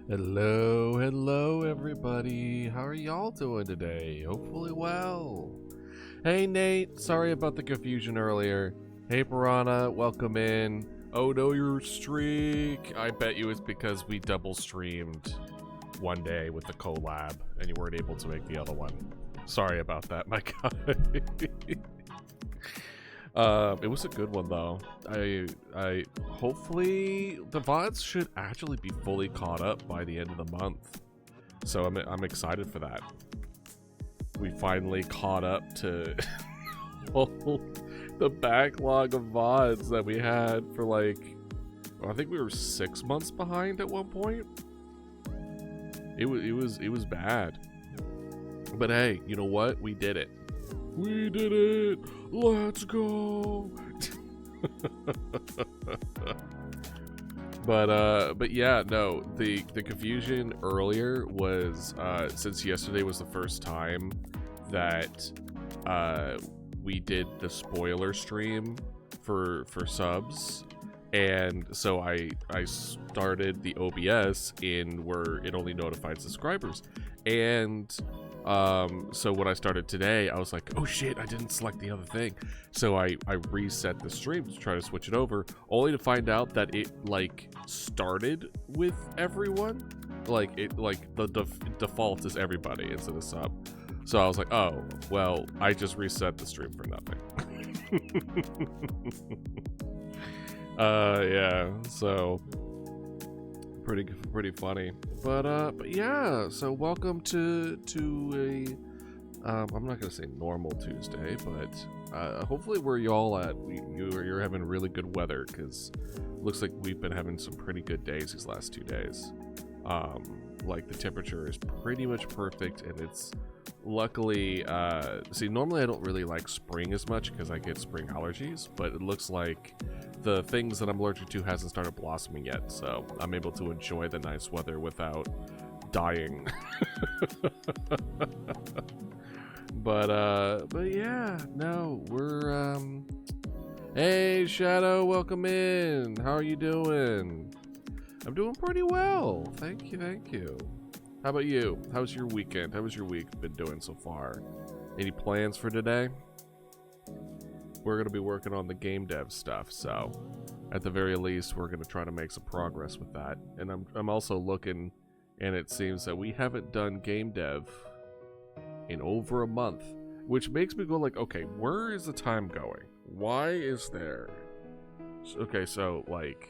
Hello everybody. How are y'all doing today? Hopefully well. Hey Nate, sorry about the confusion earlier. Hey Piranha, welcome in. Oh no, your streak. I bet you it's because we double streamed one day with the collab and you weren't able to make the other one. Sorry about that, my guy. It was a good one though. I hopefully the VODs should actually be fully caught up by the end of the month. So I'm excited for that. We finally caught up to the backlog of VODs that we had for like, I think we were 6 months behind at one point. It was bad. But hey, you know what? We did it. We did it! Let's go! But yeah, no, the confusion earlier was, since yesterday was the first time that, we did the spoiler stream for subs, and so I started the OBS in where it only notified subscribers, and so when I started today, I was like, oh shit, I didn't select the other thing. So I reset the stream to try to switch it over, only to find out that it like started with everyone. Like the default is everybody instead of sub. So I was like, oh, well, I just reset the stream for nothing. Yeah, so pretty funny, but yeah, so welcome to a I'm not gonna say normal Tuesday, but hopefully where y'all at, you're having really good weather, because looks like we've been having some pretty good days these last 2 days. Like the temperature is pretty much perfect, and it's luckily see, normally I don't really like spring as much because I get spring allergies, but it looks like the things that I'm allergic to hasn't started blossoming yet, so I'm able to enjoy the nice weather without dying. But yeah, no, we're hey Shadow, welcome in. How are you doing? I'm doing pretty well, thank you. How about you? How's your weekend? How has your week been doing so far? Any plans for today? We're going to be working on the game dev stuff, so at the very least we're going to try to make some progress with that. And I'm also looking, and it seems that we haven't done game dev in over a month, which makes me go like, okay, where is the time going? Why is there? Okay, so like,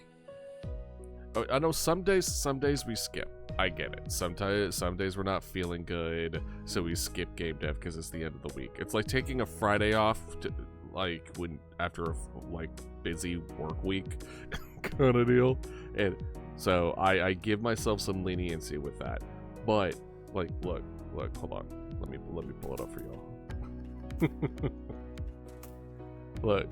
I know some days we skip. I get it. Some days we're not feeling good, so we skip game dev because it's the end of the week. It's like taking a Friday off to, like, when after a like busy work week kind of deal. And so I give myself some leniency with that. But like, look, hold on. Let me pull it up for y'all. Look.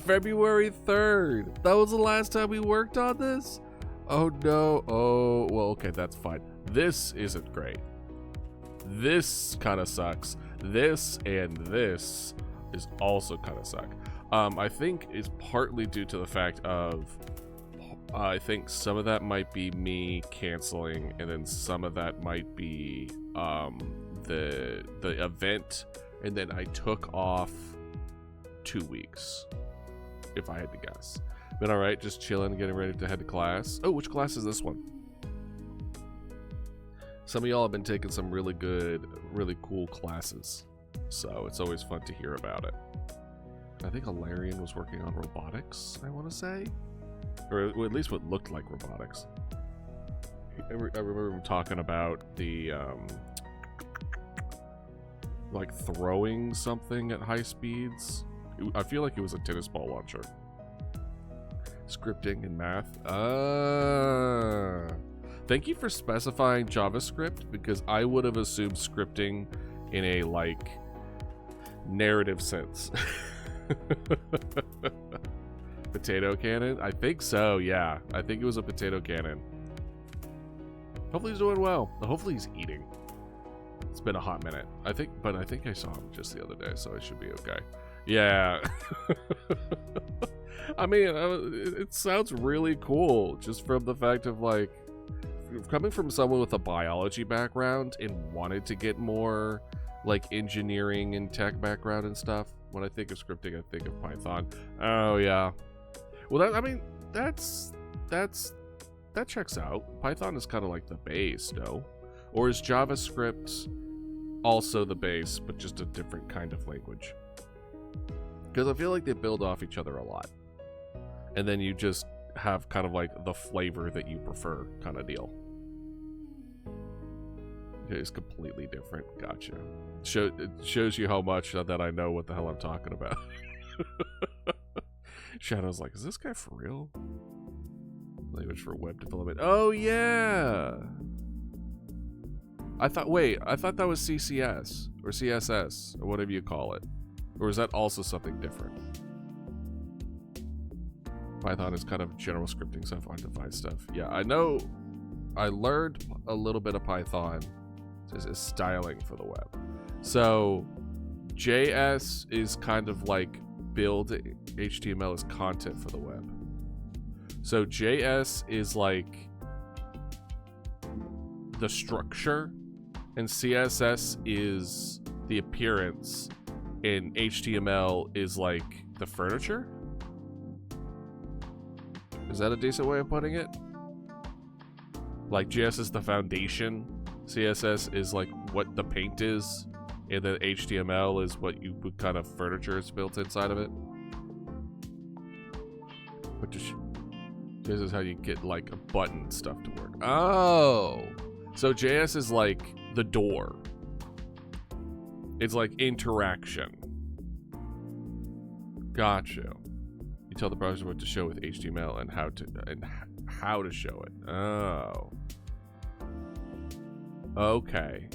February 3rd. That was the last time we worked on this? Oh no. Oh, well, okay, that's fine. This isn't great. This kind of sucks. This and this is also kind of suck. I think it's partly due to the fact of I think some of that might be me canceling, and then some of that might be the event, and then I took off 2 weeks, if I had to guess. Been alright, just chilling, getting ready to head to class. Oh, which class is this one? Some of y'all have been taking some really good, really cool classes, so it's always fun to hear about it. I think Alarian was working on robotics, I want to say, or at least what looked like robotics. I remember him talking about the like throwing something at high speeds. I feel like it was a tennis ball launcher. Scripting and math. Thank you for specifying JavaScript, because I would have assumed scripting in a like narrative sense. Potato cannon? I think so, yeah. I think it was a potato cannon. Hopefully he's doing well. Hopefully he's eating. It's been a hot minute. I think I saw him just the other day, so I should be okay. Yeah. I mean, it sounds really cool just from the fact of like coming from someone with a biology background and wanted to get more like engineering and tech background and stuff, when I think of scripting, I think of Python. Oh yeah. Well, that checks out. Python is kind of like the base, no? Or is JavaScript also the base, but just a different kind of language? Because I feel like they build off each other a lot. And then you just have kind of like the flavor that you prefer kind of deal. It's completely different. Gotcha. It shows you how much that I know what the hell I'm talking about. Shadow's like, is this guy for real? Language for web development. Oh yeah. I thought that was CCS or CSS or whatever you call it. Or is that also something different? Python is kind of general scripting stuff, undefined stuff. Yeah, I know. I learned a little bit of Python. This is styling for the web. So JS is kind of like build HTML as content for the web. So JS is like the structure, and CSS is the appearance, and HTML is like the furniture. Is that a decent way of putting it? Like JS is the foundation, CSS is like what the paint is, and then HTML is what you what kind of furniture is built inside of it. But this is how you get like a button stuff to work. Oh, so JS is like the door. It's like interaction. Gotcha. You tell the browser what to show with HTML and how to show it. Oh. Okay.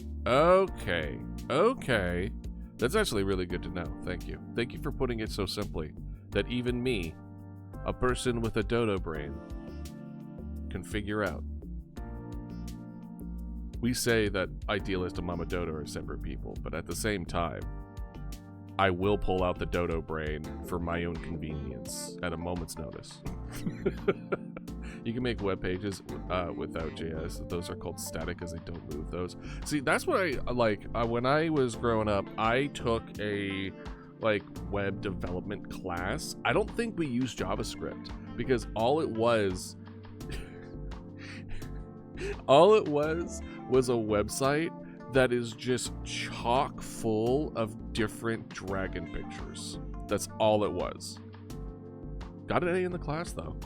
That's actually really good to know. Thank you. Thank you for putting it so simply that even me, a person with a dodo brain, can figure out. We say that Idealist and Mama Dodo are separate people, but at the same time, I will pull out the dodo brain for my own convenience at a moment's notice. You can make web pages without JS. Those are called static because they don't move those. See, that's what I like. When I was growing up, I took a like web development class. I don't think we used JavaScript because all it was was a website that is just chock full of different dragon pictures. That's all it was. Got an A in the class though.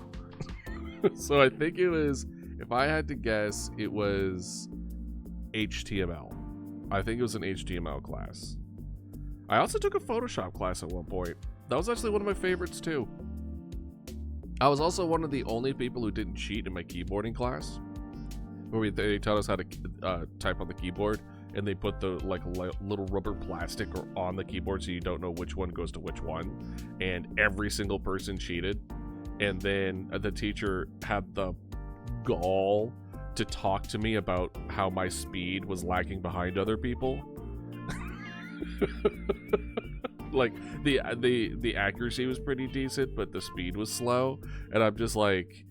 So I think it was, if I had to guess, it was HTML. I think it was an HTML class. I also took a Photoshop class at one point. That was actually one of my favorites too. I was also one of the only people who didn't cheat in my keyboarding class, where they taught us how to type on the keyboard, and they put the like little rubber plastic on the keyboard so you don't know which one goes to which one, and every single person cheated. And then the teacher had the gall to talk to me about how my speed was lagging behind other people. Like the accuracy was pretty decent, but the speed was slow, and I'm just like,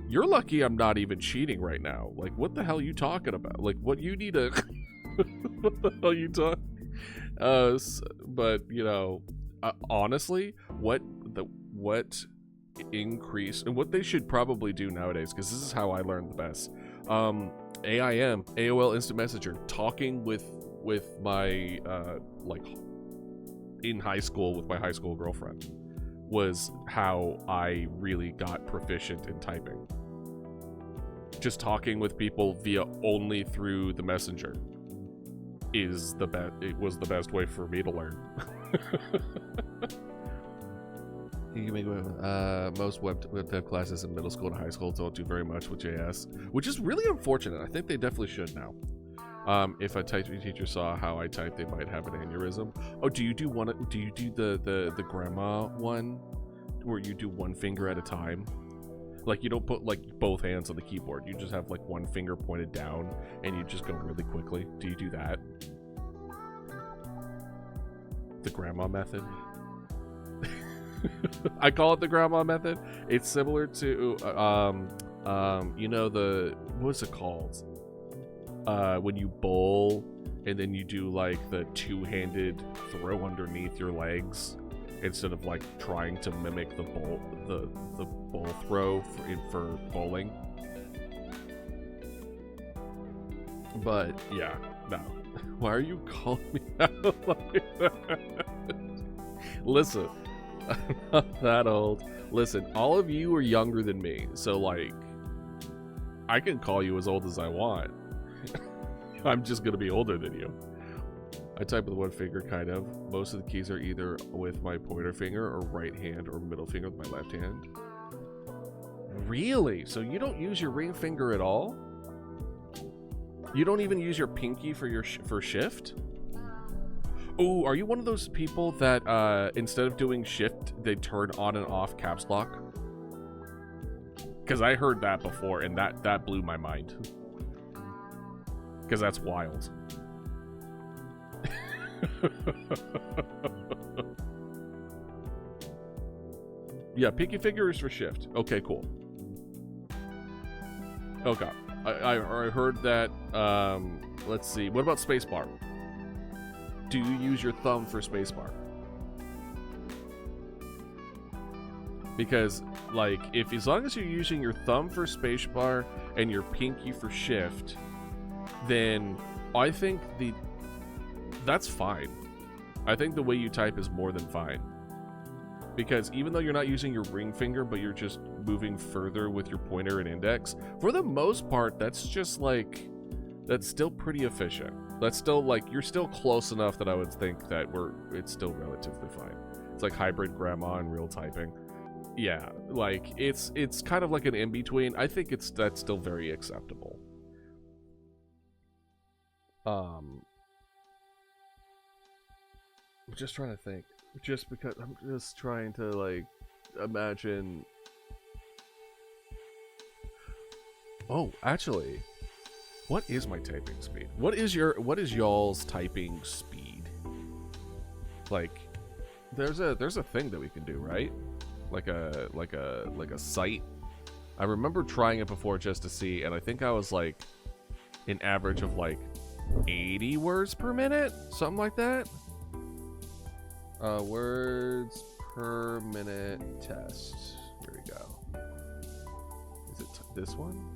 you're lucky I'm not even cheating right now. Like, what the hell are you talking about? Like, what you need to what the hell are you talking? But you know, honestly, what increase, and what they should probably do nowadays, because this is how I learned the best. AIM, AOL Instant Messenger, talking with my like in high school with my high school girlfriend was how I really got proficient in typing. Just talking with people via only through the messenger is the best. It was the best way for me to learn. You can make most web dev classes in middle school and high school don't do very much with JS, which is really unfortunate. I think they definitely should now. If a typing teacher saw how I type, they might have an aneurysm. Oh, do you do the grandma one, where you do one finger at a time? Like, you don't put like both hands on the keyboard. You just have like one finger pointed down, and you just go really quickly. Do you do that? The grandma method. I call it the grandma method. It's similar to You know what's it called? When you bowl and then you do like the two-handed throw underneath your legs instead of like trying to mimic the bowl throw for bowling. But yeah, no. Why are you calling me out like that? Listen, I'm not that old. Listen, all of you are younger than me, so like, I can call you as old as I want. I'm just gonna be older than you. I type with one finger, kind of. Most of the keys are either with my pointer finger or right hand or middle finger with my left hand. Really? So you don't use your ring finger at all? You don't even use your pinky for shift? Oh, are you one of those people that instead of doing shift, they turn on and off caps lock? Because I heard that before, and that blew my mind. Because that's wild. Yeah, pinky finger is for shift. Okay, cool. Okay. I heard that, let's see. What about spacebar? Do you use your thumb for spacebar? Because, like, as long as you're using your thumb for spacebar and your pinky for shift, then I think that's fine. I think the way you type is more than fine. Because even though you're not using your ring finger, but you're just moving further with your pointer and index, for the most part, that's just like, that's still pretty efficient. That's still like, you're still close enough that I would think that it's still relatively fine. It's like hybrid grandma and real typing. Yeah, like it's kind of like an in-between. I think that's still very acceptable. I'm just trying to think. Just because I'm just trying to like imagine. Oh, actually, what is my typing speed? What is y'all's typing speed? Like, there's a thing that we can do, right? Like a site. I remember trying it before just to see, and I think I was like an average of like 80 words per minute, something like that. Words per minute test. Here we go. Is it this one?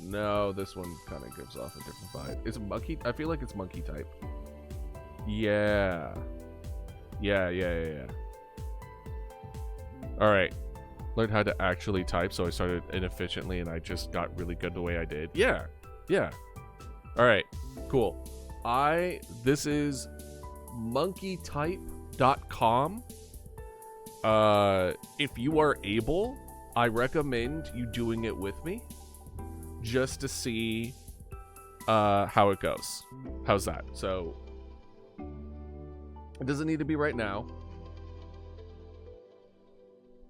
No, this one kind of gives off a different vibe. Is it monkey? I feel like it's monkey type. Yeah. Yeah. All right. Learned how to actually type, so I started inefficiently, and I just got really good the way I did. Yeah. All right. Cool. This is monkeytype.com. If you are able, I recommend you doing it with me just to see how it goes. How's that? So it doesn't need to be right now,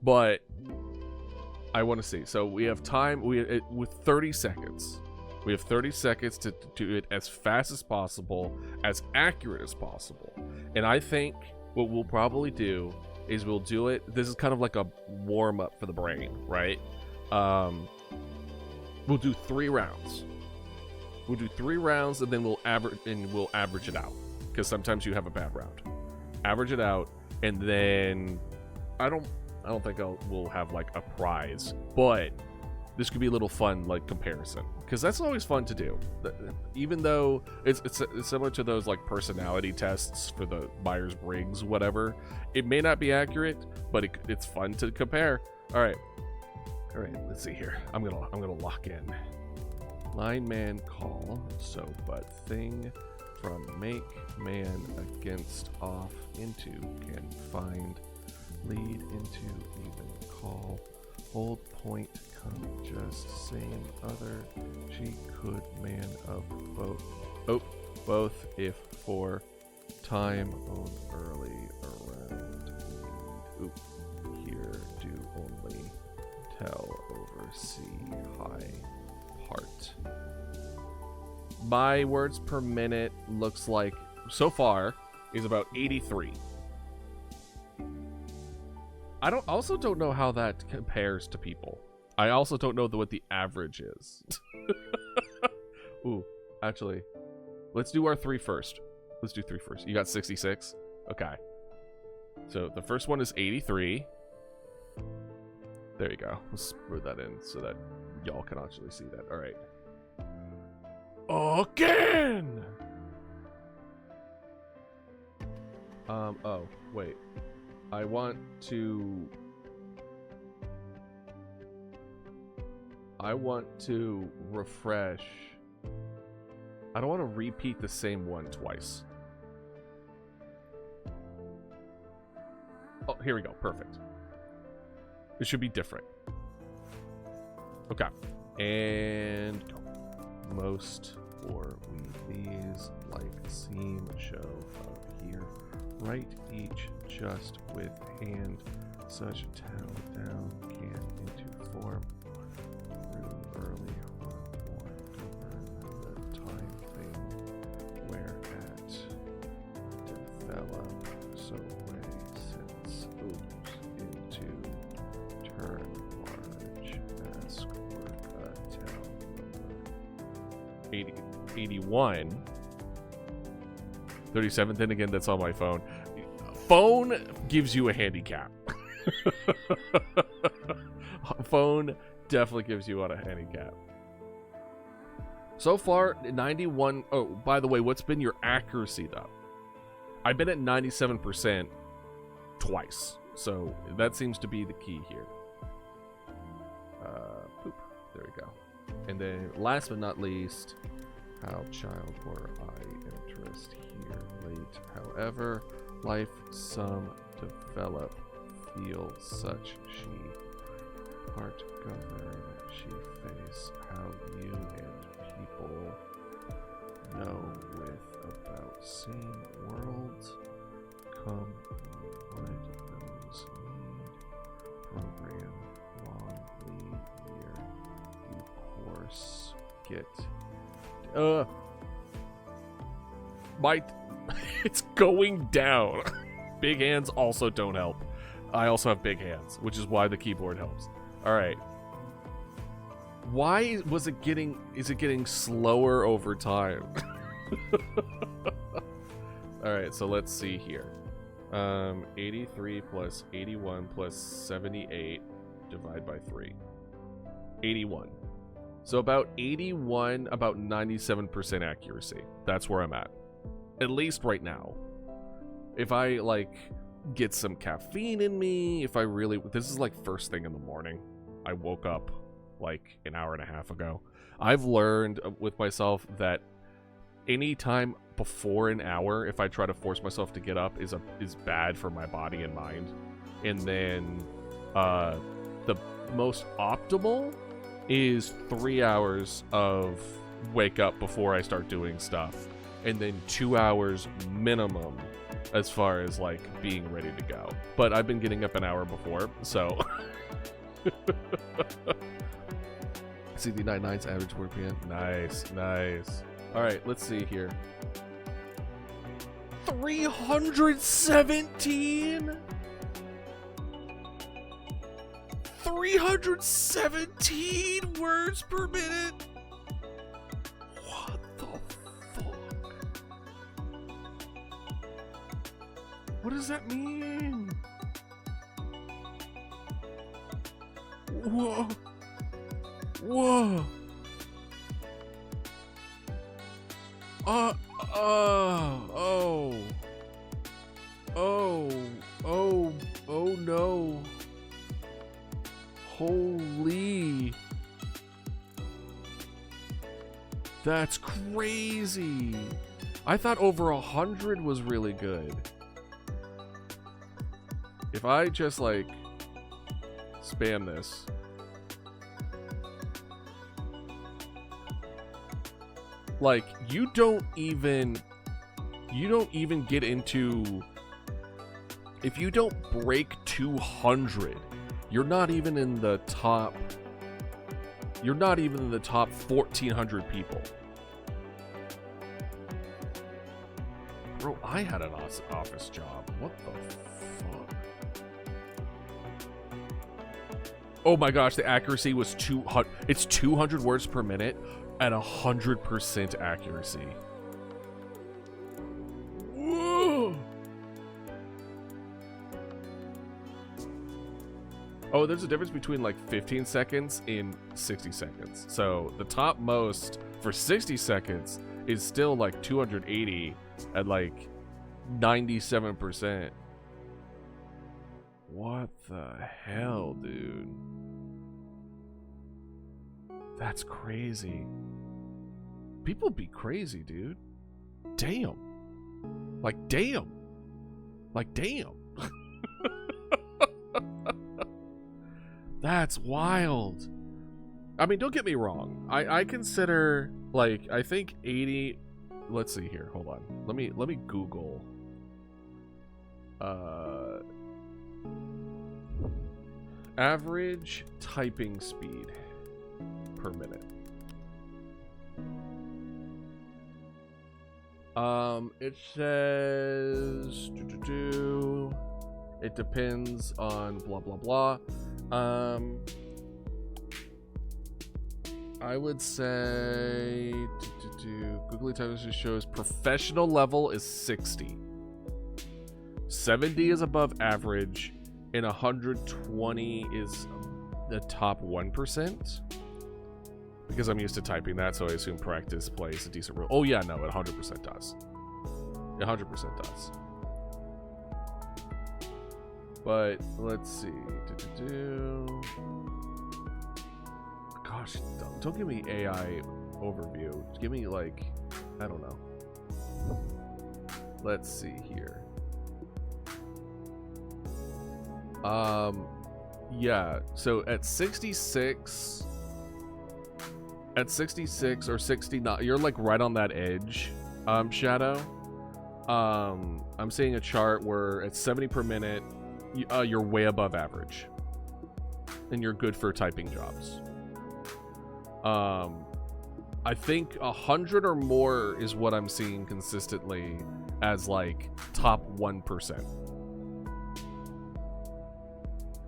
but I want to see. So we have time with 30 seconds. We have 30 seconds to do it as fast as possible, as accurate as possible. And I think what we'll probably do is we'll do it. This is kind of like a warm up for the brain, right? We'll do 3 rounds. We'll do 3 rounds, and then we'll average it out, because sometimes you have a bad round. Average it out, and then I don't think we'll have like a prize, but this could be a little fun, like, comparison, because that's always fun to do. Even though it's similar to those like personality tests for the Myers-Briggs, whatever. It may not be accurate, but it's fun to compare. All right, let's see here. I'm gonna lock in. Line man call, so but thing from make man against off into can find lead into even call hold point come just same other she could man of both if for time on early around oop here do only tell over see high part. My words per minute looks like so far is about 83. I also don't know how that compares to people. I also don't know what the average is. Ooh, actually, let's do our 3 first. Let's do 3 first. You got 66? Okay. So the first one is 83. There you go. Let's put that in so that y'all can actually see that. All right. Again! Oh, wait. I want to refresh. I don't want to repeat the same one twice. Oh, here we go. Perfect. It should be different. Okay. And go. Most or we these like seem show up here. Write each just with hand. Such tell down can into form. Through early one govern the time thing where at develop so way since oops into turn large mask work tell 81 37. Then again, that's on my phone. Phone gives you a handicap. Phone definitely gives you a handicap. So far, 91. Oh, by the way, what's been your accuracy, though? I've been at 97% twice. So that seems to be the key here. Poop. There we go. And then, last but not least, how child were I interest here late. However, life some develop feel such she part govern she face how you and people know with about same worlds come would those need program long lead year you course get it's going down. Big hands also don't help. I also have big hands, which is why the keyboard helps. All right. Why is it getting slower over time? All right, so let's see here. 83 plus 81 plus 78 divide by 3. 81. So about 81, about 97% accuracy. That's where I'm at least right now. If I like get some caffeine in me, if I really, this is like first thing in the morning. I woke up like an hour and a half ago. I've learned with myself that any time before an hour, if I try to force myself to get up, is bad for my body and mind. And then the most optimal is 3 hours of wake up before I start doing stuff, and then 2 hours minimum as far as like being ready to go. But I've been getting up an hour before, so see the 99's average work PM. Nice. All right, let's see here. 317 words per minute. What the fuck? What does that mean? Whoa. Oh no. Holy. That's crazy. I thought over 100 was really good. If I just like spam this. Like, you don't even get into, if you don't break 200, you're not even in the top 1,400 people. Bro, I had an office job. What the fuck? Oh my gosh, the accuracy was 200. It's 200 words per minute at 100% accuracy. Whoa. Oh, there's a difference between like 15 seconds and 60 seconds. So the top most for 60 seconds is still like 280 at like 97%. What the hell, dude? That's crazy. People be crazy, dude. Damn. Like, damn. Like, damn. That's wild. I mean, don't get me wrong. I consider, like, I think 80... Let's see here. Hold on. Let me Google. Average typing speed per minute. It says it depends on blah blah blah. I would say Googly Typing shows professional level is 60. 70 is above average, and 120 is the top 1%. Because I'm used to typing that, so I assume practice plays a decent role. Oh yeah, no, it 100% does. It 100% does. But let's see. Gosh, don't give me AI overview. Give me like, I don't know. Let's see here. Yeah, so at 66 or 69, you're like right on that edge, Shadow. I'm seeing a chart where at 70 per minute, you're way above average, and you're good for typing jobs. I think 100 or more is what I'm seeing consistently as like top 1%.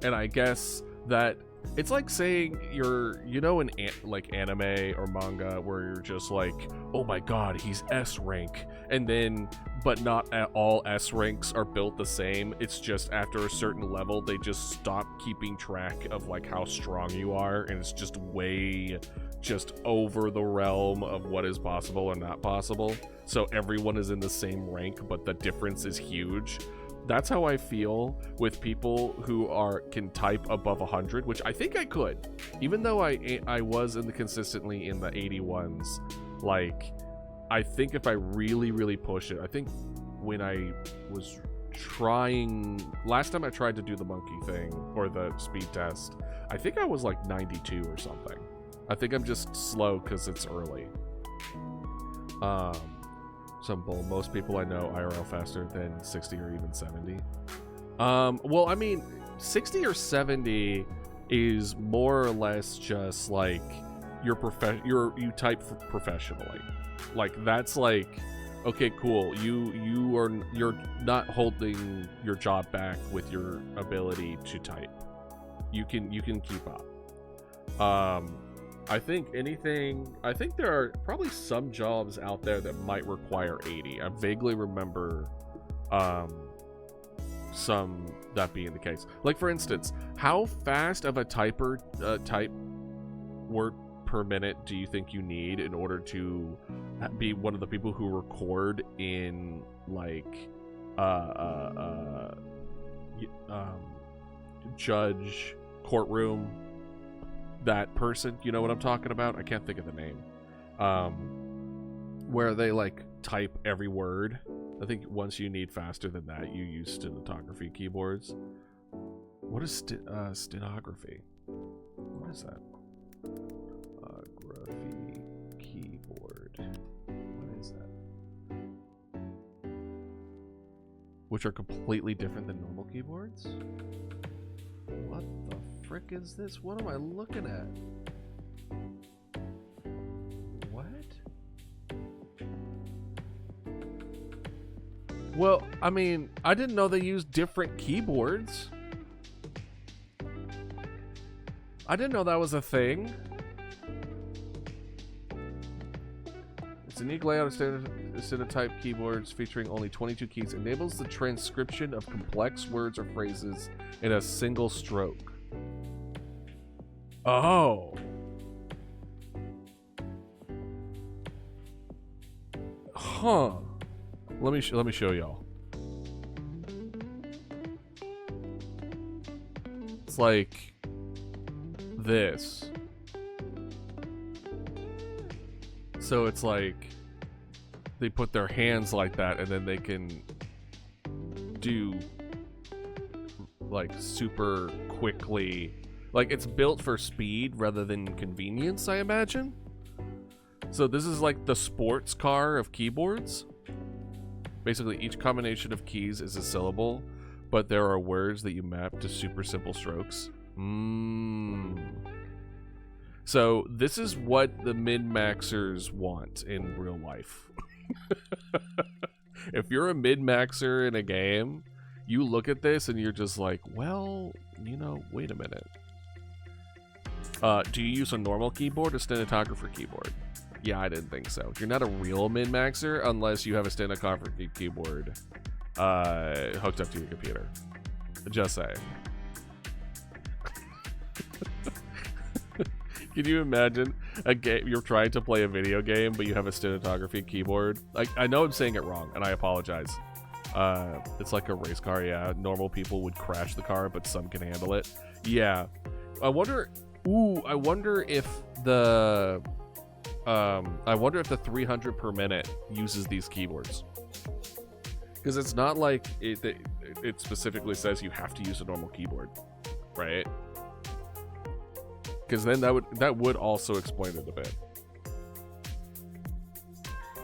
And I guess that it's like saying you're, you know, in like anime or manga where you're just like, oh my god, he's S rank, and then but not at all S ranks are built the same. It's just after a certain level they just stop keeping track of like how strong you are, and it's just way just over the realm of what is possible and not possible. So everyone is in the same rank, but the difference is huge. That's how I feel with people who can type above 100, which I think I could, even though I was consistently in the 81s. Like, I think if I really push it, I think when I was trying last time I tried to do the monkey thing or the speed test, I think I was like 92 or something. I think I'm just slow because it's early. Some bull. Most people I know IRL faster than 60 or even 70. Well, I mean, 60 or 70 is more or less just like you type professionally. Like that's like, okay, cool. You're not holding your job back with your ability to type. You can keep up. I think there are probably some jobs out there that might require 80. I vaguely remember some that being the case. Like, for instance, how fast of a type word per minute do you think you need in order to be one of the people who record in like judge courtroom? That person, you know what I'm talking about? I can't think of the name. Where they like type every word. I think once you need faster than that, you use stenography keyboards. What is stenography? What is that? Graphy keyboard. What is that? Which are completely different than normal keyboards? What the frick is this? What am I looking at? What? Well, I mean, I didn't know they used different keyboards. I didn't know that was a thing. It's a unique layout of standard type keyboards featuring only 22 keys. Enables the transcription of complex words or phrases in a single stroke. Oh. Huh. Let me show y'all. It's like this. So it's like they put their hands like that and then they can do like super quickly. Like it's built for speed rather than convenience, I imagine. So this is like the sports car of keyboards. Basically, each combination of keys is a syllable, but there are words that you map to super simple strokes. So this is what the min-maxers want in real life. If you're a min-maxer in a game, you look at this and you're just like, well, you know, wait a minute. Do you use a normal keyboard or stenographer keyboard? Yeah, I didn't think so. You're not a real min-maxer unless you have a stenographer keyboard hooked up to your computer. Just saying. Can you imagine a game you're trying to play a video game, but you have a stenography keyboard? Like, I know I'm saying it wrong, and I apologize. It's like a race car, yeah. Normal people would crash the car, but some can handle it. Yeah. I wonder if the 300 per minute uses these keyboards. Because it's not like it specifically says you have to use a normal keyboard, right? Because then that would also explain it a bit.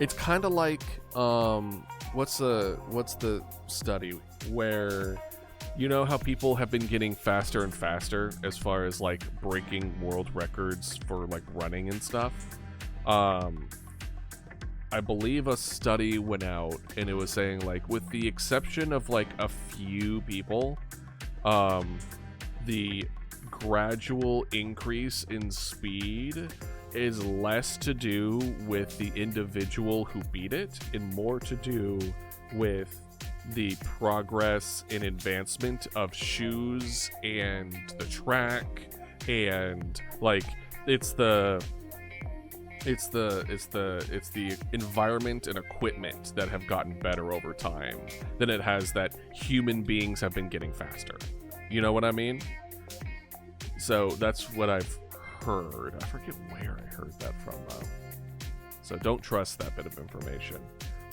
It's kind of like what's the study where, you know how people have been getting faster and faster as far as like breaking world records for like running and stuff. I believe a study went out and it was saying like, with the exception of like a few people, the gradual increase in speed is less to do with the individual who beat it and more to do with the progress and advancement of shoes and the track, and like it's the environment and equipment that have gotten better over time than it has that human beings have been getting faster. You know what I mean? So that's what I've heard. I forget where I heard that from though. So don't trust that bit of information.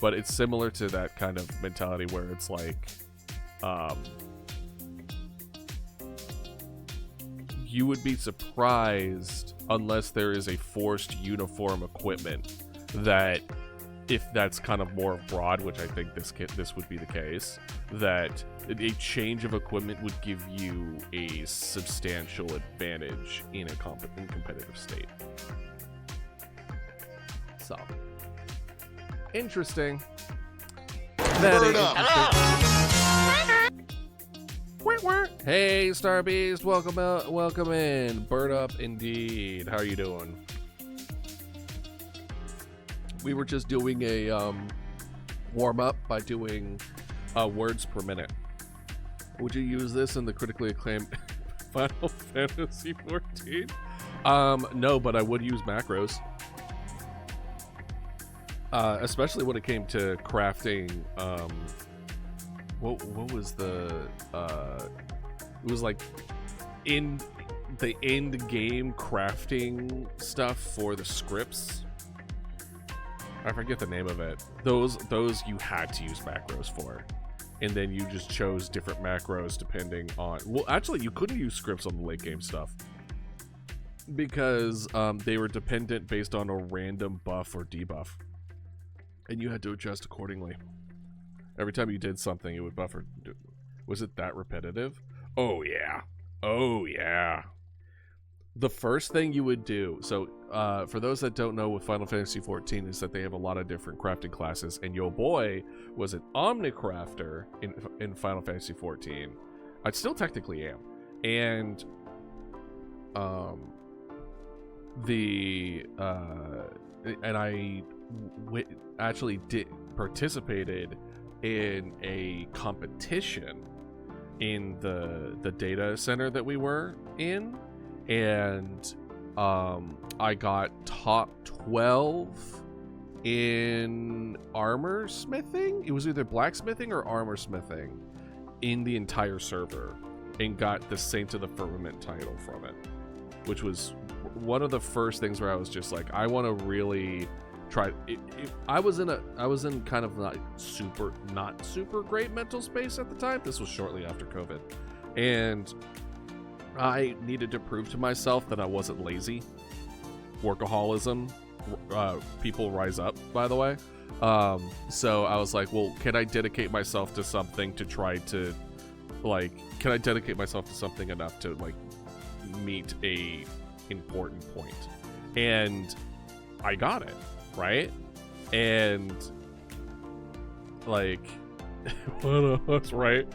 But it's similar to that kind of mentality where it's like, you would be surprised, unless there is a forced uniform equipment, that if that's kind of more broad, which I think this would be the case, that a change of equipment would give you a substantial advantage in a competitive state. So, interesting. Very interesting. Hey, Star Beast, welcome in. Bird up indeed. How are you doing? We were just doing a warm up by doing words per minute. Would you use this in the critically acclaimed Final Fantasy 14? No, but I would use macros. Especially when it came to crafting. What was the? It was like in the end game crafting stuff for the scripts. I forget the name of it. Those you had to use macros for. And then you just chose different macros depending on... Well, actually, you couldn't use scripts on the late game stuff. Because they were dependent based on a random buff or debuff. And you had to adjust accordingly. Every time you did something, it would buffer. Was it that repetitive? Oh, yeah. Oh, yeah. The first thing you would do... So, for those that don't know with Final Fantasy 14 is that they have a lot of different crafting classes. And yo boy was an Omnicrafter in Final Fantasy 14. I still technically am. And And I actually participated in a competition in the data center that we were in, and I got top 12 in armor smithing. It was either blacksmithing or armor smithing in the entire server, and got the Saint of the Firmament title from it, which was one of the first things where I was just like, I want to really try it. I was in kind of not super great mental space at the time. This was shortly after COVID, and I needed to prove to myself that I wasn't lazy. Workaholism, people rise up, by the way. So I was like, well, can I dedicate myself to something to try to, like, can I dedicate myself to something enough to, like, meet a important point? And I got it, right? And, like, right?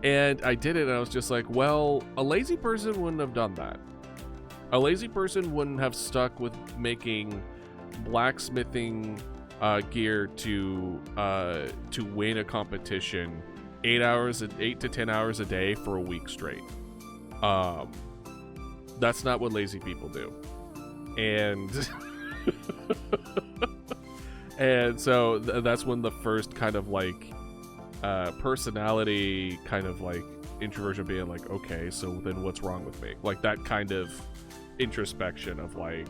And I did it, and I was just like, well, a lazy person wouldn't have done that. A lazy person wouldn't have stuck with making blacksmithing gear to win a competition 8 to 10 hours a day for a week straight. That's not what lazy people do. And and so that's when the first kind of like personality kind of like introversion being like, okay, so then what's wrong with me? Like that kind of introspection of like,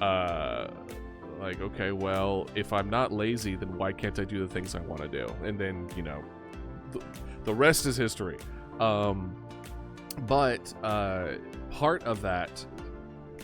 okay, well, if I'm not lazy, then why can't I do the things I want to do? And then, you know, the rest is history. But part of that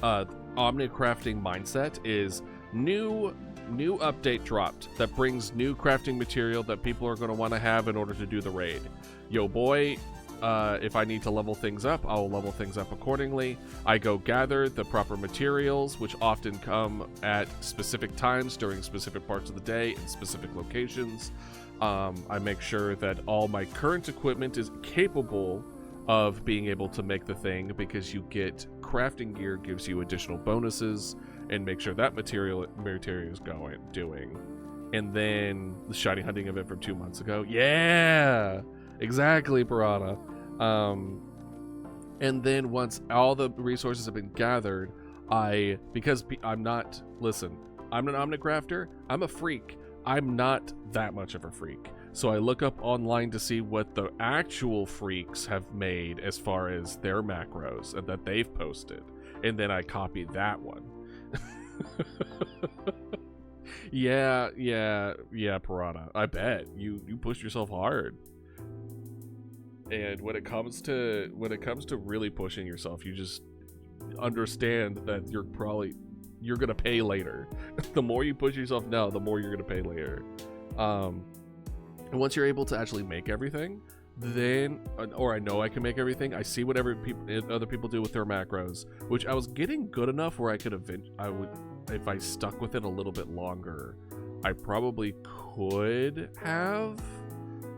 omnicrafting mindset is new update dropped that brings new crafting material that people are going to want to have in order to do the raid. Yo boy, if I need to level things up, I'll level things up accordingly. I go gather the proper materials, which often come at specific times during specific parts of the day in specific locations. I make sure that all my current equipment is capable of being able to make the thing, because you get crafting gear gives you additional bonuses, and make sure that material is doing. And then the shiny hunting event from 2 months ago. Yeah, exactly, Piranha. And then once all the resources have been gathered, because I'm not, listen, I'm an omnicrafter, I'm a freak. I'm not that much of a freak. So I look up online to see what the actual freaks have made as far as their macros and that they've posted. And then I copy that one. Yeah, Piranha. I bet you push yourself hard. And when it comes to really pushing yourself, you just understand that you're gonna pay later. The more you push yourself now, the more you're gonna pay later. And once you're able to actually make everything, then, or I know I can make everything, I see what other people do with their macros, which I was getting good enough where if I stuck with it a little bit longer, I probably could have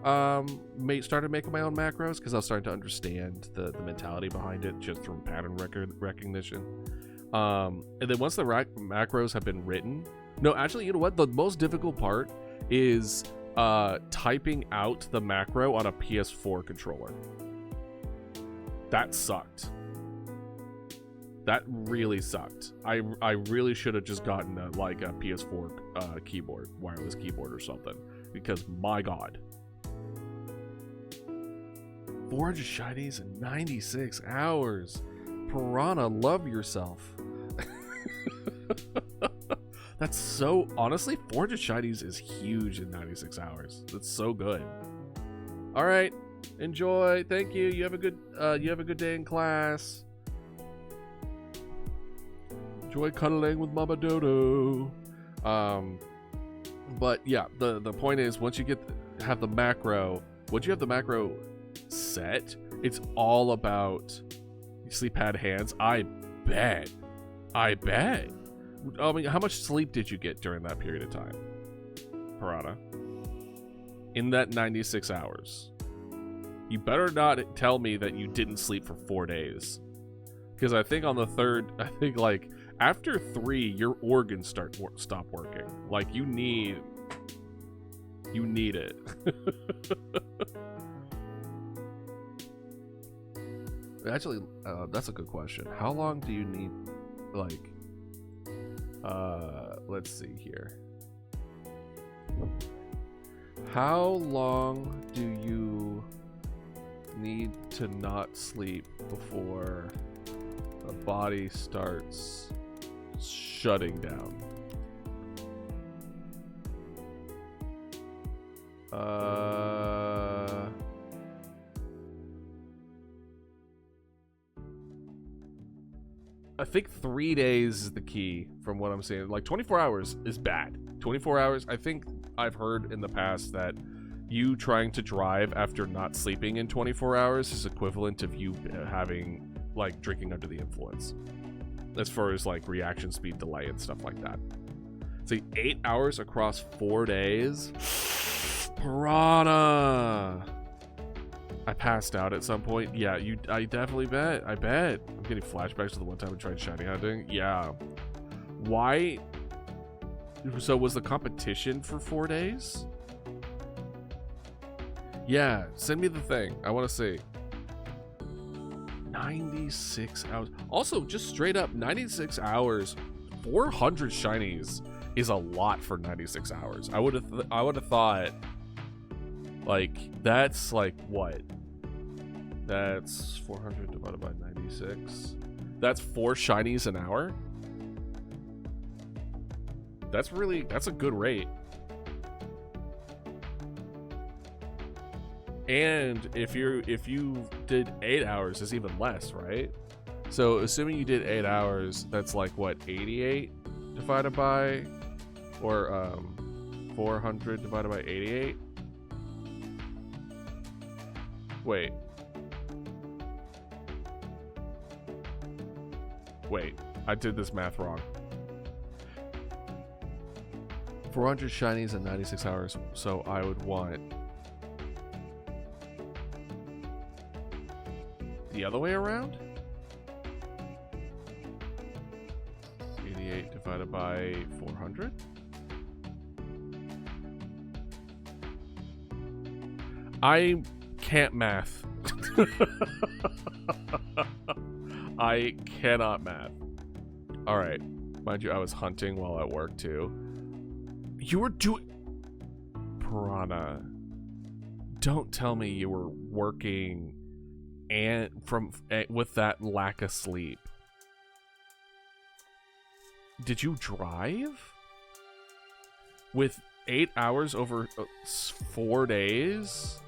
started making my own macros, because I was starting to understand the mentality behind it just from pattern recognition. And then once the macros have been written, no, actually, you know what? The most difficult part is typing out the macro on a PS4 controller. That sucked. That really sucked. I really should have just gotten a PS4 keyboard, wireless keyboard or something, because my god. 400 shinies in 96 hours. Piranha, love yourself. That's so, honestly, 400 shinies is huge in 96 hours. That's so good. All right, enjoy. Thank you. You have a good day in class. Enjoy cuddling with Mama Dodo. But yeah, the point is, once you have the macro set, it's all about sleep pad hands. I bet. I mean, how much sleep did you get during that period of time, Piranha? In that 96 hours. You better not tell me that you didn't sleep for 4 days. Because I think on the third, I think like after 3, your organs stop working. Like you need it. Actually, that's a good question. How long do you need? Like, let's see here. How long do you need to not sleep before the body starts shutting down? I think 3 days is the key from what I'm saying. Like 24 hours is bad. 24 hours, I think I've heard in the past that you trying to drive after not sleeping in 24 hours is equivalent of you having, like, drinking under the influence. As far as, like, reaction speed delay and stuff like that. So 8 hours across 4 days. Piranha! I passed out at some point. Yeah, I definitely bet. I bet. I'm getting flashbacks to the one time I tried shiny hunting. Yeah. Why? So was the competition for 4 days? Yeah, send me the thing. I want to see. 96 hours. Also, just straight up, 96 hours, 400 shinies is a lot for 96 hours. I would have thought, like, that's like what? That's 400 divided by 96. That's 4 shinies an hour. That's a good rate. And if you did 8 hours, it's even less, right? So assuming you did 8 hours, that's like what, 88 divided by, or 400 divided by 88. Wait, I did this math wrong. 400 shinies in 96 hours, so I would want the other way around? 88 divided by 400? I can't math. I cannot math. Alright. Mind you, I was hunting while at work too. You were doing... Piranha. Don't tell me you were working and with that lack of sleep. Did you drive? With 8 hours over 4 days?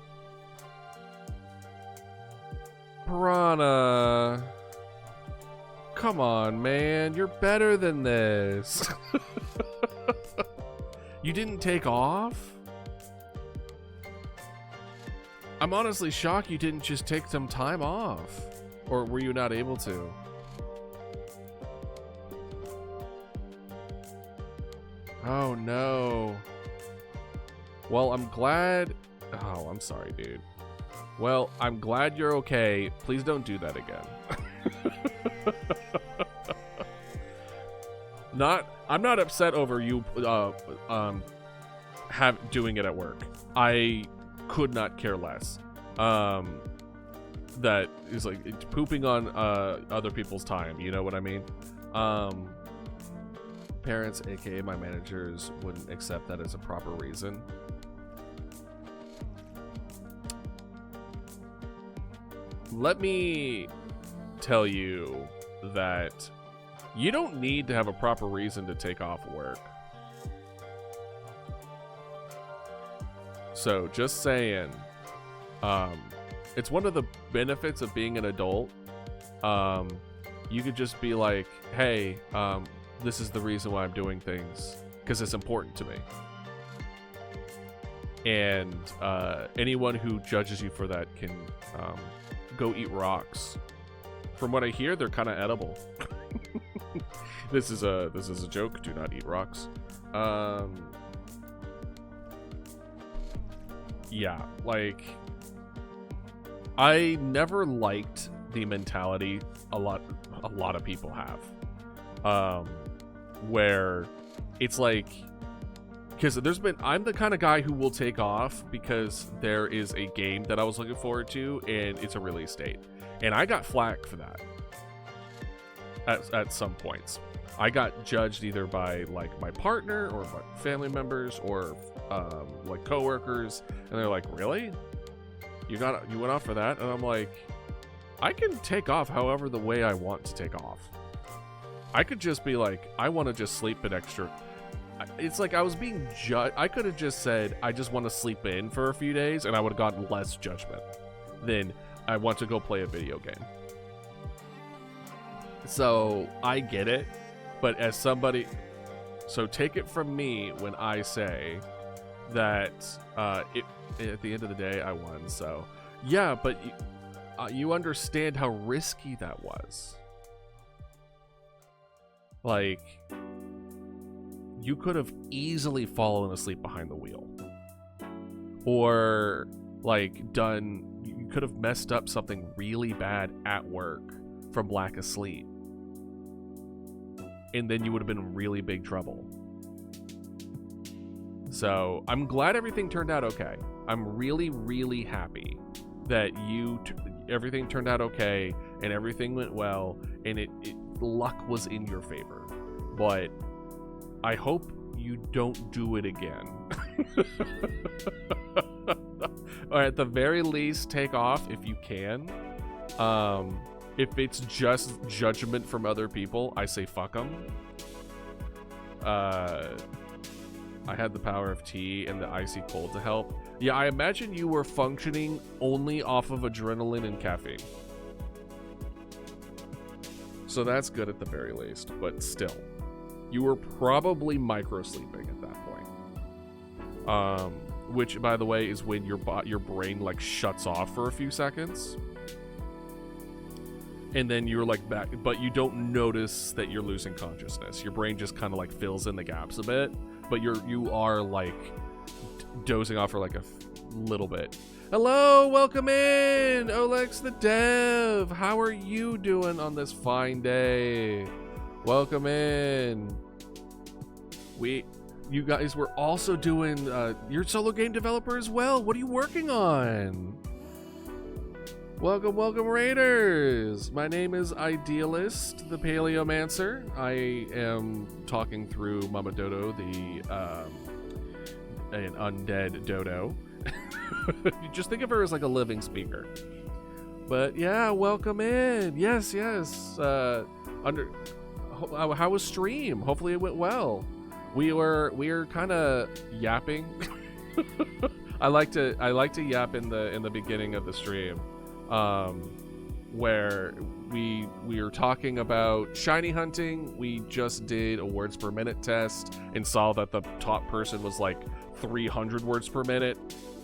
Piranha. Come on, man. You're better than this. You didn't take off? I'm honestly shocked you didn't just take some time off. Or were you not able to? Oh, no. Well, I'm glad... Oh, I'm sorry, dude. Well, I'm glad you're okay. Please don't do that again. I'm not upset over you doing it at work. I could not care less. That is like pooping on other people's time, you know what I mean? Parents, aka my managers, wouldn't accept that as a proper reason. Let me tell you that you don't need to have a proper reason to take off work. So, just saying, it's one of the benefits of being an adult. You could just be like, hey, this is the reason why I'm doing things, because it's important to me. And anyone who judges you for that can go eat rocks. From what I hear, they're kind of edible. This is a joke. Do not eat rocks. Yeah, like, I never liked the mentality a lot a lot of people have, where it's like, because I'm the kind of guy who will take off because there is a game that I was looking forward to and it's a release date, and I got flack for that at some points. I got judged either by like my partner or my family members or like coworkers, and they're like, really? You went off for that? And I'm like, I can take off however the way I want to take off. I could just be like, I want to just sleep an extra. It's like I was being judged. I could have just said, I just want to sleep in for a few days, and I would have gotten less judgment than I want to go play a video game. So I get it, but as somebody, so take it from me when I say that at the end of the day I won. So yeah, but you understand how risky that was. Like, you could have easily fallen asleep behind the wheel, or like you could have messed up something really bad at work from lack of sleep, and then you would have been in really big trouble. So I'm glad everything turned out okay. I'm really, really happy that everything turned out okay and everything went well, and luck was in your favor. But I hope you don't do it again. Or at the very least, take off if you can. If it's just judgment from other people, I say fuck them. I had the power of tea and the icy cold to help. Yeah, I imagine you were functioning only off of adrenaline and caffeine. So that's good at the very least, but still. You were probably micro-sleeping at that point. Which, by the way, is when your brain, like, shuts off for a few seconds. And then you're, like, back, but you don't notice that you're losing consciousness. Your brain just kind of, like, fills in the gaps a bit. But you are, like, dozing off for, like, a little bit. Hello, welcome in, Olex the Dev. How are you doing on this fine day? Welcome in. You guys were also doing, you're a solo game developer as well. What are you working on? Welcome, welcome, Raiders. My name is Idealist, the Paleomancer. I am talking through Mama Dodo, an undead dodo. You just think of her as like a living speaker. But yeah, welcome in. Yes. How was stream? Hopefully it went well. We were kind of yapping. I like to yap in the beginning of the stream, where we were talking about shiny hunting. We just did a words per minute test and saw that the top person was like 300 words per minute,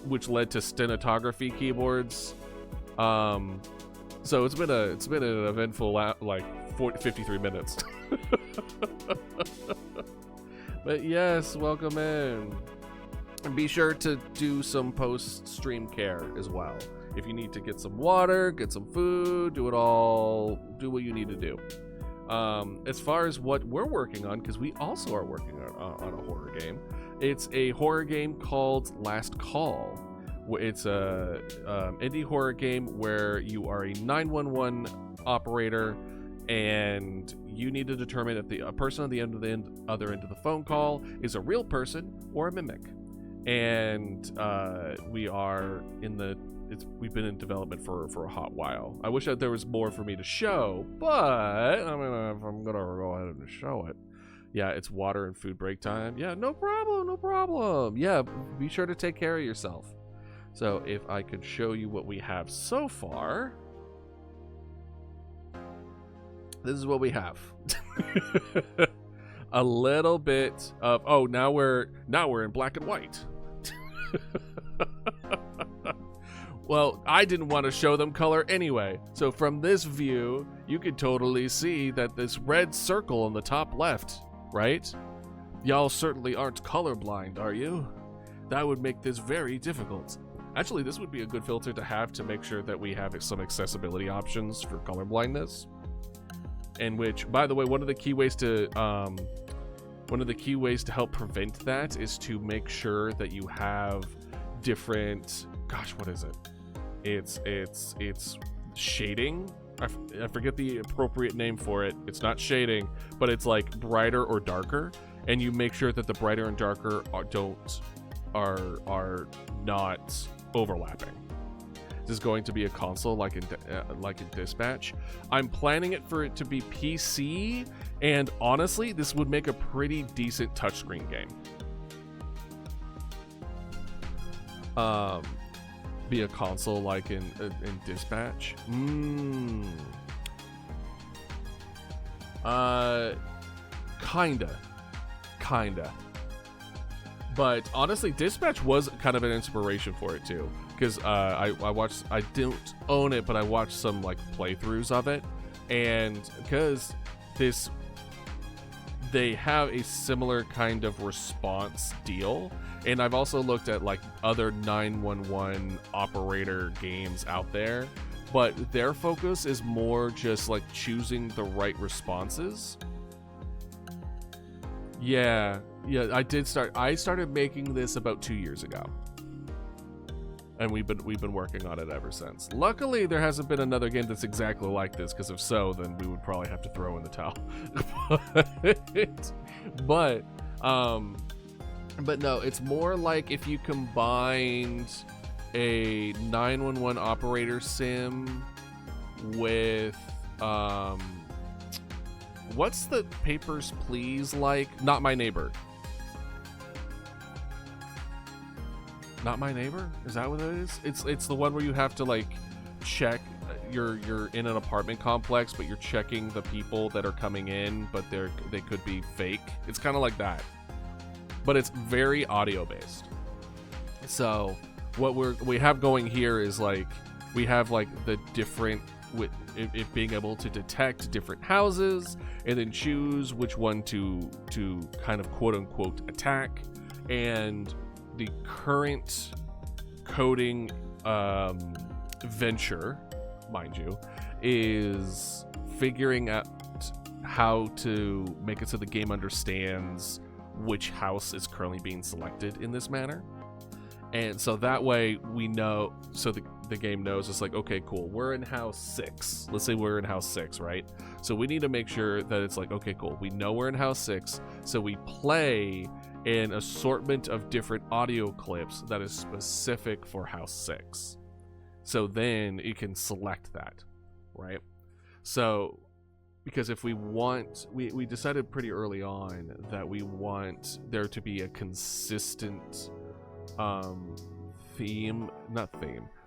which led to stenography keyboards. So it's been an eventful like 53 minutes. But yes, welcome in. And be sure to do some post-stream care as well. If you need to get some water, get some food, do what you need to do. As far as what we're working on, because we also are working on a horror game. It's a horror game called Last Call. It's a indie horror game where you are a 911 operator, and you need to determine if a person on the other end of the phone call is a real person or a mimic. And we've been in development for a hot while. I wish that there was more for me to show, but I mean, if I'm gonna go ahead and show it. Yeah, it's water and food break time. Yeah, no problem. Yeah, be sure to take care of yourself. So if I could show you what we have so far. This is what we have. A little bit of, now we're in black and white. Well, I didn't want to show them color anyway. So from this view, you could totally see that this red circle on the top left, right? Y'all certainly aren't colorblind, are you? That would make this very difficult. Actually, this would be a good filter to have to make sure that we have some accessibility options for color blindness. in which, by the way, one of the key ways to help prevent that is to make sure that you have different, gosh, what is it? It's shading. I forget the appropriate name for it. It's not shading, but it's like brighter or darker, and you make sure that the brighter and darker are not overlapping. This is going to be a console like in Dispatch. I'm planning it for it to be PC, and honestly, this would make a pretty decent touchscreen game. Be a console like in Dispatch. Kinda. But honestly, Dispatch was kind of an inspiration for it too, because I don't own it, but I watched some like playthroughs of it, and because they have a similar kind of response deal. And I've also looked at like other 911 operator games out there, but their focus is more just like choosing the right responses. Yeah, I started making this about 2 years ago, and we've been working on it ever since. Luckily, there hasn't been another game that's exactly like this, because if so, then we would probably have to throw in the towel. But no, it's more like if you combined a 911 operator sim with what's the Papers, Please like? Not My Neighbor. Not My Neighbor? Is that what it is? It's the one where you have to like check. You're in an apartment complex, but you're checking the people that are coming in, but they could be fake. It's kind of like that, but it's very audio based. So what we have going here is like we have like the different, with it being able to detect different houses and then choose which one to kind of quote unquote attack. And the current coding venture, mind you, is figuring out how to make it so the game understands which house is currently being selected in this manner. And so that way we know, so the game knows, it's like, okay, cool, we're in house 6. Let's say we're in house 6, right? So we need to make sure that it's like, okay, cool, we know we're in house 6, so we play an assortment of different audio clips that is specific for house 6. So then you can select that, right? So because if we want, we decided pretty early on that we want there to be a consistent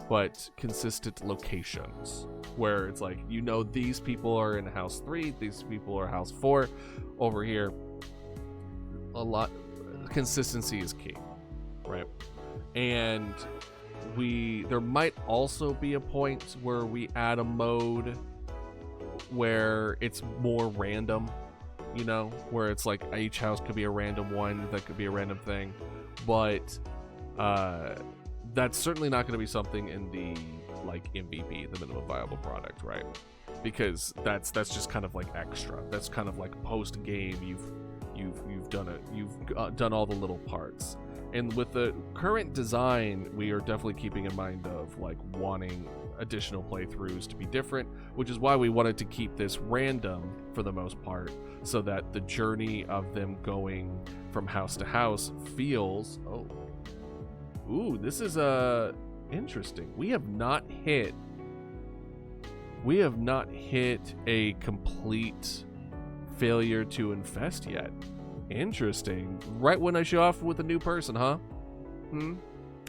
but consistent locations, where it's like, you know, these people are in house 3, these people are house 4 over here. A lot consistency is key, right? And there might also be a point where we add a mode where it's more random, you know, where it's like each house could be a random one, that could be a random thing, but that's certainly not going to be something in the like MVP, the minimum viable product, right? Because that's just kind of like extra. That's kind of like post game. You've done it. You've done all the little parts. And with the current design, we are definitely keeping in mind of like wanting additional playthroughs to be different, which is why we wanted to keep this random for the most part, so that the journey of them going from house to house feels, ooh, this is interesting. We have not hit a complete failure to infest yet. Interesting. Right when I show off with a new person, huh?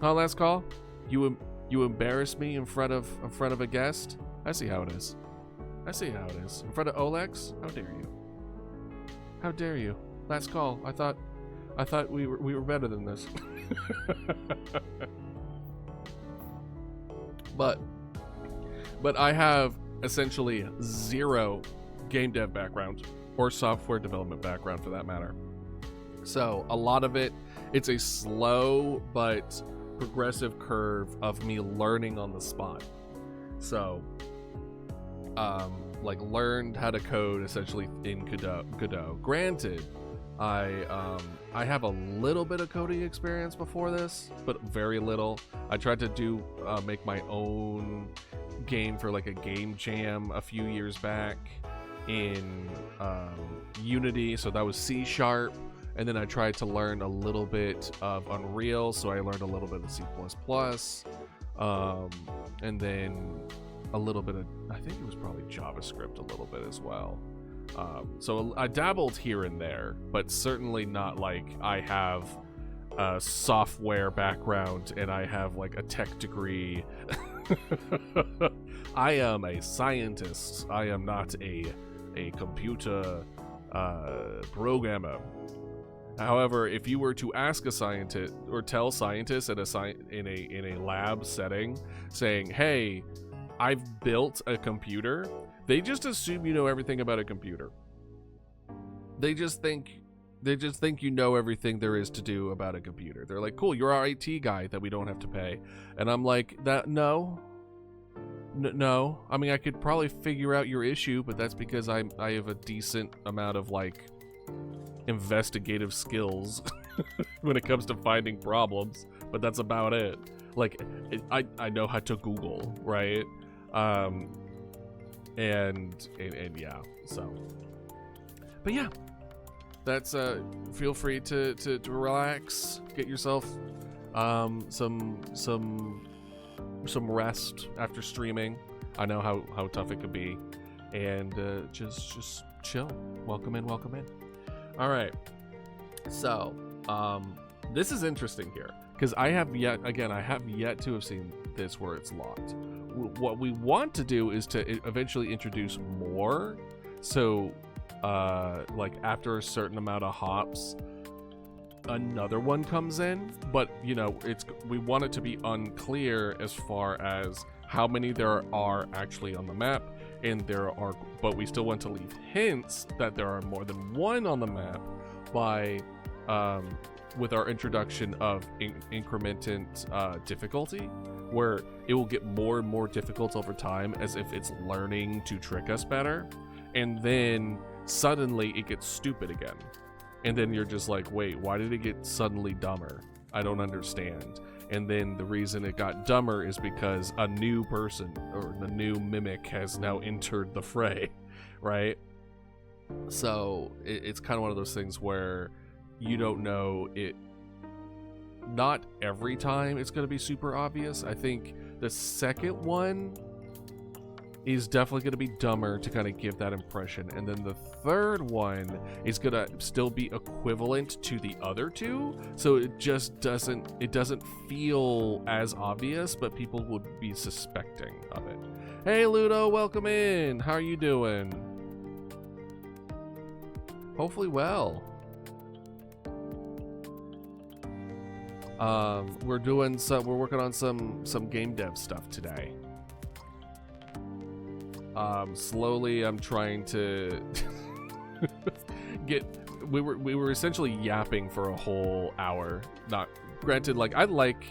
Huh, last call? You embarrass me in front of a guest? I see how it is. In front of Olex? How dare you? How dare you? Last call. I thought we were better than this. But I have essentially zero game dev background or software development background for that matter. So a lot of it's a slow but progressive curve of me learning on the spot. So like learned how to code essentially in Godot. Granted, I have a little bit of coding experience before this, but very little. I tried to make my own game for like a game jam a few years back in Unity, so that was C#, and then I tried to learn a little bit of Unreal, so I learned a little bit of C++, and then a little bit of, I think it was probably JavaScript a little bit as well. So I dabbled here and there, but certainly not like I have a software background and I have like a tech degree. I am a scientist. I am not a computer programmer. However, if you were to ask a scientist or tell scientists in a lab setting, saying, "Hey, I've built a computer," they just assume you know everything about a computer. They just think you know everything there is to do about a computer. They're like, "Cool, you're our IT guy that we don't have to pay." And I'm like, no. I mean, I could probably figure out your issue, but that's because I have a decent amount of like investigative skills when it comes to finding problems, but that's about it. Like, I know how to Google, right? And yeah, so, but yeah, that's feel free to relax, get yourself some rest after streaming. I know how tough it could be, and just chill. Welcome in. All right, so this is interesting here because I have yet to have seen this where it's locked. What we want to do is to eventually introduce more, so like after a certain amount of hops another one comes in, but you know, we want it to be unclear as far as how many there are actually on the map, and but we still want to leave hints that there are more than one on the map by with our introduction of incrementant difficulty, where it will get more and more difficult over time as if it's learning to trick us better, and then suddenly it gets stupid again. And then you're just like, wait, why did it get suddenly dumber? I don't understand. And then the reason it got dumber is because a new person or the new mimic has now entered the fray, right? So it's kind of one of those things where you don't know it. Not every time it's going to be super obvious. I think the second one is definitely going to be dumber to kind of give that impression, and then the third one is going to still be equivalent to the other two, so it just doesn't feel as obvious, but people would be suspecting of it. Hey Ludo, welcome in. How are you doing? Hopefully well. We're working on some game dev stuff today. Slowly I'm trying to we were essentially yapping for a whole hour. Not granted, like I like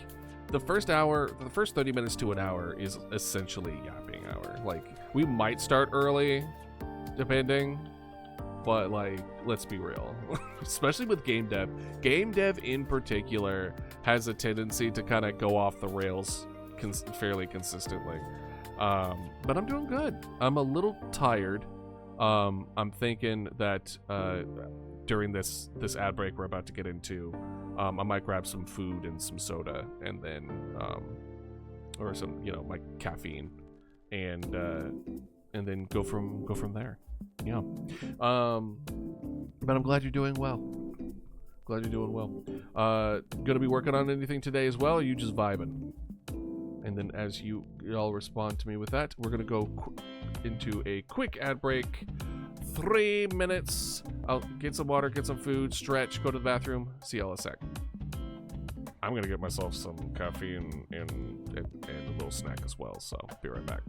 the first 30 minutes to an hour is essentially yapping hour. Like we might start early depending, but like let's be real. Especially with game dev. Game dev in particular has a tendency to kind of go off the rails fairly consistently. But I'm doing good. I'm a little tired. I'm thinking that during this ad break we're about to get into, I might grab some food and some soda, and then or some, you know, my caffeine, and then go from there. Yeah. But I'm glad you're doing well. Gonna be working on anything today as well, or are you just vibing? And then as you all respond to me with that, we're going to go into a quick ad break. 3 minutes. I'll get some water, get some food, stretch, go to the bathroom. See y'all in a sec. I'm going to get myself some caffeine and a little snack as well, so be right back.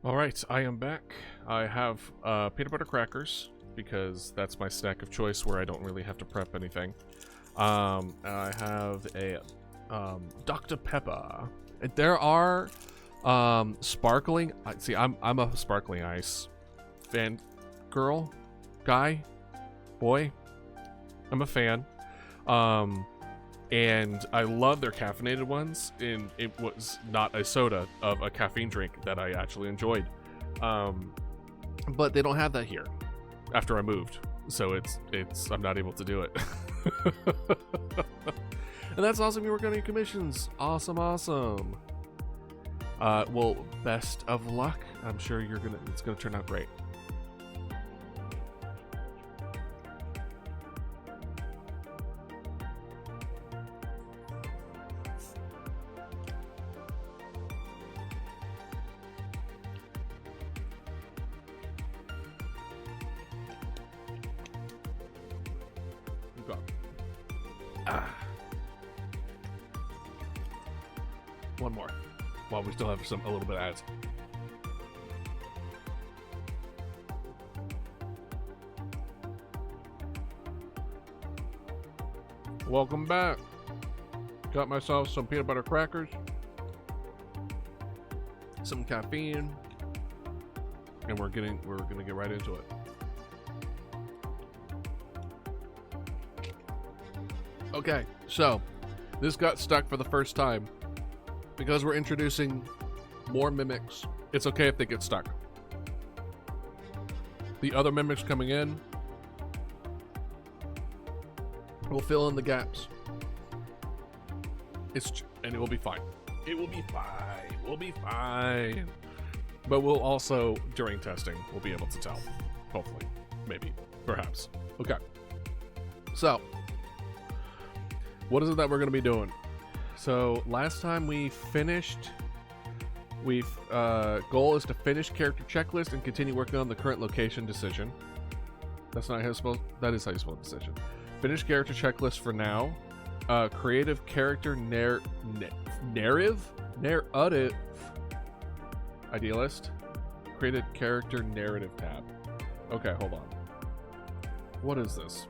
All right, I am back. I have peanut butter crackers because that's my snack of choice where I don't really have to prep anything. And I have a Dr. Pepper. There are sparkling. See, I'm a sparkling ice fan, girl, guy, boy. I'm a fan. And I love their caffeinated ones, and it was not a soda of a caffeine drink that I actually enjoyed. But they don't have that here after I moved, so it's I'm not able to do it. And that's awesome. You work on your commissions. Awesome. Well, best of luck. I'm sure it's gonna turn out great. One more, while we still have a little bit of ads. Welcome back. Got myself some peanut butter crackers, some caffeine, and we're gonna get right into it. Okay, so this got stuck for the first time because we're introducing more mimics. It's okay if they get stuck. The other mimics coming in will fill in the gaps. And it will be fine. It will be fine. We'll be fine. But we'll also, during testing, we'll be able to tell. Hopefully. Maybe. Perhaps. Okay. So, what is it that we're going to be doing? So, last time we finished, goal is to finish character checklist and continue working on the current location decision. That's not how you spell, that is how you spell decision. Finish character checklist for now. Creative character narrative? Idealist. Created character narrative tab. Okay, hold on. What is this?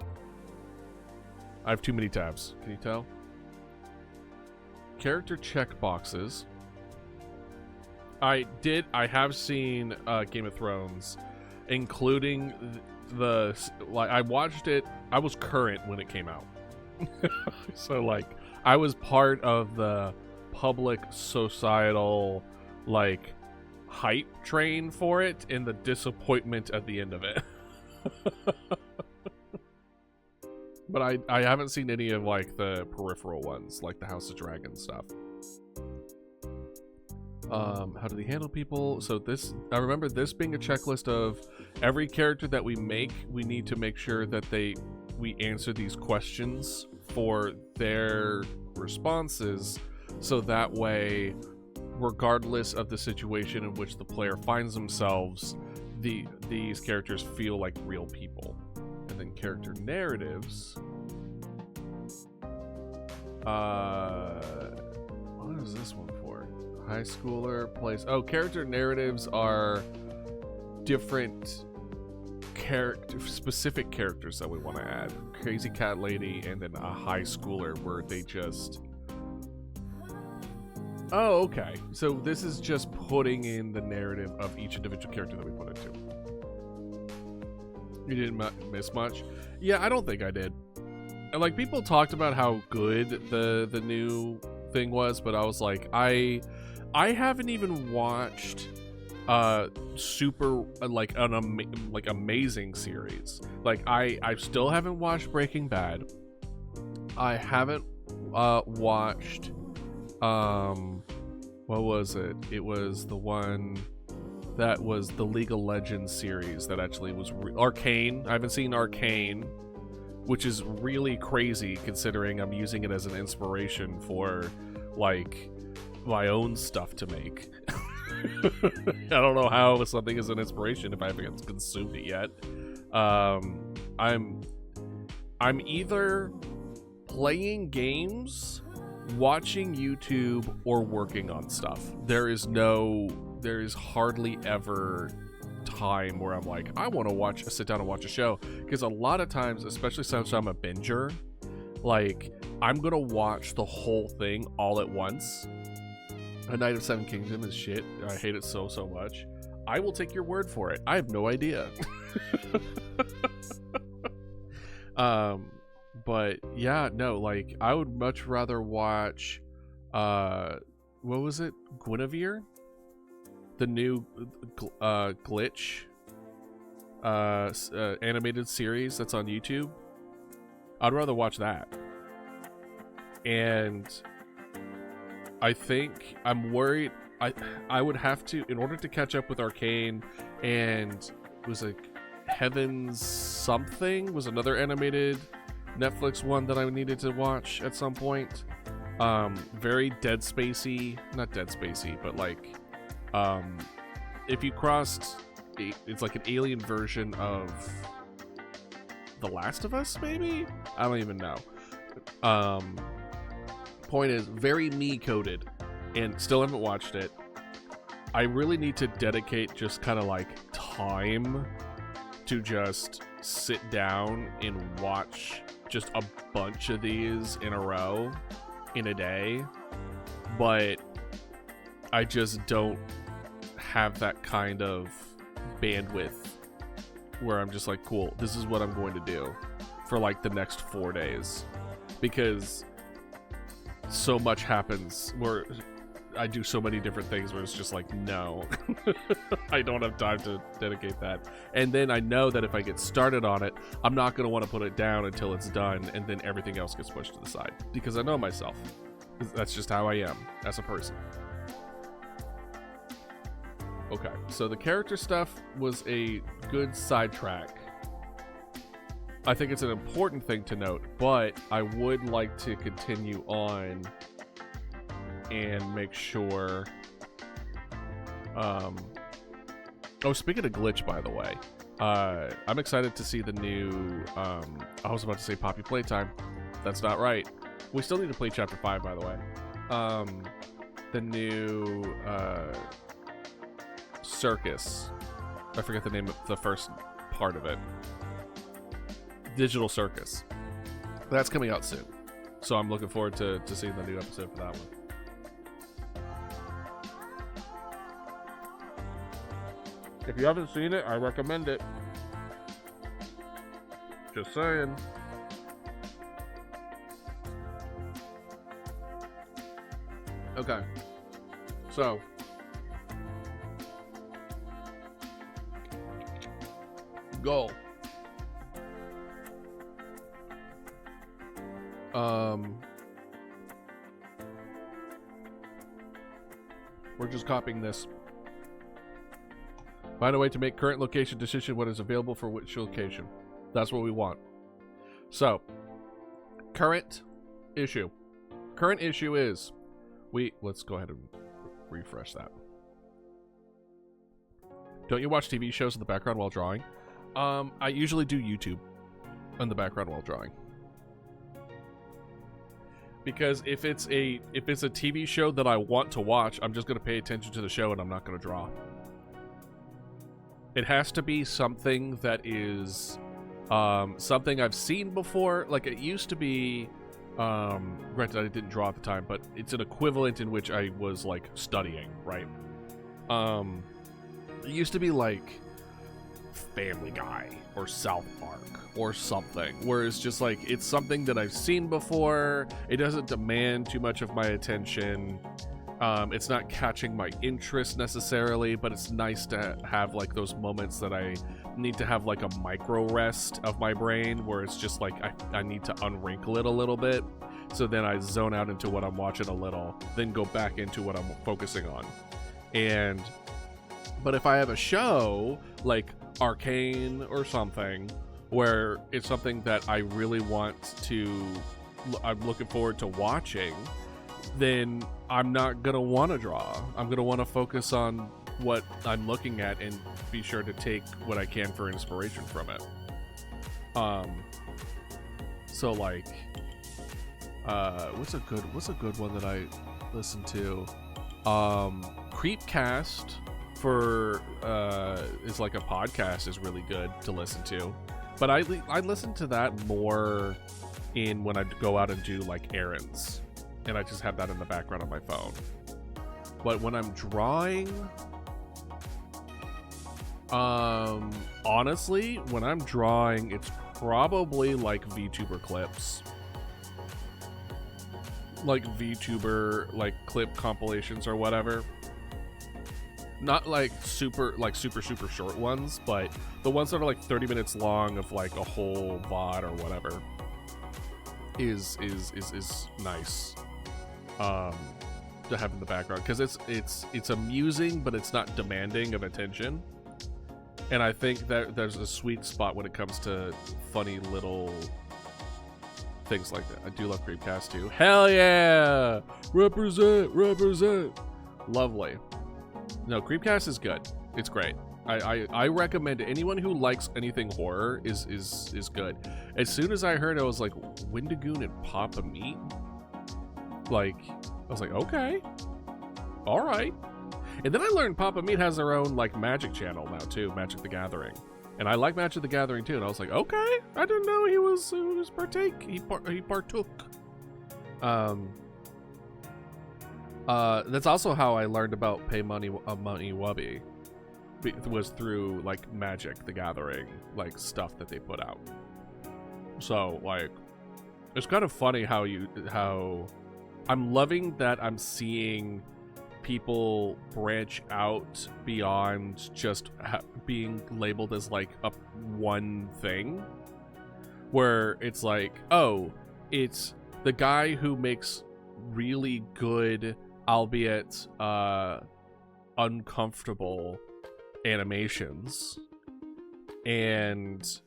I have too many tabs. Can you tell? Character checkboxes. I have seen Game of Thrones, including I watched it. I was current when it came out. So like I was part of the public societal like hype train for it and the disappointment at the end of it. But I haven't seen any of like the peripheral ones, like the House of Dragon stuff. How do they handle people? So I remember this being a checklist of every character that we make, we need to make sure that we answer these questions for their responses, so that way, regardless of the situation in which the player finds themselves, these characters feel like real people. And then character narratives. What is this one for? High schooler plays. Oh, character narratives are different specific characters that we want to add. Crazy cat lady and then a high schooler where they just... Oh, okay. So this is just putting in the narrative of each individual character that we put into. You didn't miss much? Yeah, I don't think I did. And like people talked about how good the new thing was, but I was like, I haven't even watched super like amazing series. Like I still haven't watched Breaking Bad. I haven't watched what was it? It was the one that was the League of Legends series that actually was Arcane. I haven't seen Arcane, which is really crazy considering I'm using it as an inspiration for like my own stuff to make. I don't know how something is an inspiration if I haven't consumed it yet. I'm either playing games, watching YouTube, or working on stuff. There is no there is hardly ever time where I'm like, I want to sit down and watch a show, because a lot of times, especially since I'm a binger, like, I'm gonna watch the whole thing all at once. A Night of Seven Kingdoms is shit. I hate it so much. I will take your word for it. I have no idea. But yeah, no, like, I would much rather watch what was it? Guinevere? The new Glitch animated series that's on YouTube. I'd rather watch that. And I think I'm worried I would have to, in order to catch up with Arcane, and it was like Heaven's Something was another animated Netflix one that I needed to watch at some point. Very Dead Spacey, not Dead Spacey, but like if you crossed, it's like an alien version of The Last of Us, maybe? I don't even know. Point is, very me-coded, and still haven't watched it. I really need to dedicate just kind of like time to just sit down and watch just a bunch of these in a row in a day, but I just don't have that kind of bandwidth where I'm just like, cool, this is what I'm going to do for like the next 4 days, because so much happens where I do so many different things where it's just like, no, I don't have time to dedicate that. And then I know that if I get started on it, I'm not going to want to put it down until it's done, and then everything else gets pushed to the side, because I know myself. That's just how I am as a person. Okay, so the character stuff was a good sidetrack. I think it's an important thing to note, but I would like to continue on and make sure. Oh, speaking of Glitch, by the way, I'm excited to see the new. I was about to say Poppy Playtime. That's not right. We still need to play Chapter 5, by the way. The new Circus. I forget the name of the first part of it. Digital Circus. That's coming out soon, so I'm looking forward to seeing the new episode for that one. If you haven't seen it, I recommend it. Just saying. Okay, so goal. We're just copying this. Find a way to make current location decision what is available for which location. That's what we want. So, current issue. Current issue is let's go ahead and refresh that. Don't you watch TV shows in the background while drawing? I usually do YouTube in the background while drawing. Because if it's a TV show that I want to watch, I'm just going to pay attention to the show and I'm not going to draw. It has to be something that is something I've seen before. Like, it used to be, granted I didn't draw at the time, but it's an equivalent in which I was like studying, right? It used to be like Family Guy or South Park or something, where it's just like, it's something that I've seen before. It doesn't demand too much of my attention. It's not catching my interest necessarily, but it's nice to have like those moments that I need to have like a micro rest of my brain, where it's just like I need to unwrinkle it a little bit, so then I zone out into what I'm watching a little, then go back into what I'm focusing on. But if I have a show like Arcane or something, where it's something that I really I'm looking forward to watching, then I'm not going to want to draw. I'm going to want to focus on what I'm looking at and be sure to take what I can for inspiration from it. So like, what's a good one that I listen to? Creepcast for is like a podcast is really good to listen to. But I listen to that more when I go out and do like errands, and I just have that in the background on my phone. But when I'm drawing, honestly, when I'm drawing, it's probably like VTuber clips. Like VTuber, like clip compilations or whatever. Not like super short ones, but the ones that are like 30 minutes long of like a whole VOD or whatever is nice to have in the background, because it's amusing, but it's not demanding of attention. And I think that there's a sweet spot when it comes to funny little things like that. I do love Creepcast too. Hell yeah! Represent! Lovely. No, Creepcast is good. It's great. I recommend it. Anyone who likes anything horror is good. As soon as I heard it, I was like, Wendigoon and Papa Meat? Like, I was like, okay. Alright. And then I learned Papa Meat has their own like Magic channel now too, Magic the Gathering. And I like Magic the Gathering too, and I was like, okay, I didn't know he was he partook. That's also how I learned about Pay Money Wubby. It was through like Magic the Gathering, like stuff that they put out. So like, it's kind of funny how I'm loving that I'm seeing people branch out beyond just being labeled as like a one thing, where it's like, oh, it's the guy who makes really good, albeit uncomfortable animations, and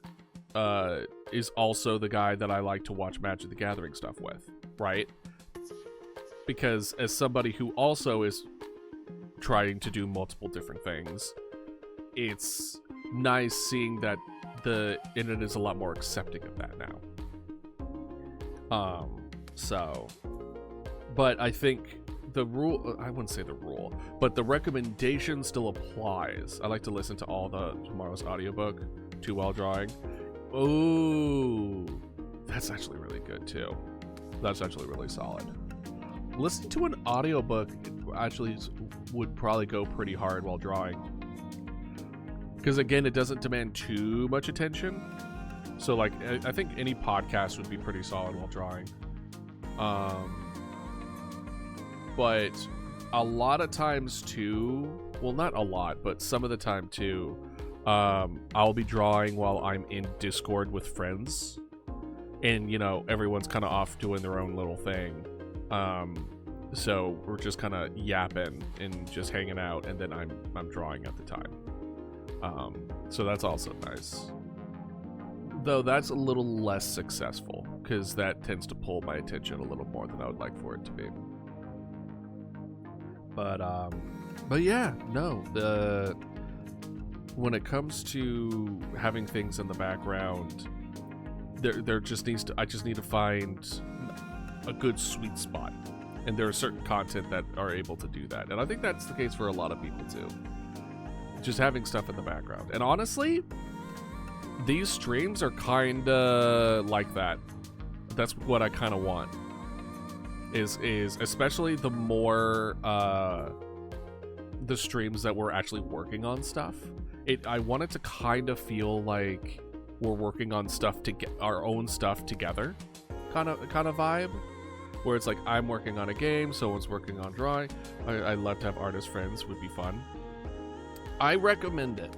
is also the guy that I like to watch Magic the Gathering stuff with, right? Because as somebody who also is trying to do multiple different things, it's nice seeing that the internet is a lot more accepting of that now. But I think the rule, I wouldn't say the rule, but the recommendation still applies. I like to listen to all the Tomorrow's audiobook, Too Well Drawing. Oh, that's actually really good too. That's actually really solid. Listening to an audiobook actually would probably go pretty hard while drawing. Because again, it doesn't demand too much attention. So like, I think any podcast would be pretty solid while drawing. But a lot of times too, well, not a lot, but some of the time too, I'll be drawing while I'm in Discord with friends. And, you know, everyone's kind of off doing their own little thing. So we're just kind of yapping and just hanging out, and then I'm drawing at the time. So that's also nice. Though that's a little less successful, because that tends to pull my attention a little more than I would like for it to be. But yeah, no, when it comes to having things in the background, there just needs to, I just need to find a good sweet spot, and there are certain content that are able to do that, and I think that's the case for a lot of people too. Just having stuff in the background, and honestly, these streams are kind of like that. That's what I kind of want. Is especially the more the streams that we're actually working on stuff. I want it to kind of feel like we're working on stuff to get our own stuff together, kind of vibe, where it's like I'm working on a game, someone's working on drawing. I love to have artist friends, would be fun. I recommend it.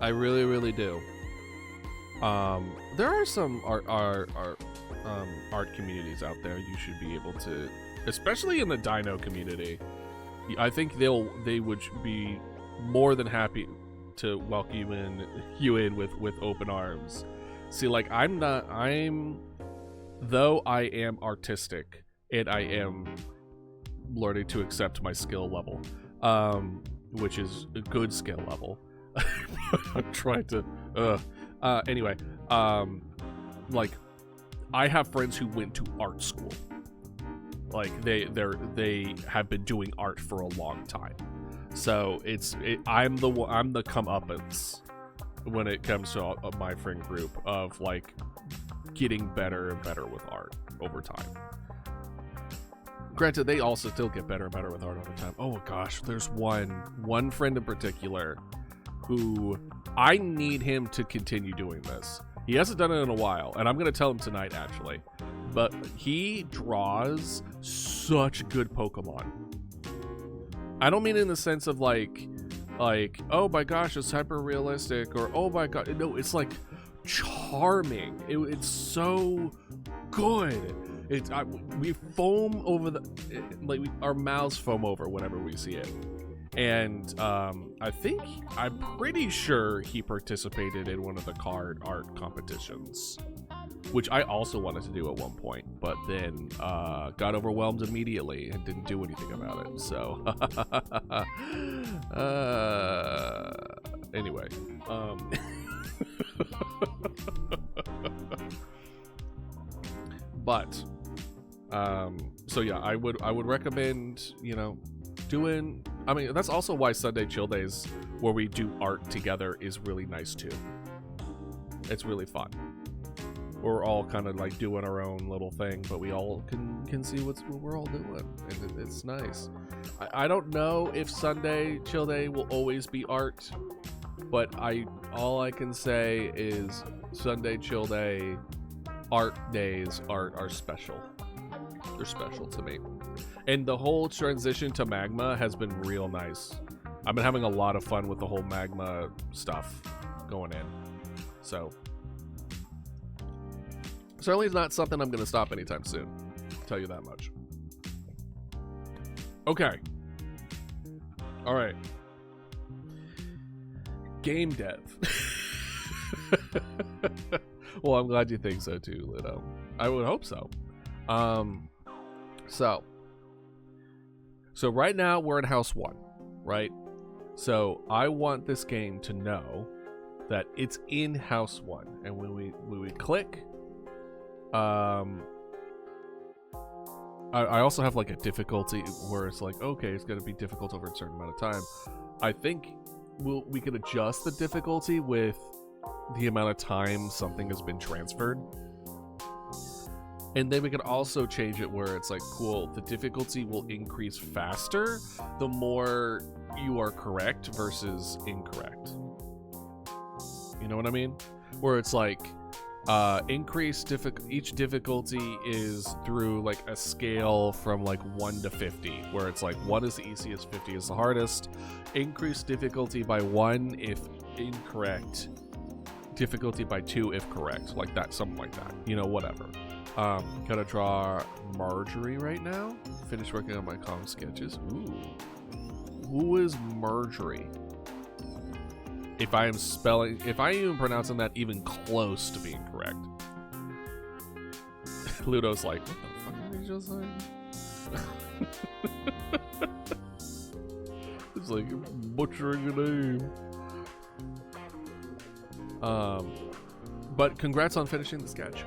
I really, really do. There are some art communities out there you should be able to, especially in the Dino community. I think they would be more than happy to welcome you in with open arms. See, like, though I am artistic and I am learning to accept my skill level, which is a good skill level. I'm trying to anyway, like, I have friends who went to art school. Like, they have been doing art for a long time. So I'm the comeuppance when it comes to my friend group of like getting better and better with art over time. Granted, they also still get better and better with art over time. Oh gosh, there's one friend in particular who I need him to continue doing this. He hasn't done it in a while, and I'm going to tell him tonight actually. But he draws such good Pokemon. I don't mean in the sense of like, oh my gosh, it's hyper realistic, or oh my god, no, it's like charming. It's so good. We foam over our mouths foam over whenever we see it. And I'm pretty sure he participated in one of the card art competitions, which I also wanted to do at one point, but then got overwhelmed immediately and didn't do anything about it. So anyway, but so yeah, I would recommend, you know, doing, I mean, that's also why Sunday Chill Days where we do art together is really nice too. It's really fun. We're all kind of like doing our own little thing, but we all can see what we're all doing, and it's nice. I don't know if Sunday Chill Day will always be art, but all I can say is Sunday Chill Day art days are special. They're special to me. And the whole transition to Magma has been real nice. I've been having a lot of fun with the whole Magma stuff going in. So certainly it's not something I'm going to stop anytime soon. I'll tell you that much. Okay. All right. Game dev. Well, I'm glad you think so too, Lido. I would hope so. So right now we're in House 1, right? So I want this game to know that it's in House 1, and when we click, I also have like a difficulty where it's like, okay, it's going to be difficult over a certain amount of time. I think we can adjust the difficulty with the amount of time something has been transferred. And then we can also change it where it's like, cool, the difficulty will increase faster the more you are correct versus incorrect. You know what I mean? Where it's like, each difficulty is through like a scale from like 1 to 50, where it's like 1 is the easiest, 50 is the hardest. Increase difficulty by 1 if incorrect, difficulty by 2 if correct, like that, something like that, you know, whatever. Gotta draw Marjorie right now. Finish working on my comm sketches. Ooh, who is Marjorie? If I am even pronouncing that even close to being correct. Ludo's like, what the fuck did he just say? It's like butchering a name. But congrats on finishing the sketch.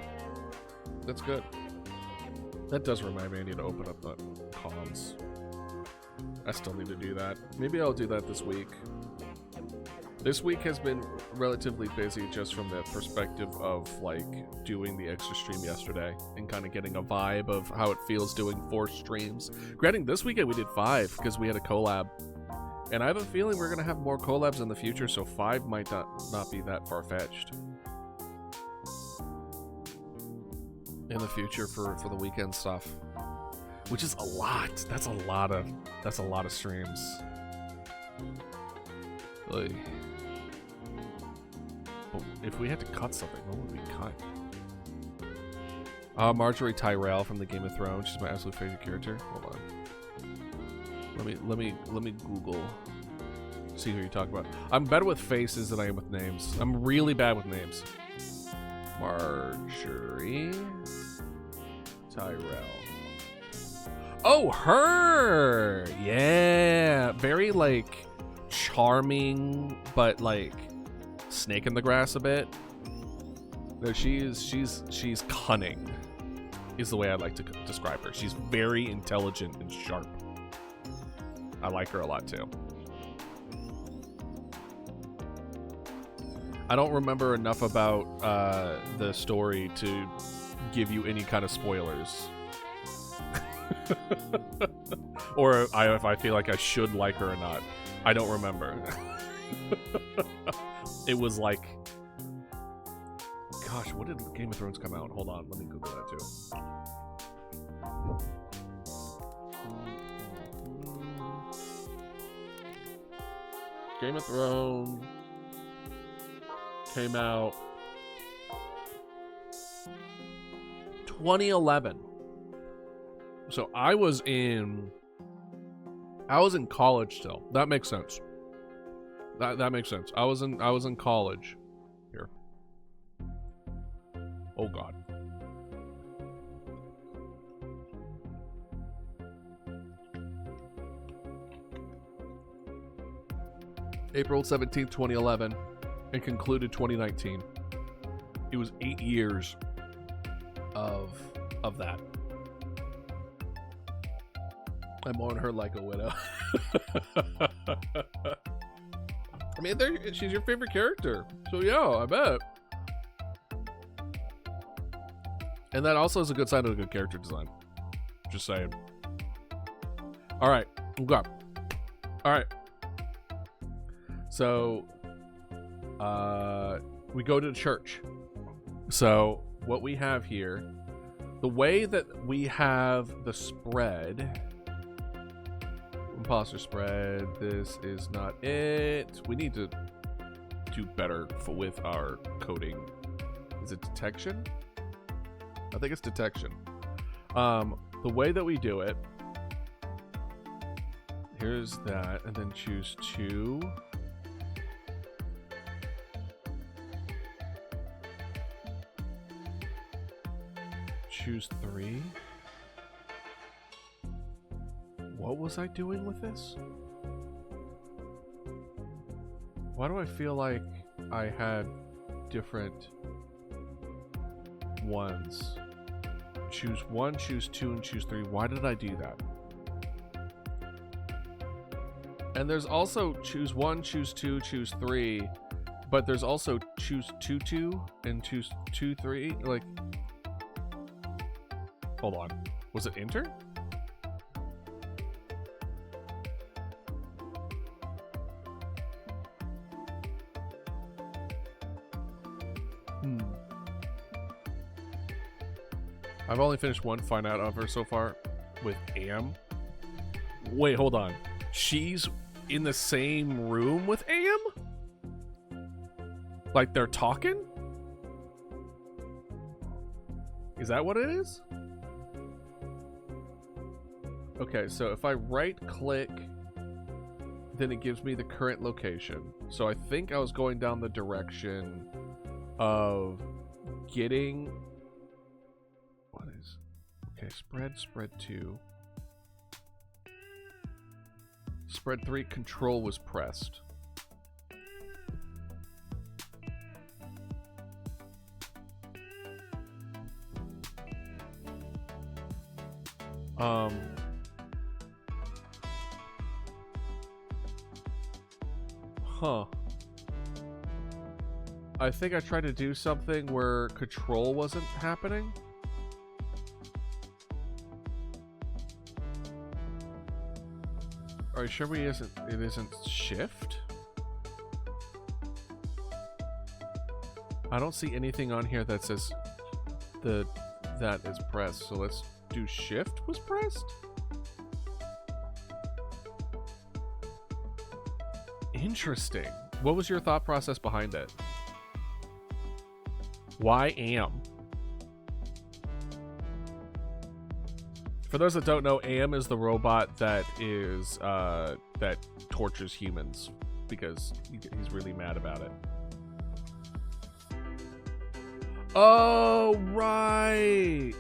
That's good. That does remind me I need to open up the comms. I still need to do that. Maybe I'll do that this week. This week has been relatively busy just from the perspective of like doing the extra stream yesterday and kind of getting a vibe of how it feels doing 4 streams. Granted, this weekend we did 5 because we had a collab. And I have a feeling we're going to have more collabs in the future, so 5 might not be that far-fetched. In the future for the weekend stuff, which is a lot. That's a lot of streams. Like, but if we had to cut something, what would we cut? Marjorie Tyrell from the Game of Thrones. She's my absolute favorite character. Hold on. Let me Google. See who you're talking about. I'm better with faces than I am with names. I'm really bad with names. Marjorie Tyrell. Oh, her! Yeah, very like charming, but like snake in the grass a bit. No, she's cunning, is the way I like to describe her. She's very intelligent and sharp. I like her a lot too. I don't remember enough about the story to give you any kind of spoilers. Or if I feel like I should like her or not. I don't remember. It was like... Gosh, what did Game of Thrones come out? Hold on, let me Google that too. Game of Thrones came out 2011. So I was in college still. That makes sense. That makes sense. I was in college. Here. Oh God. April 17th, 2011, and concluded 2019. It was 8 years of that. I'm on her like a widow. I mean, she's your favorite character, so yeah, I bet. And that also is a good sign of a good character design. Just saying. All right, okay. All right. So, we go to church. So, what we have here, the way that we have the spread, imposter spread, this is not it. We need to do better with our coding. Is it detection? I think it's detection. The way that we do it, here's that, and then choose 2. Choose 3. What was I doing with this? Why do I feel like I had different ones? Choose 1, choose 2, and choose 3. Why did I do that? And there's also choose 1, choose 2, choose 3, but there's also choose 2, 2, and choose 2, 3. Like, hold on. Was it enter? I've only finished one find out of her so far with Am. Wait, hold on. She's in the same room with Am? Like they're talking? Is that what it is? Okay, so if I right click, then it gives me the current location. So I think I was going down the direction of getting... What is... Okay, spread 2. Spread 3, control was pressed. Huh. I think I tried to do something where control wasn't happening. Are you sure it isn't shift? I don't see anything on here that says that is pressed. So let's do shift was pressed? Interesting. What was your thought process behind it? Why Am? For those that don't know, Am is the robot that is that tortures humans because he's really mad about it. Oh, right.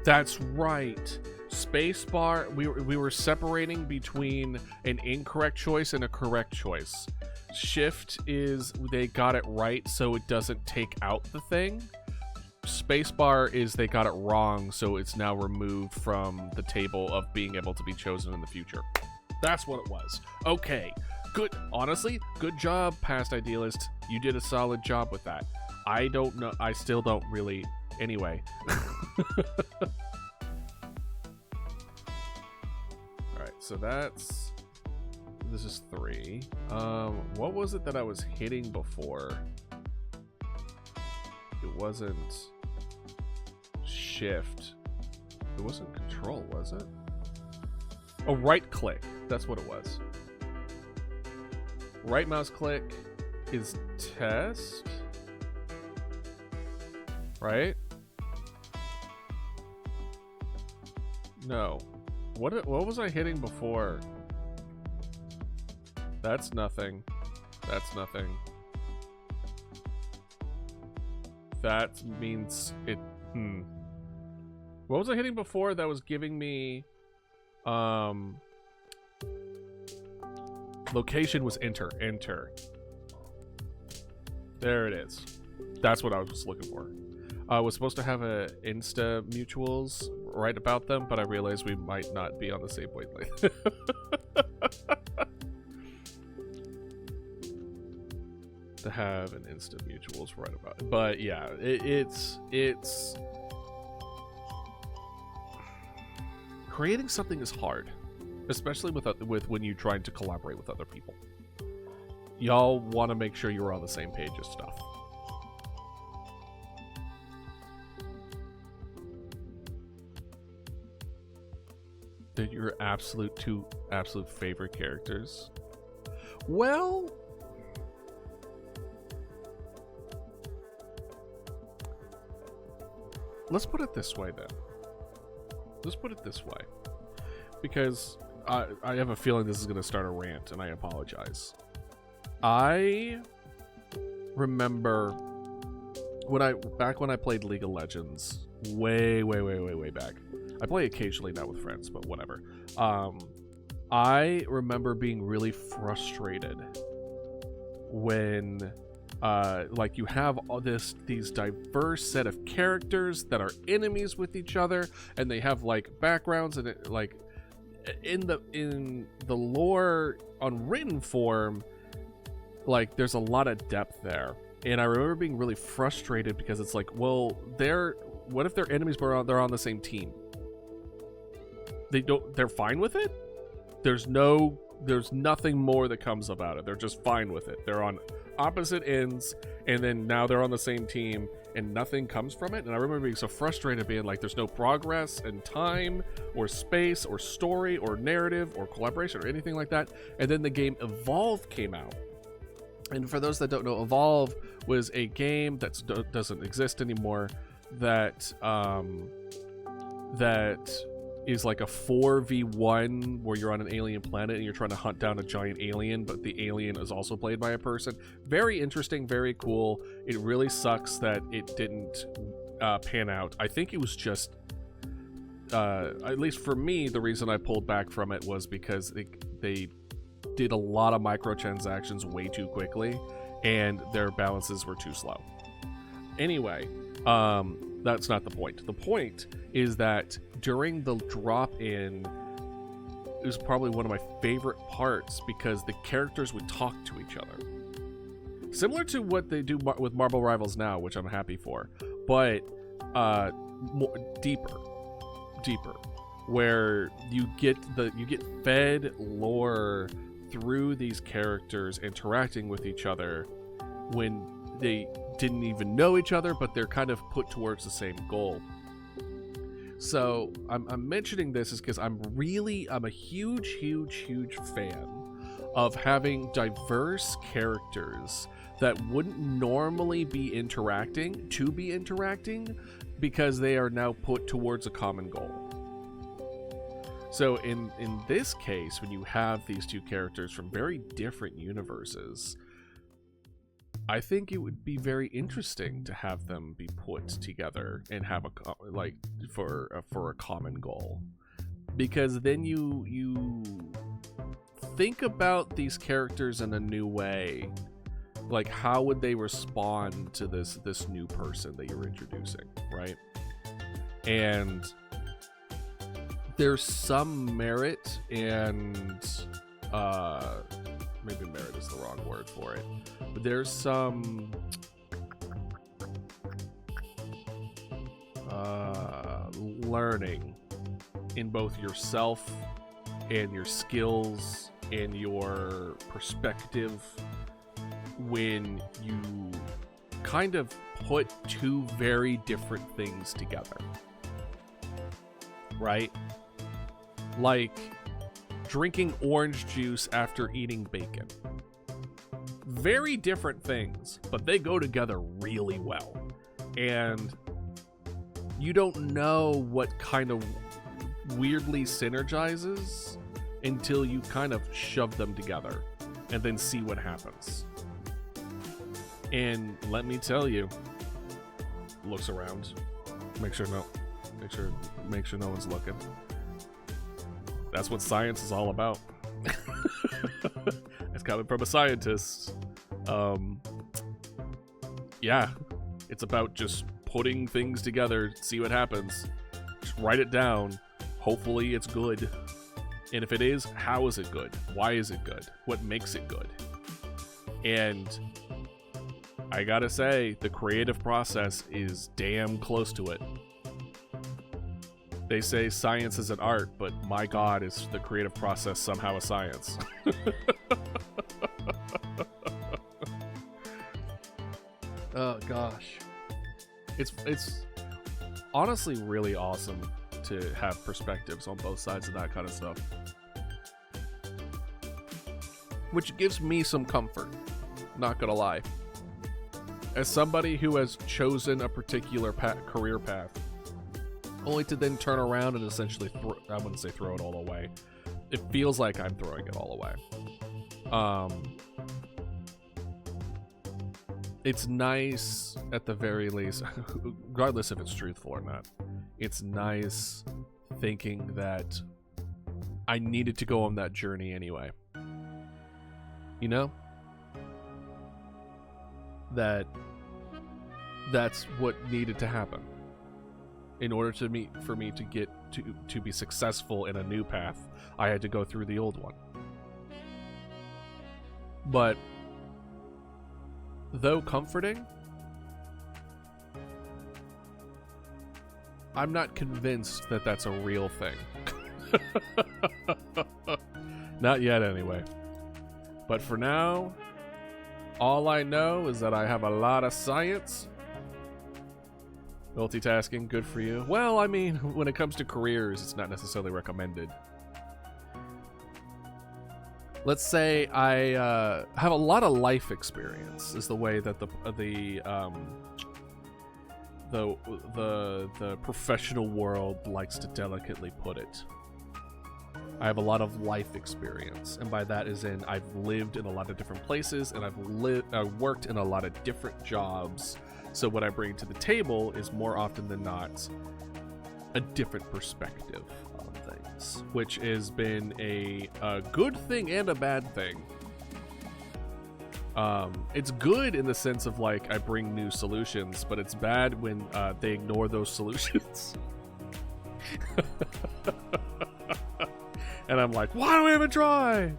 That's right. Spacebar, we were separating between an incorrect choice and a correct choice. Shift is they got it right, so it doesn't take out the thing. Spacebar is they got it wrong, so it's now removed from the table of being able to be chosen in the future. That's what it was. Okay, Good. Honestly, good job, past idealist. You did a solid job with that. I don't know. I still don't really. Anyway. Alright, so that's... This is 3. What was it that I was hitting before? It wasn't... Shift. It wasn't control, was it? Oh, right click. That's what it was. Right mouse click is test. Right? No. What was I hitting before? That's nothing. That's nothing. That means it... What was I hitting before that was giving me... Location was enter. Enter. There it is. That's what I was looking for. I was supposed to have a Insta mutuals right about them, but I realized we might not be on the same wavelength. To have an Insta mutuals right about it. But yeah, it's creating something is hard, especially with when you're trying to collaborate with other people. Y'all want to make sure you're on the same page of stuff. They're your two absolute favorite characters. Well, let's put it this way then. Let's put it this way. Because I have a feeling this is going to start a rant, and I apologize. I remember back when I played League of Legends, way back. I play occasionally now with friends, but whatever. I remember being really frustrated when like you have all these diverse set of characters that are enemies with each other, and they have like backgrounds, and it, like in the lore on written form, like there's a lot of depth there. And I remember being really frustrated because it's like, well, what if they're enemies but they're on the same team? They're fine with it? There's nothing more that comes about it. They're just fine with it. They're on opposite ends, and then now they're on the same team, and nothing comes from it. And I remember being so frustrated, being like, there's no progress and time or space or story or narrative or collaboration or anything like that. And then the game Evolve came out. And for those that don't know, Evolve was a game that doesn't exist anymore, that is like a 4v1 where you're on an alien planet and you're trying to hunt down a giant alien, but the alien is also played by a person. Very interesting, very cool. It really sucks that it didn't pan out. I think it was just, at least for me, the reason I pulled back from it was because they did a lot of microtransactions way too quickly, and their balances were too slow. Anyway, that's not the point. The point is that during the drop-in, it was probably one of my favorite parts because the characters would talk to each other. Similar to what they do with Marvel Rivals now, which I'm happy for, but deeper, where you get fed lore through these characters interacting with each other when they didn't even know each other, but they're kind of put towards the same goal. So I'm mentioning this is because I'm a huge fan of having diverse characters that wouldn't normally be interacting because they are now put towards a common goal. So in this case, when you have these two characters from very different universes, I think it would be very interesting to have them be put together and have for a common goal, because then you think about these characters in a new way. Like, how would they respond to this new person that you're introducing, right? And there's some merit and maybe merit is the wrong word for it, but there's some learning in both yourself and your skills and your perspective when you kind of put two very different things together, right? Like drinking orange juice after eating bacon. Very different things, but they go together really well. And you don't know what kind of weirdly synergizes until you kind of shove them together and then see what happens. And let me tell you, looks around, make sure no one's looking. That's what science is all about. It's coming from a scientist. Yeah, it's about just putting things together, see what happens. Just write it down. Hopefully it's good. And if it is, how is it good? Why is it good? What makes it good? And I gotta say, the creative process is damn close to it. They say science is an art, but my God, is the creative process somehow a science? Oh gosh. It's honestly really awesome to have perspectives on both sides of that kind of stuff. Which gives me some comfort, not gonna lie. As somebody who has chosen a particular career path, only to then turn around and essentially, I wouldn't say throw it all away. It feels like I'm throwing it all away. It's nice, at the very least, regardless if it's truthful or not, it's nice thinking that I needed to go on that journey anyway. You know? That's what needed to happen in order for me to get to be successful in a new path. I had to go through the old one. But though comforting, I'm not convinced that that's a real thing. Not yet anyway. But for now, all I know is that I have a lot of science. Multitasking, good for you. Well, I mean, when it comes to careers, it's not necessarily recommended. Let's say I have a lot of life experience, is the way that the professional world likes to delicately put it. I have a lot of life experience, and by that is in I've lived in a lot of different places, and I've worked in a lot of different jobs. So what I bring to the table is more often than not a different perspective on things, which has been a good thing and a bad thing. It's good in the sense of like I bring new solutions, but it's bad when they ignore those solutions. And I'm like, why don't we even try?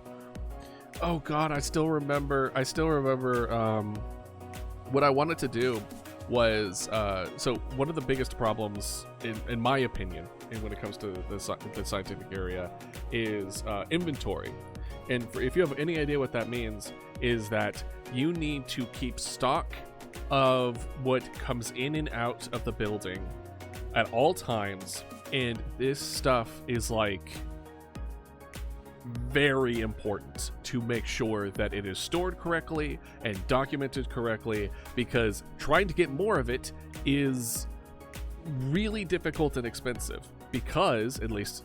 Oh God, I still remember what I wanted to do was so one of the biggest problems in my opinion, and when it comes to the scientific area, is inventory. And if you have any idea what that means, is that you need to keep stock of what comes in and out of the building at all times, and this stuff is like very important to make sure that it is stored correctly and documented correctly, because trying to get more of it is really difficult and expensive, because at least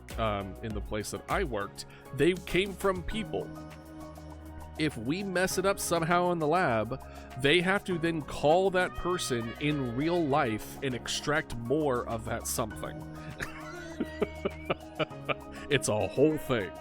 in the place that I worked, they came from people. If we mess it up somehow in the lab, they have to then call that person in real life and extract more of that something. It's a whole thing.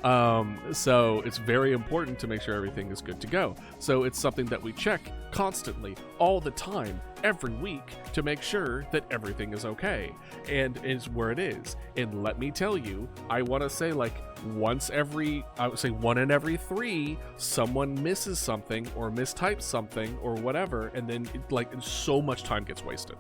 So it's very important to make sure everything is good to go. So it's something that we check constantly, all the time, every week, to make sure that everything is okay and is where it is. And let me tell you, I want to say like I would say 1 in every 3, someone misses something or mistypes something or whatever, and then so much time gets wasted.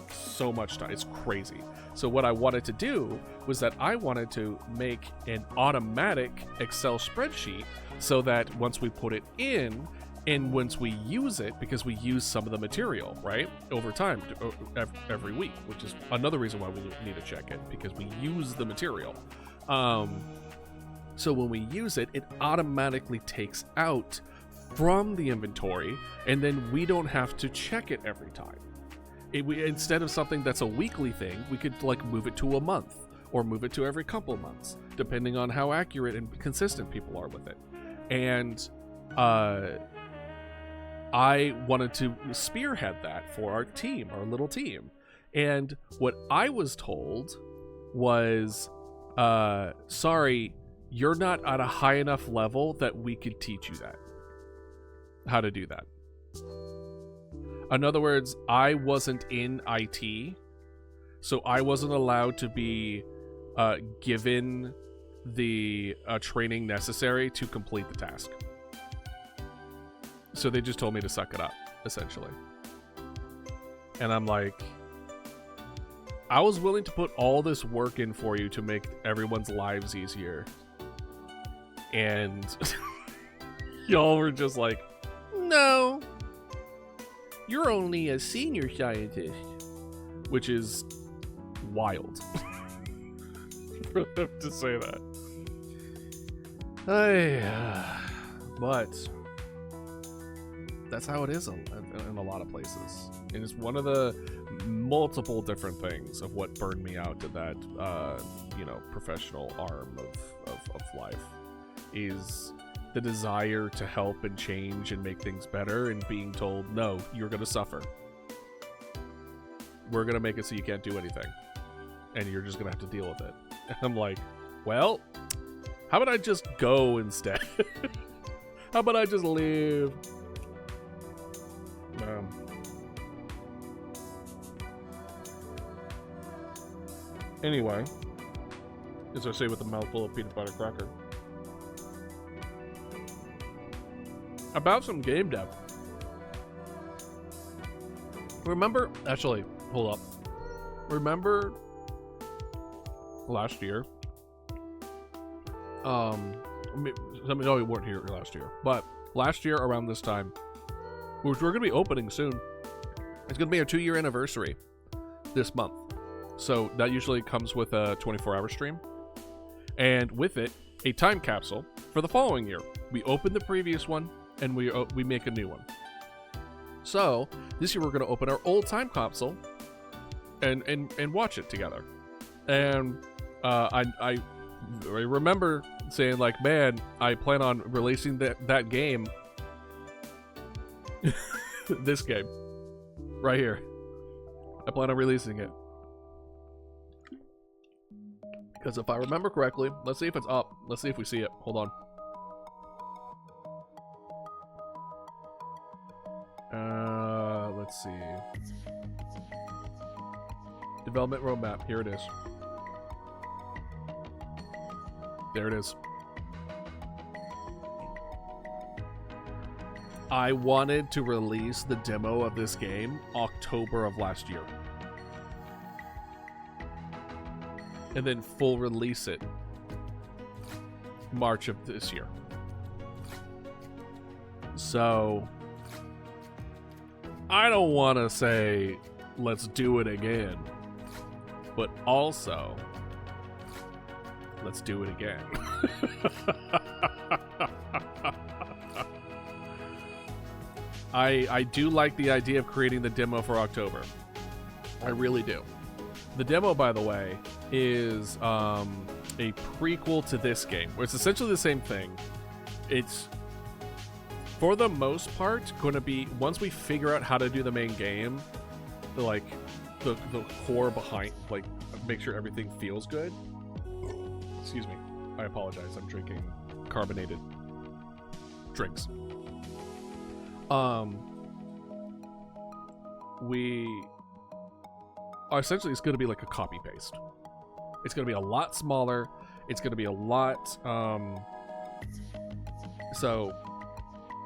So much time. It's crazy. So what I wanted to do was that I wanted to make an automatic Excel spreadsheet so that once we put it in and once we use it, because we use some of the material, right, over time, every week, which is another reason why we need to check it, because we use the material. So when we use it, it automatically takes out from the inventory, and then we don't have to check it every time. Instead of something that's a weekly thing, we could like move it to a month or move it to every couple of months, depending on how accurate and consistent people are with it. And I wanted to spearhead that for our team, our little team. And what I was told was, sorry, you're not at a high enough level that we could teach you that, how to do that. In other words, I wasn't in IT, so I wasn't allowed to be given the training necessary to complete the task. So they just told me to suck it up, essentially. And I'm like, I was willing to put all this work in for you to make everyone's lives easier. And y'all were just like, no. You're only a senior scientist. Which is wild. For them to say that. But that's how it is in a lot of places. And it's one of the multiple different things of what burned me out to that, professional arm of life. Is the desire to help and change and make things better, and being told, no, you're going to suffer. We're going to make it so you can't do anything. And you're just going to have to deal with it. And I'm like, well, how about I just go instead? How about I just leave? Anyway, as I say with a mouthful of peanut butter cracker. About some game dev. Actually, hold up. Remember last year? Some of you weren't here last year, but last year around this time, which we're going to be opening soon, it's going to be our 2-year anniversary this month. So that usually comes with a 24-hour stream, and with it, a time capsule for the following year. We open the previous one, and we make a new one. So this year we're going to open our old time capsule and watch it together. And I remember saying, like, man, I plan on releasing that game. This game right here. I plan on releasing it. Because if I remember correctly, let's see if it's up. Let's see if we see it. Hold on. Let's see. Development roadmap. Here it is. There it is. I wanted to release the demo of this game October of last year. And then full release it March of this year. So I don't want to say let's do it again, but also let's do it again. I do like the idea of creating the demo for October. I really do. The demo, by the way, is a prequel to this game, where it's essentially the same thing. It's, for the most part, going to be, once we figure out how to do the main game, the core behind, like, make sure everything feels good. Excuse me. I apologize. I'm drinking carbonated drinks. Essentially, it's going to be like a copy paste. It's going to be a lot smaller. It's going to be a lot. So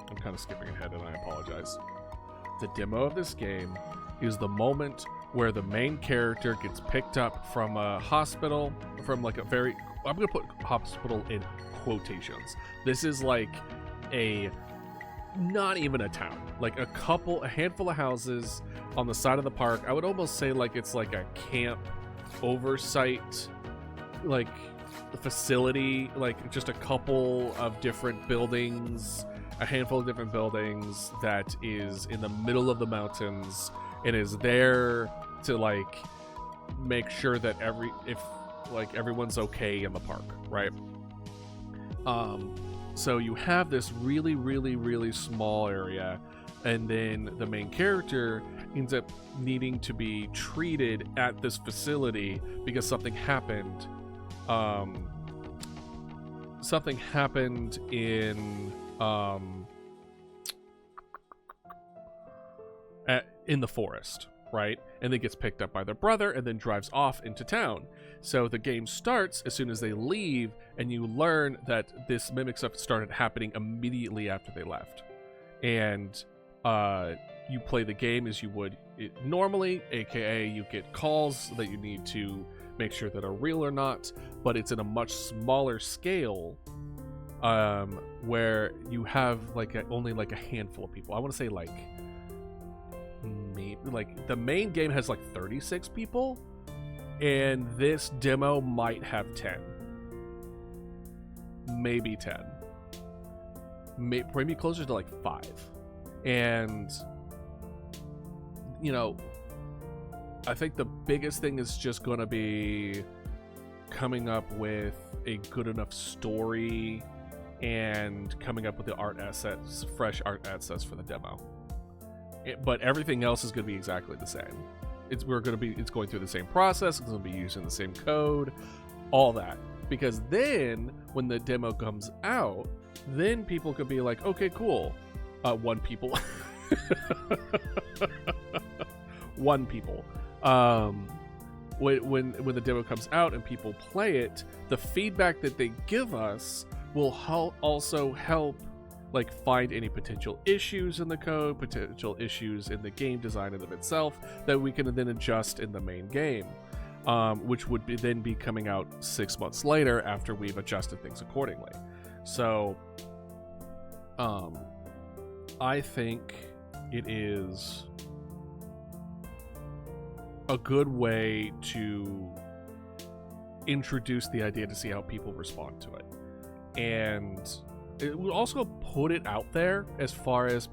I'm kind of skipping ahead, and I apologize. The demo of this game is the moment where the main character gets picked up from a hospital, from like a very, I'm going to put hospital in quotations. This is like not even a town, like a handful of houses on the side of the park. I would almost say like it's like a camp oversight, like facility, like just a couple of different buildings, a handful of different buildings that is in the middle of the mountains and is there to like make sure that everyone's okay in the park, right? So you have this really, really, really small area, and then the main character ends up needing to be treated at this facility because something happened. Something happened in the forest, right? And then gets picked up by their brother and then drives off into town. So the game starts as soon as they leave, and you learn that this mimic stuff started happening immediately after they left. And you play the game as you would normally, aka you get calls that you need to make sure that are real or not, but it's in a much smaller scale, where you have only like a handful of people. I want to say like maybe like the main game has like 36 people, and this demo might have 10, maybe 10, maybe closer to like 5. And you know, I think the biggest thing is just going to be coming up with a good enough story and coming up with the art assets, fresh art assets for the demo. But everything else is going to be exactly the same. It's going through the same process. It's going to be using the same code, all that. Because then when the demo comes out, then people could be like, okay, cool. One people. When the demo comes out and people play it, the feedback that they give us will also help like find any potential issues in the code, potential issues in the game design of itself that we can then adjust in the main game, which would then be coming out 6 months later after we've adjusted things accordingly. So I think it is a good way to introduce the idea to see how people respond to it. And it would also put it out there as far as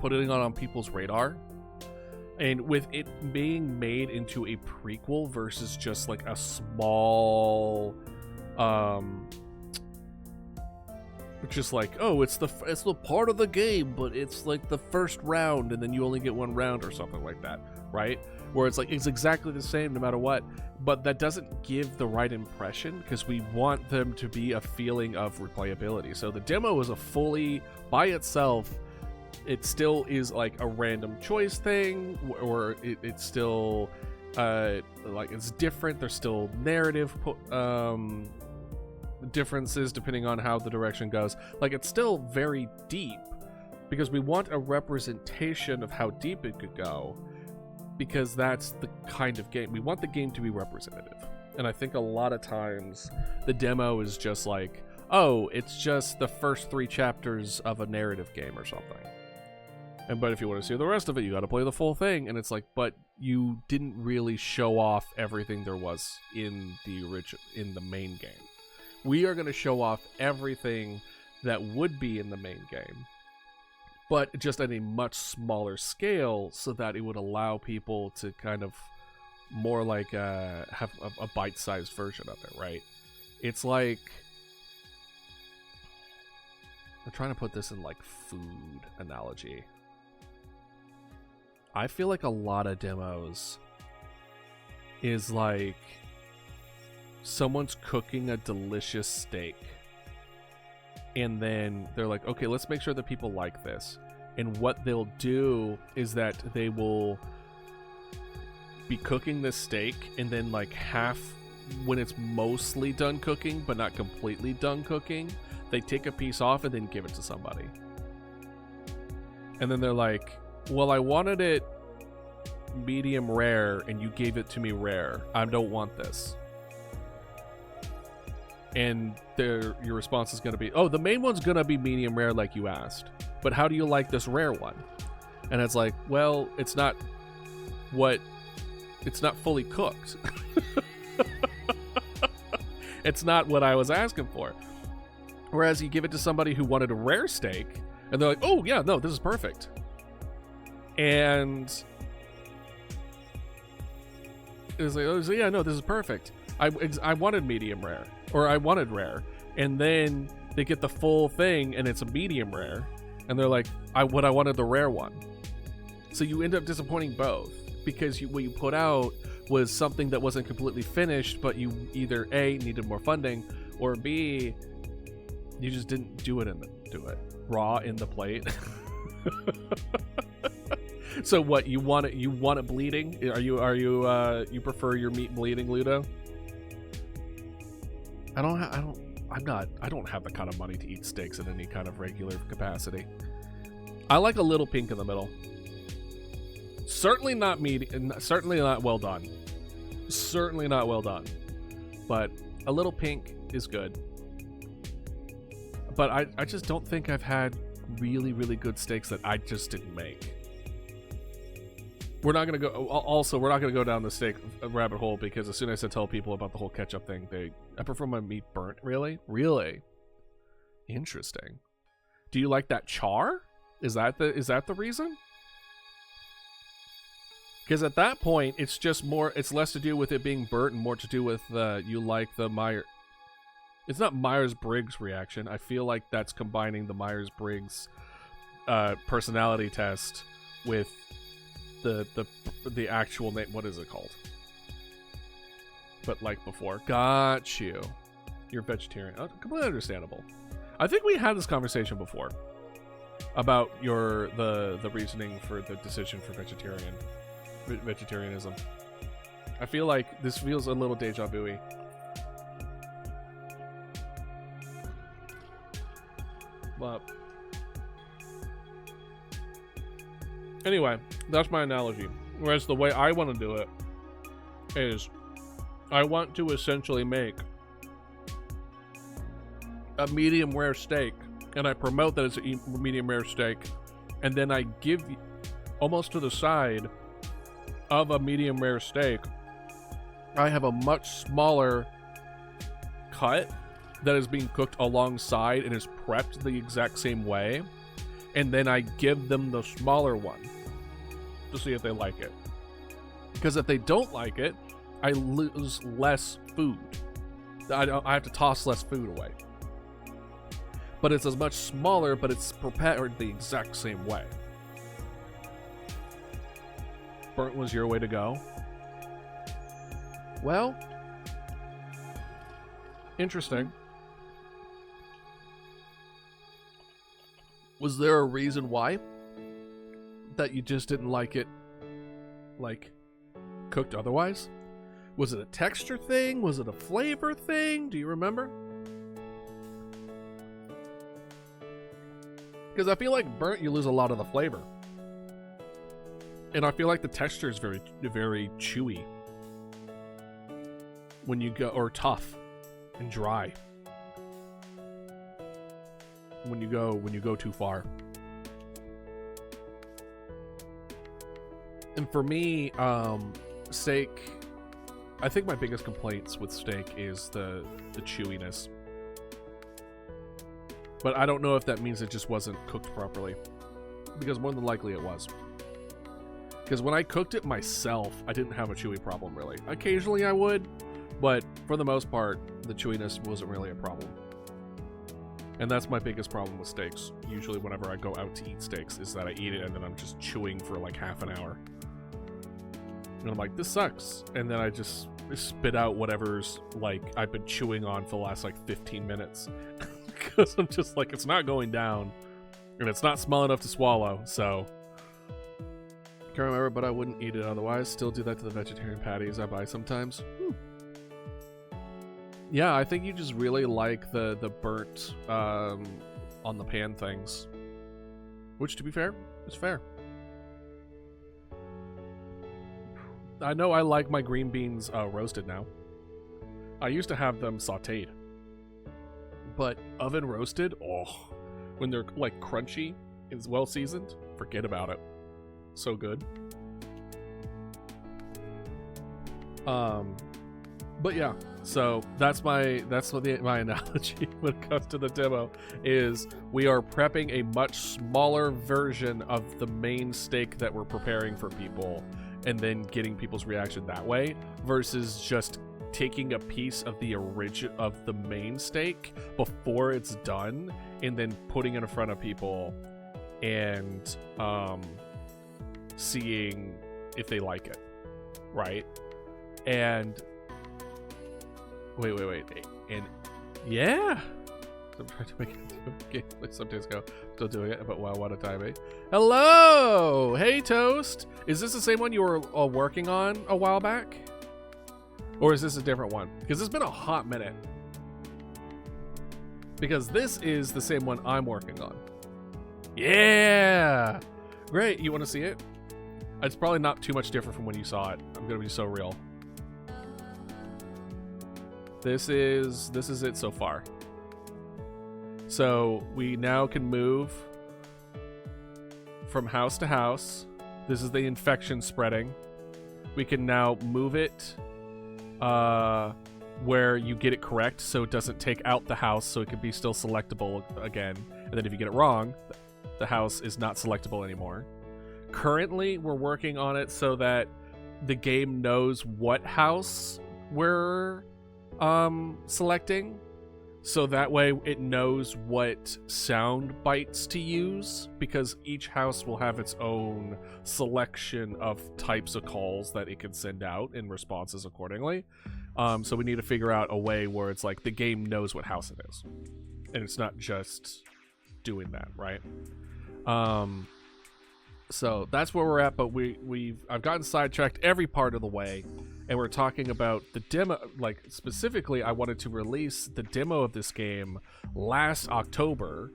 putting it on people's radar. And with it being made into a prequel versus just like a small just like, oh, it's the part of the game, but it's like the first round and then you only get one round or something like that, right? Where it's like it's exactly the same no matter what, but that doesn't give the right impression because we want them to be a feeling of replayability. So the demo is a fully by itself. It still is like a random choice thing, or it's still like it's different. There's still narrative differences depending on how the direction goes. Like it's still very deep because we want a representation of how deep it could go, because that's the kind of game we want the game to be representative. And I think a lot of times the demo is just like, oh, it's just the first 3 chapters of a narrative game or something. But if you want to see the rest of it, you got to play the full thing. And it's like, but you didn't really show off everything there was in the main game. We are going to show off everything that would be in the main game, but just at a much smaller scale, so that it would allow people to kind of more like have a bite-sized version of it, right? It's like, I'm trying to put this in like food analogy. I feel like a lot of demos is like someone's cooking a delicious steak, and then they're like, okay, let's make sure that people like this. And what they'll do is that they will be cooking this steak, and then like half, when it's mostly done cooking but not completely done cooking, they take a piece off and then give it to somebody. And then they're like, well, I wanted it medium rare and you gave it to me rare. I don't want this. And your response is going to be, oh, the main one's going to be medium rare like you asked, but how do you like this rare one? And it's like, well, it's not fully cooked. It's not what I was asking for. Whereas you give it to somebody who wanted a rare steak, and they're like, oh yeah, no, this is perfect. And it's like, oh yeah, no, this is perfect. I wanted medium rare, or I wanted rare. And then they get the full thing and it's a medium rare, and they're like, I wanted the rare one. So you end up disappointing both, because what you put out was something that wasn't completely finished, but you either A, needed more funding, or B, you just didn't do it raw in the plate. So what, you want it bleeding? You prefer your meat bleeding, Ludo? I don't have the kind of money to eat steaks in any kind of regular capacity. I like a little pink in the middle. Certainly not medium, certainly not well done. Certainly not well done. But a little pink is good. But I just don't think I've had really, really good steaks that I just didn't make. We're not going to go down the steak rabbit hole, because as soon as I tell people about the whole ketchup thing, I prefer my meat burnt. Really? Interesting. Do you like that char? Is that the reason? Because at that point, it's just more, it's less to do with it being burnt and more to do with you like the Meyer. It's not Myers-Briggs reaction. I feel like that's combining the Myers-Briggs personality test with the actual name. What is it called? But like before. Got you. You're vegetarian. Oh, completely understandable. I think we had this conversation before about the reasoning for the decision for vegetarianism. I feel like this feels a little deja vu-y. But anyway, that's my analogy. Whereas the way I want to do it is, I want to essentially make a medium rare steak, and I promote that it's a medium rare steak, and then I give you, almost to the side of a medium rare steak, I have a much smaller cut that is being cooked alongside and is prepped the exact same way, and then I give them the smaller one to see if they like it. Because if they don't like it, I lose less food. I have to toss less food away. But it's as much smaller, but it's prepared the exact same way. Burnt was your way to go? Well, interesting. Was there a reason why that you just didn't like it, like, cooked otherwise? Was it a texture thing? Was it a flavor thing? Do you remember? Because I feel like burnt, you lose a lot of the flavor. And I feel like the texture is very, very chewy when you go, or tough and dry when you go too far. And for me, steak, I think my biggest complaints with steak is the chewiness. But I don't know if that means it just wasn't cooked properly, because more than likely it was. Because when I cooked it myself, I didn't have a chewy problem, really. Occasionally I would, but for the most part, the chewiness wasn't really a problem. And that's my biggest problem with steaks. Usually whenever I go out to eat steaks, is that I eat it and then I'm just chewing for like half an hour. And I'm like, this sucks. And then I just spit out whatever's like I've been chewing on for the last like 15 minutes. Because I'm just like, it's not going down. And it's not small enough to swallow, so. Can't remember, but I wouldn't eat it otherwise. Still do that to the vegetarian patties I buy sometimes. Yeah, I think you just really like the burnt on the pan things. Which, to be fair, is fair. I know I like my green beans roasted now. I used to have them sauteed. But oven roasted, oh, when they're like crunchy and well seasoned, forget about it. So good. But yeah, so that's my analogy when it comes to the demo is we are prepping a much smaller version of the main steak that we're preparing for people and then getting people's reaction that way versus just taking a piece of the main steak before it's done and then putting it in front of people and seeing if they like it, right? And wait, and yeah, I'm trying to make it like some days ago. Still doing it, but wow, what a timing. Hello, hey Toast. Is this the same one you were working on a while back, or is this a different one? Because it's been a hot minute. Because this is the same one I'm working on. Yeah, great. You want to see it? It's probably not too much different from when you saw it. I'm gonna be so real. This is it so far. So we now can move from house to house. This is the infection spreading. We can now move it where you get it correct so it doesn't take out the house so it can be still selectable again. And then if you get it wrong, the house is not selectable anymore. Currently, we're working on it so that the game knows what house we're selecting, so that way it knows what sound bites to use, because each house will have its own selection of types of calls that it can send out and responses accordingly. So we need to figure out a way where it's like the game knows what house it is, and it's not just doing that, right? So that's where we're at, but I've gotten sidetracked every part of the way. And we're talking about the demo, like specifically I wanted to release the demo of this game last October,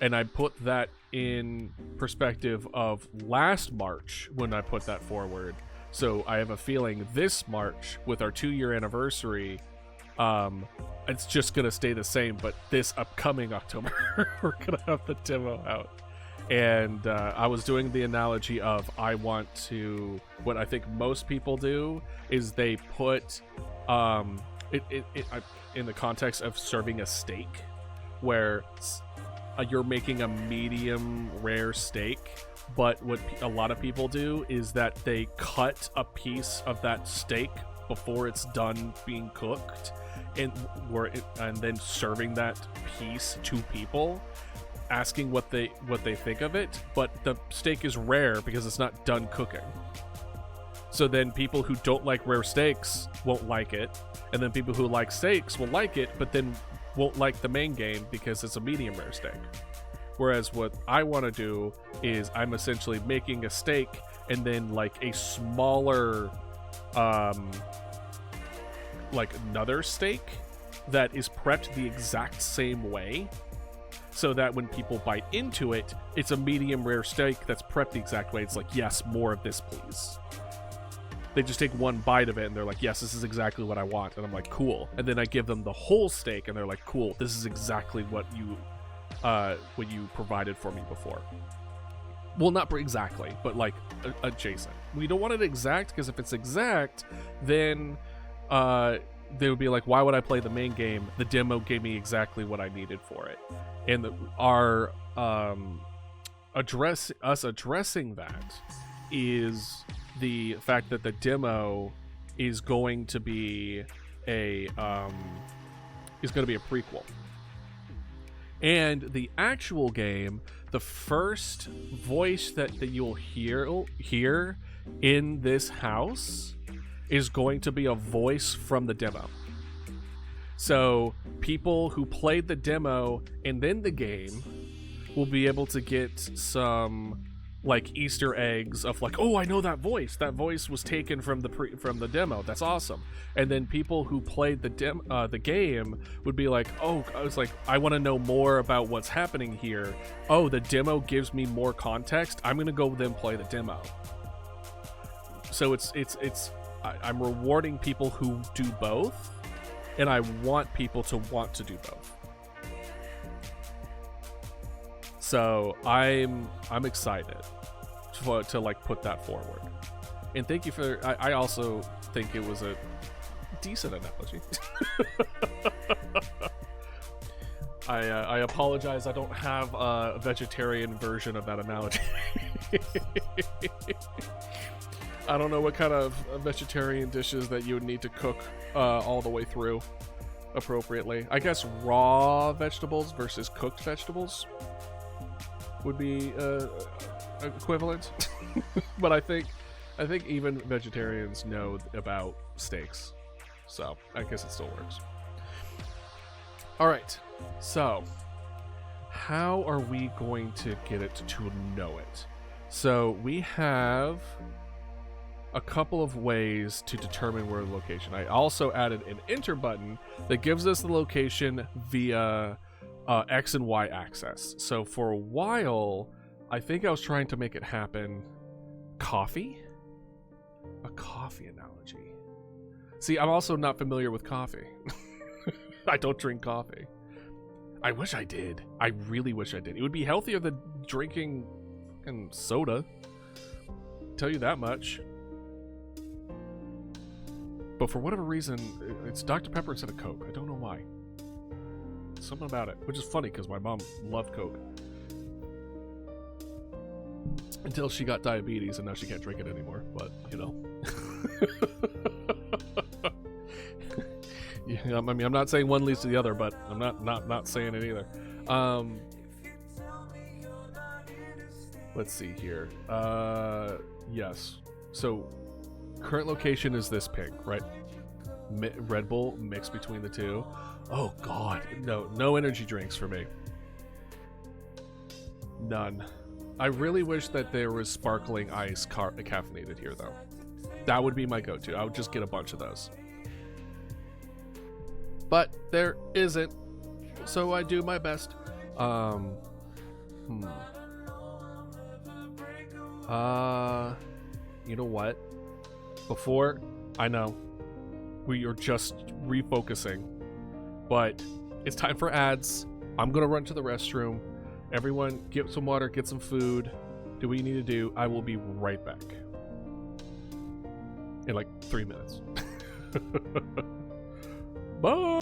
and I put that in perspective of last March when I put that forward. So I have a feeling this March, with our 2-year anniversary, it's just gonna stay the same, but this upcoming October we're gonna have the demo out. And I was doing the analogy of what I think most people do is they put in the context of serving a steak, where you're making a medium rare steak, but what a lot of people do is that they cut a piece of that steak before it's done being cooked, and then serving that piece to people, asking what they think of it, but the steak is rare because it's not done cooking. So then people who don't like rare steaks won't like it, and then people who like steaks will like it, but then won't like the main game because it's a medium rare steak. Whereas what I want to do is I'm essentially making a steak and then like a smaller like another steak that is prepped the exact same way, so that when people bite into it, it's a medium rare steak that's prepped the exact way. It's like, yes, more of this, please. They just take one bite of it and they're like, yes, this is exactly what I want. And I'm like, cool. And then I give them the whole steak and they're like, cool, this is exactly what you provided for me before. Well, not exactly, but like adjacent. We don't want it exact, because if it's exact, then they would be like, why would I play the main game? The demo gave me exactly what I needed for it. And our addressing that is the fact that the demo is going to be a prequel. And the actual game, the first voice that you'll hear in this house is going to be a voice from the demo. So people who played the demo and then the game will be able to get some like Easter eggs of like, oh, I know that voice. That voice was taken from the demo. That's awesome. And then people who played the game would be like, oh, I was like, I want to know more about what's happening here. Oh, the demo gives me more context. I'm gonna go then play the demo. So I'm rewarding people who do both, and I want people to want to do both. So I'm excited to like put that forward. And thank you for. I also think it was a decent analogy. I apologize. I don't have a vegetarian version of that analogy. I don't know what kind of vegetarian dishes that you would need to cook all the way through appropriately. I guess raw vegetables versus cooked vegetables would be equivalent. But I think even vegetarians know about steaks, so I guess it still works. All right, so how are we going to get it to know it? So we have a couple of ways to determine where the location. I also added an enter button that gives us the location via X and Y axis. So for a while, I think I was trying to make it happen. Coffee? A coffee analogy. See, I'm also not familiar with coffee. I don't drink coffee. I wish I did. I really wish I did. It would be healthier than drinking fucking soda. Tell you that much. But for whatever reason, it's Dr. Pepper instead of Coke. I don't know why. Something about it, which is funny because my mom loved Coke. Until she got diabetes and now she can't drink it anymore, but, you know. Yeah, I mean, I'm not saying one leads to the other, but I'm not saying it either. Let's see here. Yes. So, current location is this pig, right? Red Bull mixed between the two. Oh God, no energy drinks for me. None. I really wish that there was sparkling ice caffeinated here, though. That would be my go-to. I would just get a bunch of those. But there isn't, so I do my best. You know what? Before, I know we are just refocusing, but it's time for ads. I'm gonna run to the restroom. Everyone, get some water, get some food. Do what you need to do. I will be right back in like 3 minutes. Bye.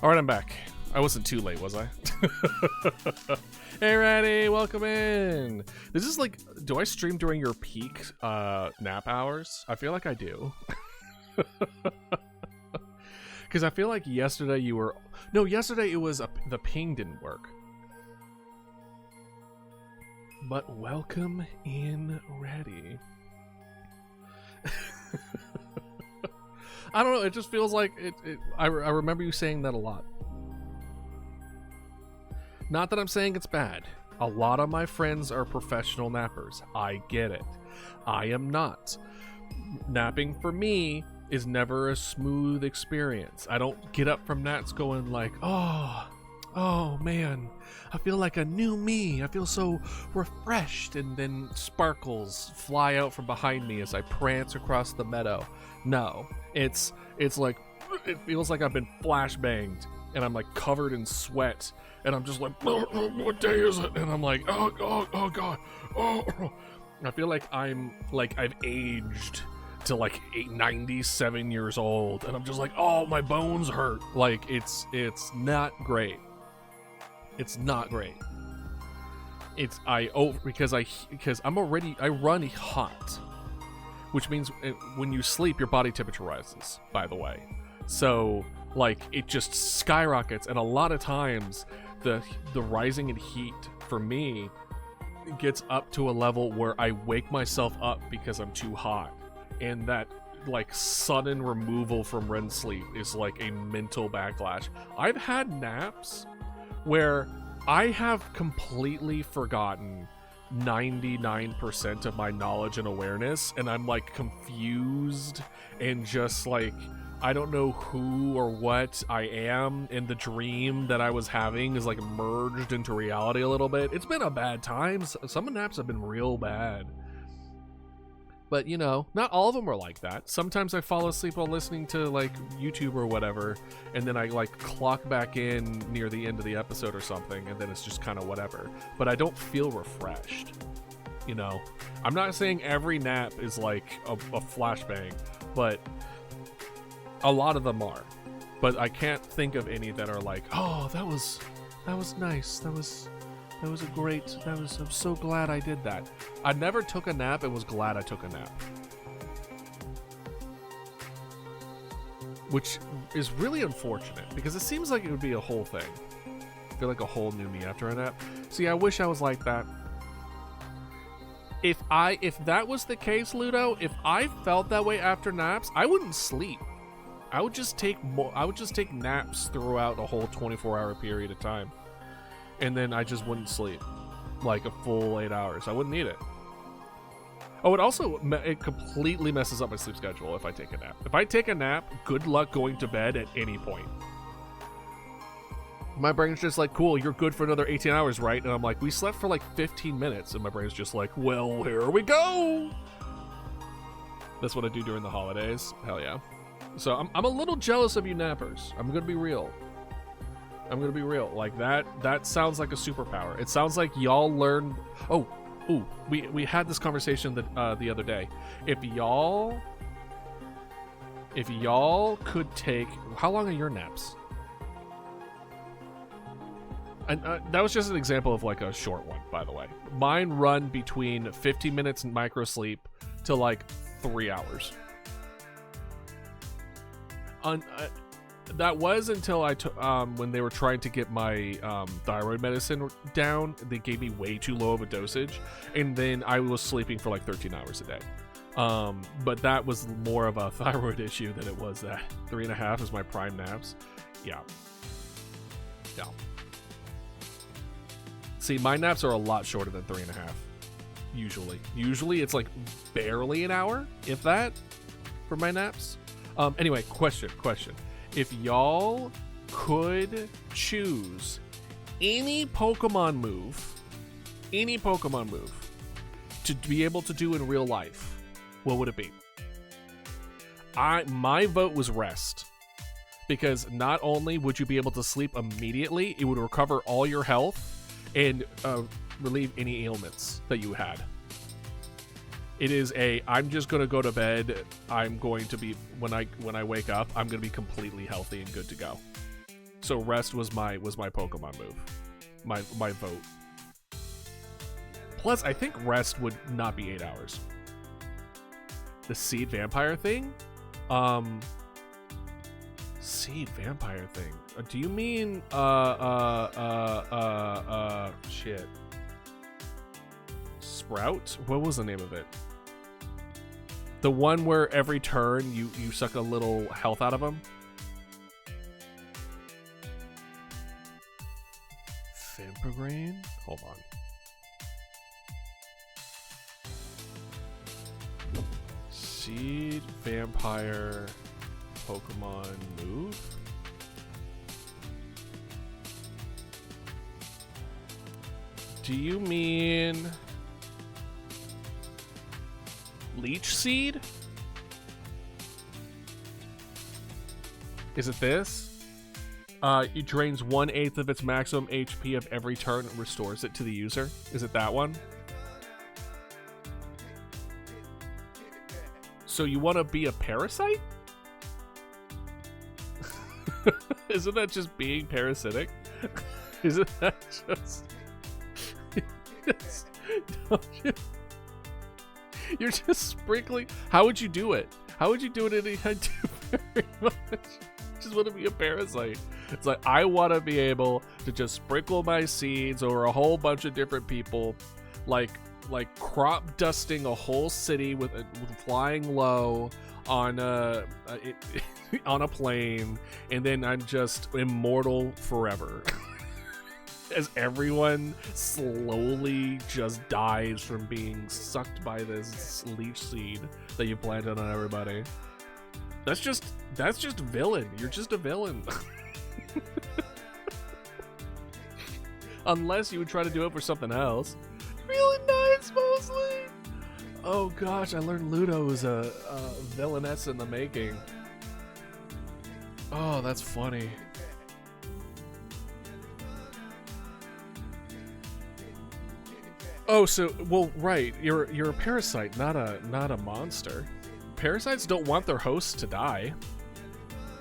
All right, I'm back. I wasn't too late, was I? Hey, Ratty, welcome in. This is like, do I stream during your peak nap hours? I feel like I do. Because I feel like yesterday you were... No, yesterday it was the ping didn't work. But welcome in, Ratty. I don't know, it just feels like I remember you saying that a lot. Not that I'm saying it's bad. A lot of my friends are professional nappers. I get it. I am not. Napping for me is never a smooth experience. I don't get up from naps going like, oh man, I feel like a new me. I feel so refreshed, and then sparkles fly out from behind me as I prance across the meadow. No, it's like, it feels like I've been flashbanged and I'm like covered in sweat and I'm just like, what day is it? And I'm like, oh god, oh. I feel like I've aged to like 97 years old, and I'm just like, oh, my bones hurt. Like it's not great. It's not great. Because I run hot, which means when you sleep, your body temperature rises, by the way. So like it just skyrockets, and a lot of times the rising in heat for me gets up to a level where I wake myself up because I'm too hot. And that like sudden removal from REM sleep is like a mental backlash. I've had naps where I have completely forgotten 99% of my knowledge and awareness, and I'm like confused and just like, I don't know who or what I am, and the dream that I was having is like merged into reality a little bit. It's been a bad time. Some naps have been real bad. But, you know, not all of them are like that. Sometimes I fall asleep while listening to, like, YouTube or whatever, and then I, like, clock back in near the end of the episode or something, and then it's just kind of whatever. But I don't feel refreshed, you know? I'm not saying every nap is, like, a flashbang, but a lot of them are. But I can't think of any that are like, oh, that was nice. I'm so glad I did that. I never took a nap and was glad I took a nap. Which is really unfortunate, because it seems like it would be a whole thing. I feel like a whole new me after a nap. See, I wish I was like that. If that was the case, Ludo, if I felt that way after naps, I wouldn't sleep. I would just take naps throughout a whole 24-hour period of time. And then I just wouldn't sleep like a full 8 hours. I wouldn't need it. Oh, it completely messes up my sleep schedule if I take a nap. If I take a nap, good luck going to bed at any point. My brain's just like, cool, you're good for another 18 hours, right? And I'm like, we slept for like 15 minutes. And my brain's just like, well, here we go. That's what I do during the holidays. Hell yeah. So I'm a little jealous of you nappers. I'm going to be real. Like that sounds like a superpower. It sounds like y'all learned. We had this conversation the other day. If y'all could take, how long are your naps? And that was just an example of like a short one, by the way. Mine run between 15 minutes in micro sleep to like 3 hours. That was until I took when they were trying to get my thyroid medicine down. They gave me way too low of a dosage, and then I was sleeping for like 13 hours a day. But that was more of a thyroid issue than it was that 3.5 is my prime naps. Yeah. See, my naps are a lot shorter than 3.5. Usually it's like barely an hour, if that, for my naps. Anyway, question. If y'all could choose any Pokemon move to be able to do in real life, what would it be? My vote was rest. Because not only would you be able to sleep immediately, it would recover all your health and relieve any ailments that you had. It is I'm just going to go to bed. I'm going to be, when I wake up, I'm going to be completely healthy and good to go. So rest was my Pokemon move. My vote. Plus, I think rest would not be 8 hours. The seed vampire thing? Seed vampire thing. Do you mean shit. Sprout? What was the name of it? The one where every turn you suck a little health out of them? Vampirain? Hold on. Seed vampire Pokemon move? Do you mean Leech Seed? Is it this? It drains 1/8 of its maximum HP of every turn and restores it to the user. Is it that one? So you want to be a parasite? Isn't that just being parasitic? Isn't that just... You're just sprinkling... How would you do it? How would you do it anytime very much? Just want to be a parasite. It's like, I want to be able to just sprinkle my seeds over a whole bunch of different people, like crop dusting a whole city with flying low on a plane, and then I'm just immortal forever. As everyone slowly just dies from being sucked by this leech seed that you planted on everybody. That's just villain. You're just a villain. Unless you would try to do it for something else. Really nice, mostly. Oh gosh, I learned Ludo was a villainess in the making. Oh, that's funny. Oh, so well, right. You're a parasite, not a monster. Parasites don't want their hosts to die.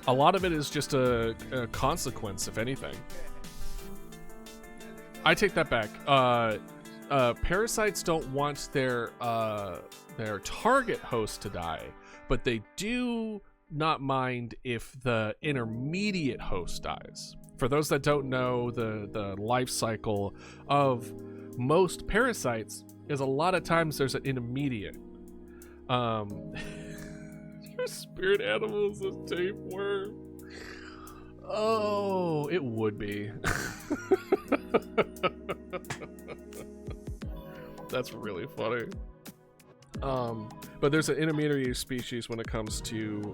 A lot of it is just a consequence, if anything. I take that back. Parasites don't want their target host to die, but they do not mind if the intermediate host dies. For those that don't know, the life cycle of most parasites is a lot of times there's an intermediate. Your spirit animal is a tapeworm. Oh, it would be. That's really funny. But there's an intermediate species when it comes to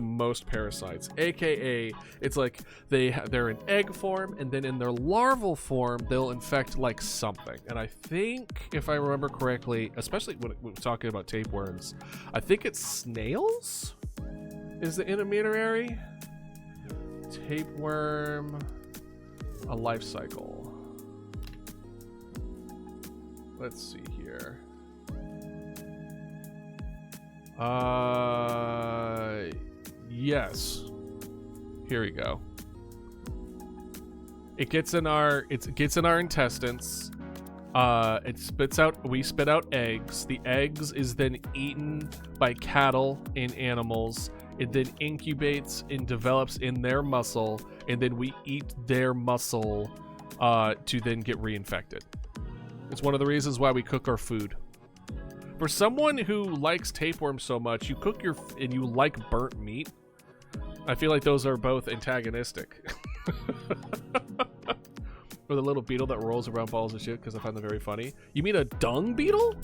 most parasites, aka it's like they're in egg form, and then in their larval form they'll infect like something. And I think, if I remember correctly, especially when we're talking about tapeworms, I think it's snails is the intermediary. Tapeworm, a life cycle. Let's see here. Yes. Here we go. It gets in our intestines. We spit out eggs. The eggs is then eaten by cattle and animals. It then incubates and develops in their muscle, and then we eat their muscle to then get reinfected. It's one of the reasons why we cook our food. For someone who likes tapeworms so much, you cook and you like burnt meat. I feel like those are both antagonistic. Or the little beetle that rolls around balls of shit, because I find them very funny. You mean a dung beetle?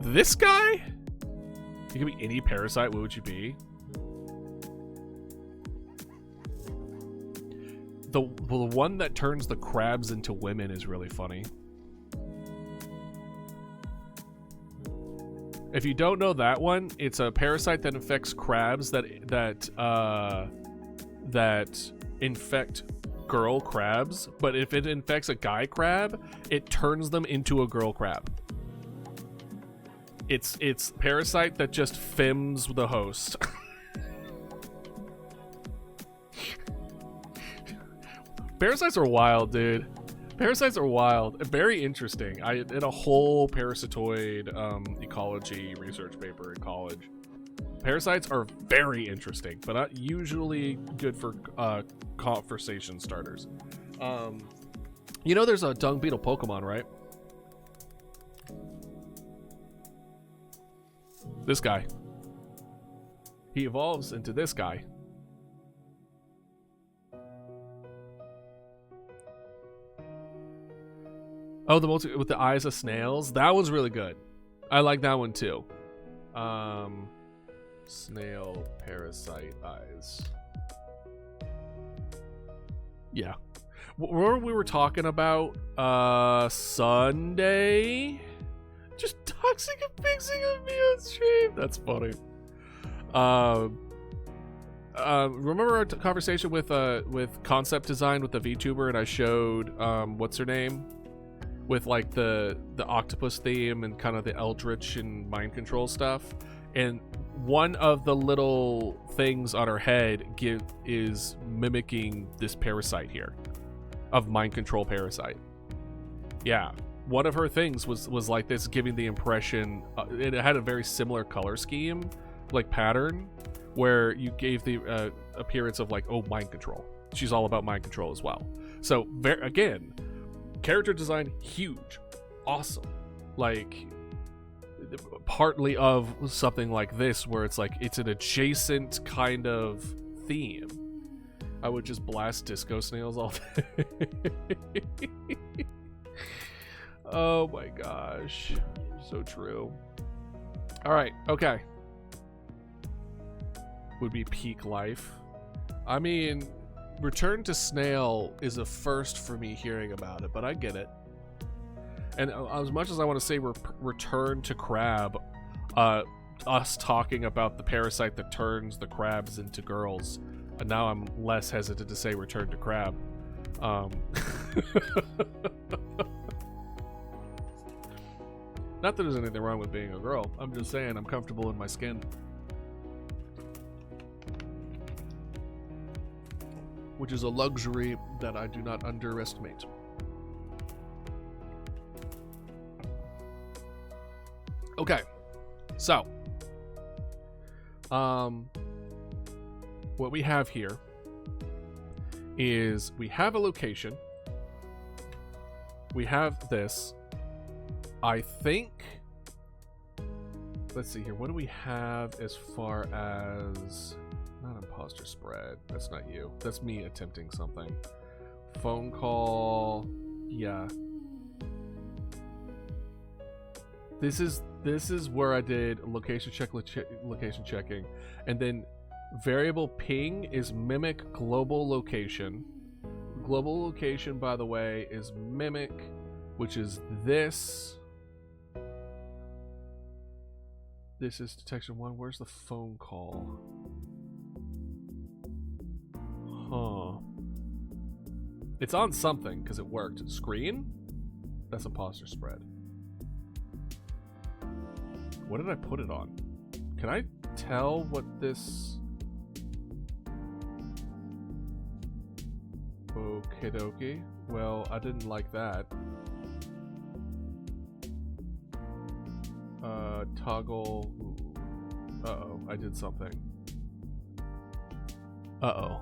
This guy? You could be any parasite. What would you be? The one that turns the crabs into women is really funny. If you don't know that one, it's a parasite that infects crabs that infect girl crabs. But if it infects a guy crab, it turns them into a girl crab. It's parasite that just fims the host. Parasites are wild, dude. Parasites are wild. Very interesting. I did a whole parasitoid ecology research paper in college. Parasites are very interesting, but not usually good for conversation starters. You know there's a dung beetle Pokemon, right? This guy. He evolves into this guy. Oh, the multi with the eyes of snails. That one's really good. I like that one too. Snail parasite eyes. Yeah. Remember we were talking about Sunday? Just toxic and fixing of me on stream. That's funny. Remember our conversation with concept design with the VTuber, and I showed what's her name? With like the octopus theme and kind of the eldritch and mind control stuff, and one of the little things on her head is mimicking this parasite here, of mind control parasite. Yeah, one of her things was like this, giving the impression it had a very similar color scheme, like pattern, where you gave the appearance of like, oh, mind control. She's all about mind control as well. So again. Character design, huge, awesome. Like, partly of something like this, where it's like, it's an adjacent kind of theme. I would just blast disco snails all day. Oh my gosh. So true. Alright, okay. Would be peak life. I mean... Return to Snail is a first for me hearing about it, but I get it. And as much as I want to say return to Crab, us talking about the parasite that turns the crabs into girls, and now I'm less hesitant to say return to Crab. Not that there's anything wrong with being a girl. I'm just saying I'm comfortable in my skin. Which is a luxury that I do not underestimate. Okay, so what we have here is we have a location. We have this. I think. Let's see here. What do we have as far as? Not imposter spread. That's not you. That's me attempting something. Phone call. Yeah. This is where I did location checking, and then variable ping is mimic global location. Global location, by the way, is mimic, which is this. This is detection 1. Where's the phone call? Huh. It's on something because it worked. Screen? That's imposter spread. What did I put it on? Can I tell what this... Okie dokie. Well, I didn't like that. Toggle... Uh-oh, I did something. Uh-oh.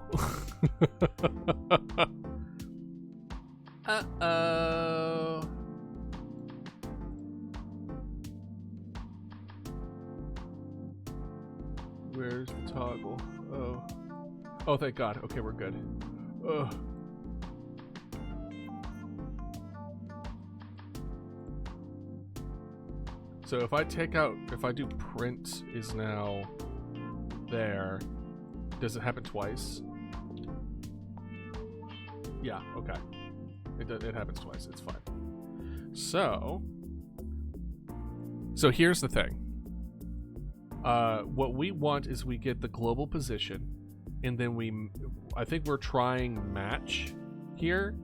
Uh-oh. Where's the toggle? Oh. Oh, thank God. Okay, we're good. Ugh. So if I do print is now there, does it happen twice? Yeah, okay. It happens twice, it's fine. So here's the thing. What we want is we get the global position, and then I think we're trying match here,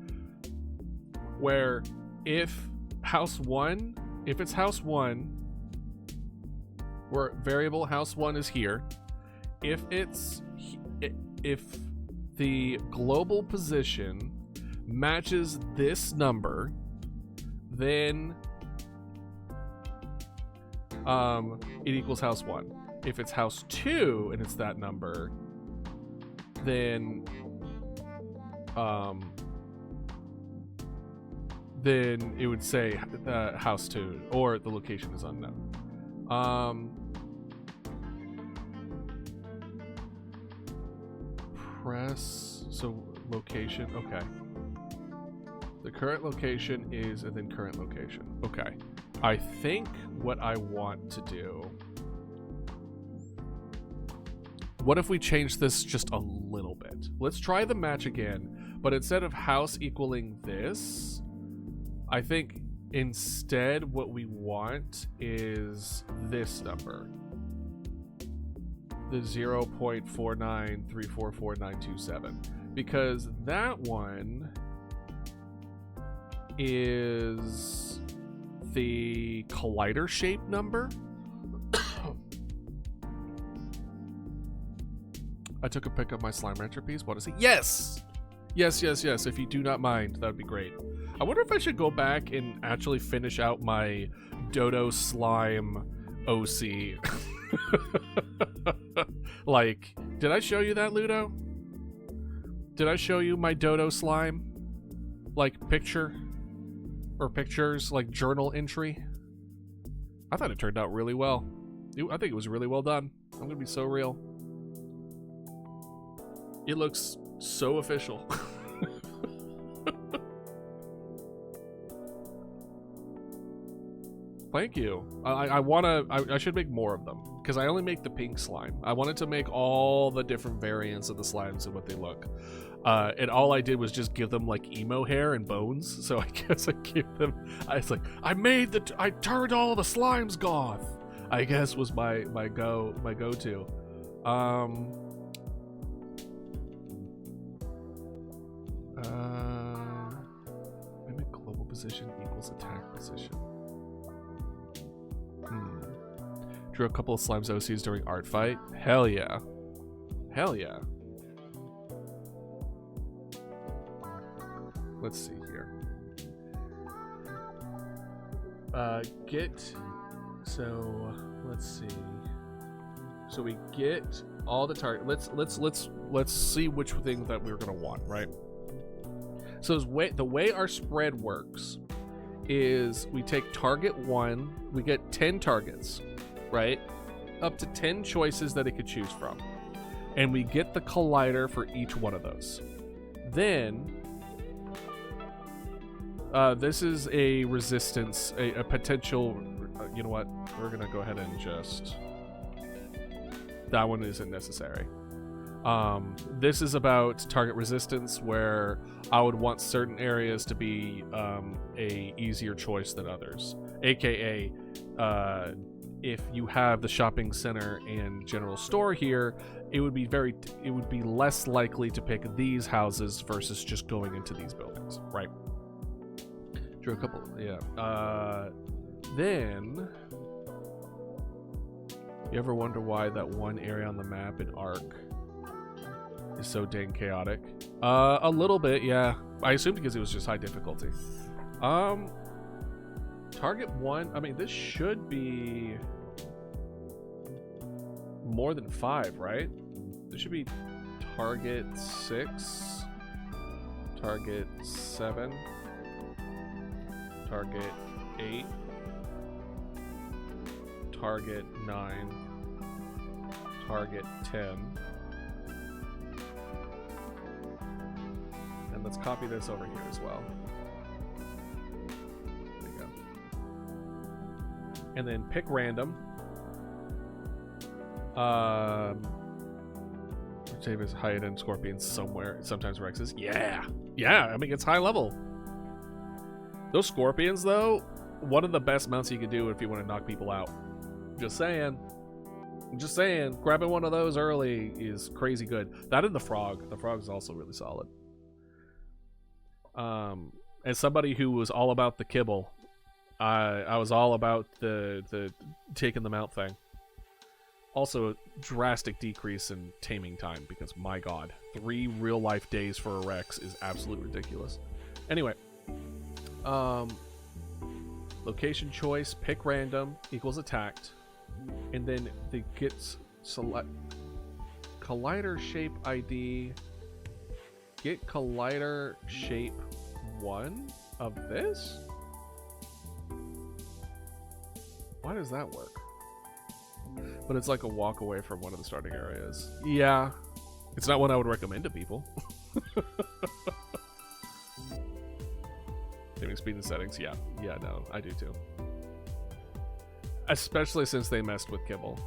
where if it's house 1, where variable house 1 is here. If the global position matches this number, then it equals house 1. If it's house 2 and it's that number, then it would say house 2, or the location is unknown. So location, okay. The current location is, and then current location. Okay. I think what I want to do, what if we change this just a little bit? Let's try the match again, but instead of house equaling this, I think instead what we want is this number. The 0.493444927, because that one is the collider shape number. I took a pic of my slime rancher piece. What is it? Yes! Yes. If you do not mind, that would be great. I wonder if I should go back and actually finish out my Dodo slime OC. Like, did I show you that, Ludo? Did I show you my Dodo slime? Like, picture? Or pictures, like journal entry? I thought it turned out really well. I think it was really well done. I'm gonna be so real. It looks so official. Thank you. I should make more of them, because I only make the pink slime. I wanted to make all the different variants of the slimes and what they look. And all I did was just give them like emo hair and bones. So I guess I gave them, I turned all the slimes goth, I guess was my go-to. Mimic global position equals attack position. Drew a couple of slimes OCs during art fight. Hell yeah. Hell yeah. Let's see here. Let's see. So we get all the target. Let's see which thing that we're gonna want, right? So the way our spread works is we take target 1, we get 10 targets, right? Up to 10 choices that it could choose from. And we get the collider for each one of those. Then this is a resistance, a potential, you know what? We're gonna go ahead and just, that one isn't necessary. This is about target resistance, where I would want certain areas to be a easier choice than others. AKA, if you have the shopping center and general store here, it would be less likely to pick these houses versus just going into these buildings, right? Drew a couple, yeah. Then, you ever wonder why that one area on the map in Ark is so dang chaotic? A little bit, yeah. I assumed because it was just high difficulty. Target 1, I mean, this should be more than 5, right? This should be target 6, target 7, target 8, target 9, target 10. And let's copy this over here as well. There you go. And then pick random. Davis, Hyatt, and Scorpions somewhere. Sometimes Rexes. Yeah! Yeah! I mean, it's high level. Those Scorpions, though, one of the best mounts you can do if you want to knock people out. Just saying. Just saying. Grabbing one of those early is crazy good. That and the Frog. The Frog is also really solid. As somebody who was all about the kibble, I was all about the taking them out thing. Also, a drastic decrease in taming time because, my god, 3 real-life days for a Rex is absolutely ridiculous. Anyway, location choice, pick random, equals attacked, and then the gets select collider shape ID, get collider shape 1 of this? Why does that work? But it's like a walk away from one of the starting areas. Yeah. It's not one I would recommend to people. Gaming speed and settings, yeah. Yeah, no, I do too. Especially since they messed with kibble.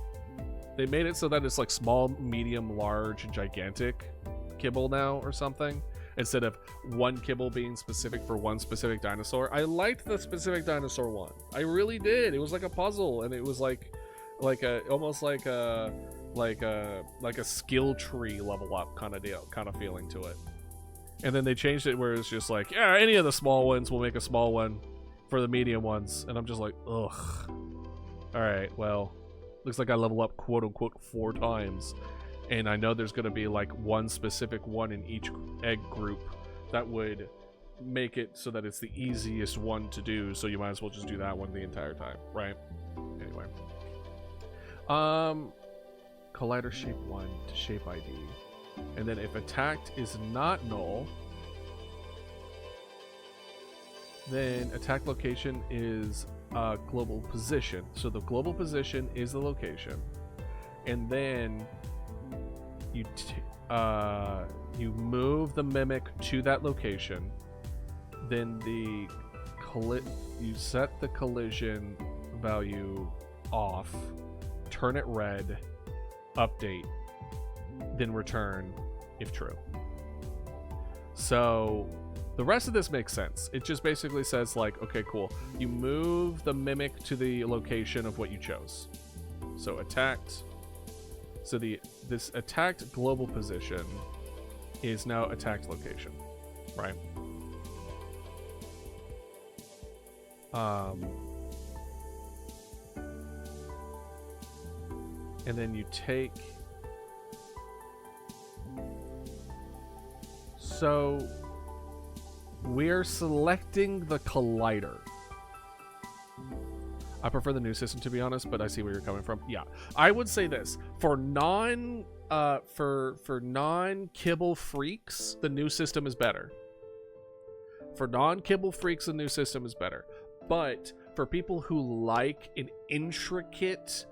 They made it so that it's like small, medium, large, gigantic kibble now or something. Instead of one kibble being specific for one specific dinosaur. I liked the specific dinosaur one. I really did. It was like a puzzle, and it was like a almost like a skill tree level up kind of deal, kind of feeling to it. And then they changed it where it's just like, yeah, any of the small ones will make a small one for the medium ones, and I'm just like, ugh. All right, well, looks like I level up quote unquote 4 times. And I know there's going to be like one specific one in each egg group that would make it so that it's the easiest one to do. So you might as well just do that one the entire time, right? Anyway. Collider shape 1 to shape ID. And then if attacked is not null, then attack location is global position. So the global position is the location. And then you move the mimic to that location, then you set the collision value off, turn it red, update, then return if true. So the rest of this makes sense. It just basically says like, okay, cool, you move the mimic to the location of what you chose. So attacked. So this attacked global position is now attacked location, right? And then you take. So we're selecting the collider. I prefer the new system, to be honest, but I see where you're coming from. Yeah, I would say this for non-kibble freaks, the new system is better. For non-kibble freaks, the new system is better. But for people who like an intricate,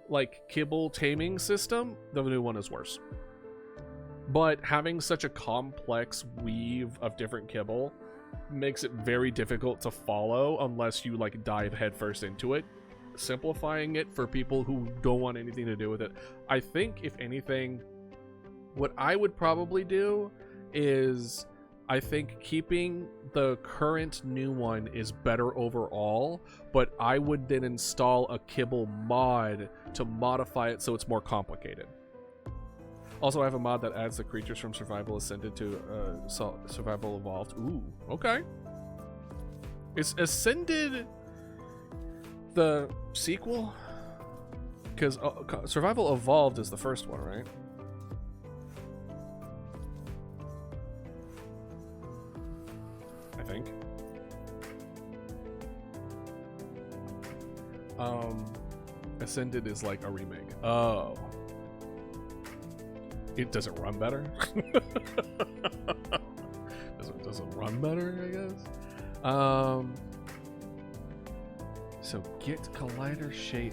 like kibble taming system, the new one is worse. But having such a complex weave of different kibble makes it very difficult to follow unless you like dive headfirst into it. Simplifying it for people who don't want anything to do with it. I think if anything, what I would probably do is I think keeping the current new one is better overall, but I would then install a kibble mod to modify it so it's more complicated. Also, I have a mod that adds the creatures from Survival Ascended to Survival Evolved. Ooh, okay. Is Ascended the sequel? Because Survival Evolved is the first one, right? I think. Ascended is like a remake. Oh. It doesn't run better. doesn't run better, I guess. So get collider shape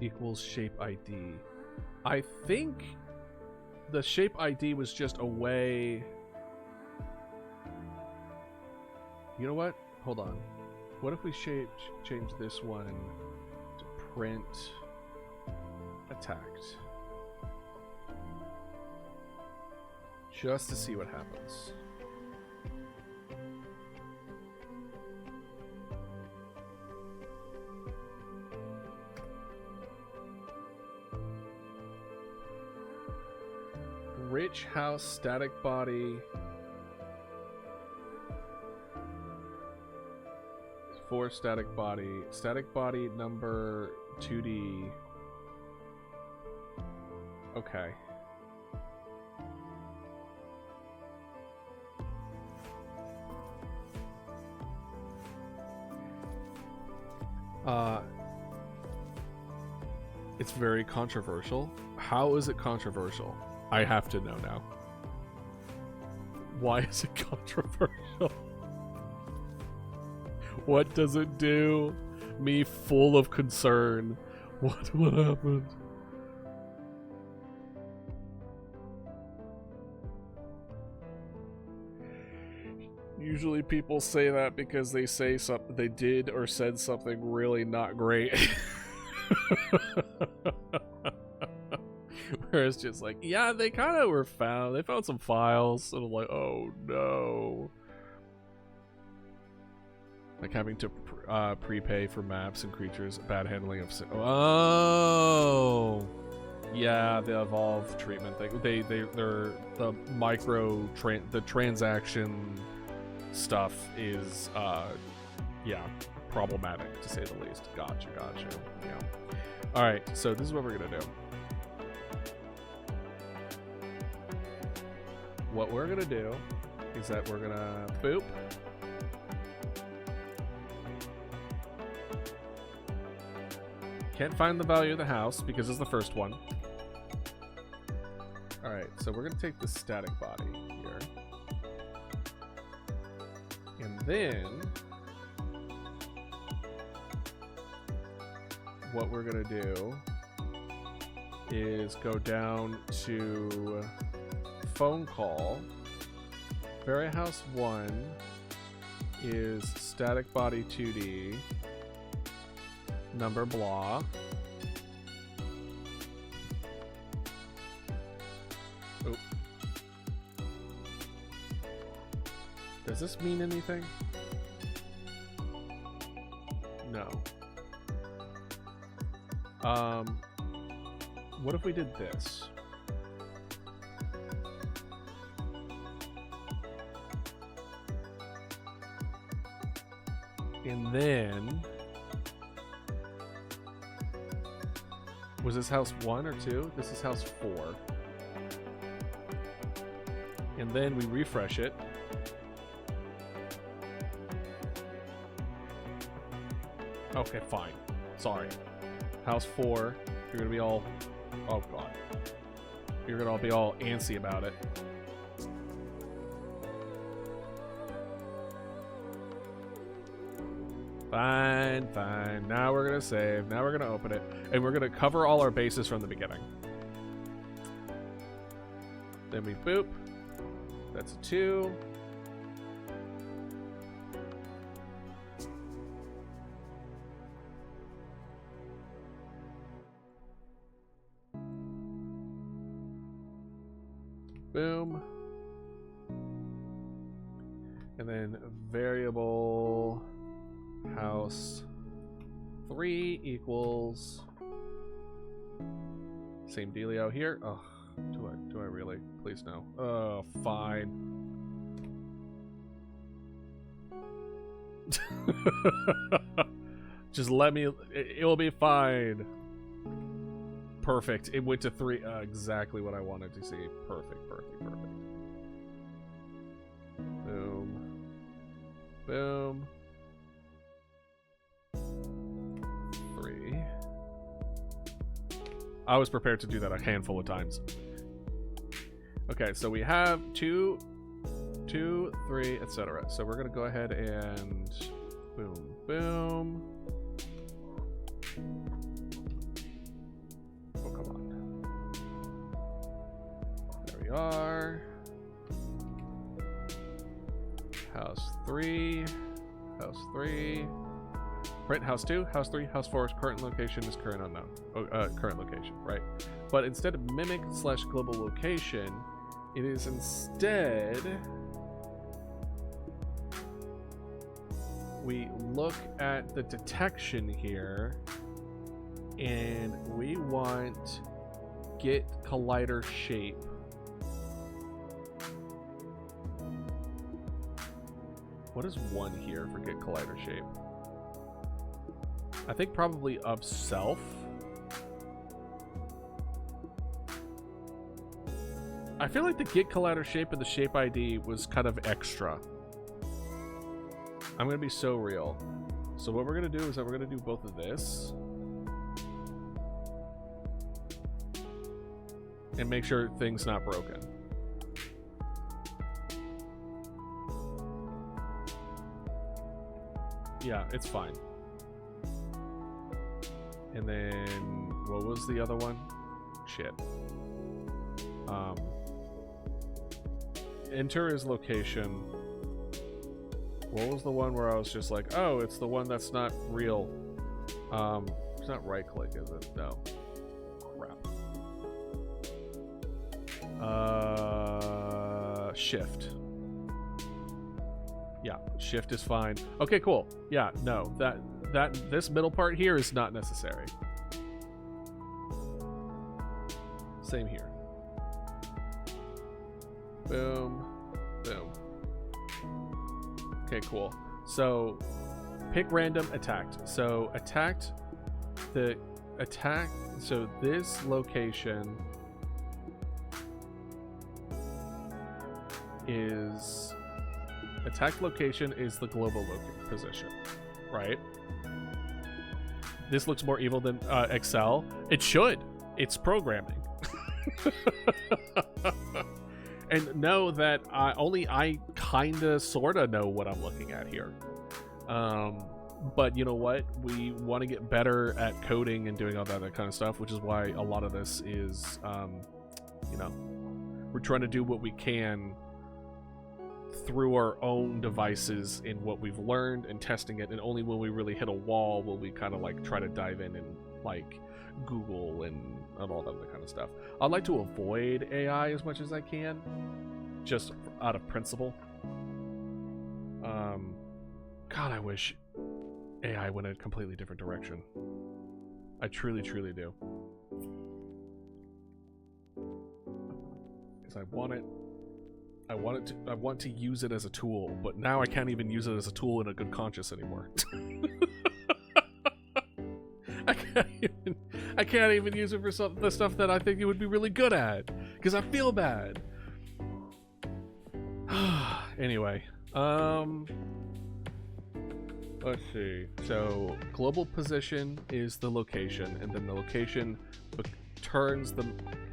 equals shape ID. I think the shape ID was just a way. You know what? Hold on. What if we change this one to print attacked? Just to see what happens. Rich house static body. 4 static body. Static body number 2D. Okay. It's very controversial. How is it controversial? I have to know now. Why is it controversial? What does it do? Me full of concern. What happened? Usually people say that because they say something, they did or said something really not great. Where it's just like, yeah, they kind of were found. They found some files, and I'm like, oh no. Like having to prepay for maps and creatures, bad handling of. Oh, yeah, the evolved treatment thing. They're the the transaction stuff is yeah, problematic to say the least. Gotcha. Yeah. All right, so this is what we're gonna do. What we're gonna do is that we're gonna boop. Can't find the value of the house because it's the first one. All right, so we're gonna take the static body here. And then what we're gonna do is go down to phone call. Very house 1 is static body 2D. Number blah. Oh. Does this mean anything? No. What if we did this? And then was this house 1 or 2? This is house 4. And then we refresh it. Okay, fine. Sorry. House 4. You're gonna be all... Oh, God. You're gonna all be all antsy about it. Fine. Now we're gonna save. Now we're gonna open it. And we're gonna cover all our bases from the beginning. Then we boop. That's a 2. Boom. And then variable house 3 equals same dealio here. Oh, do I really? Please no. Oh, fine. Just let me. It'll be fine. Perfect. It went to 3. Exactly what I wanted to see. Perfect. Boom. 3. I was prepared to do that a handful of times. Okay, so we have 2, 3, etc. So we're gonna go ahead and boom. Oh, come on. There we are. House 3. Right, house 2, house 3, house 4's current location is current unknown. Current location, right? But instead of mimic / global location, it is instead we look at the detection here and we want get collider shape. What is 1 here for get collider shape? I think probably up self. I feel like the Git collider shape and the shape ID was kind of extra. I'm gonna be so real. So what we're gonna do is that we're gonna do both of this. And make sure things not broken. Yeah, it's fine. And then, what was the other one? Shit. Enter his location. What was the one where I was just like, oh, it's the one that's not real. It's not right click, is it? No. Crap. Shift. Yeah, shift is fine. Okay, cool. Yeah, no, this middle part here is not necessary. Same here. Boom, boom. Okay, cool. So pick random attacked. So so this location is attacked location is the global position, right? This looks more evil than Excel. It should. It's programming. And know that I kinda sorta know what I'm looking at here. But you know what? We want to get better at coding and doing all that kind of stuff, which is why a lot of this is, you know, we're trying to do what we can through our own devices in what we've learned and testing it, and only when we really hit a wall will we kind of like try to dive in and like Google and all that other kind of stuff. I'd like to avoid AI as much as I can, just out of principle. God, I wish AI went a completely different direction. I truly, truly do. Because I want to use it as a tool, but now I can't even use it as a tool in a good conscience anymore. I can't even use it for the stuff that I think it would be really good at, because I feel bad. Anyway, let's see. So global position is the location, and then the location turns the.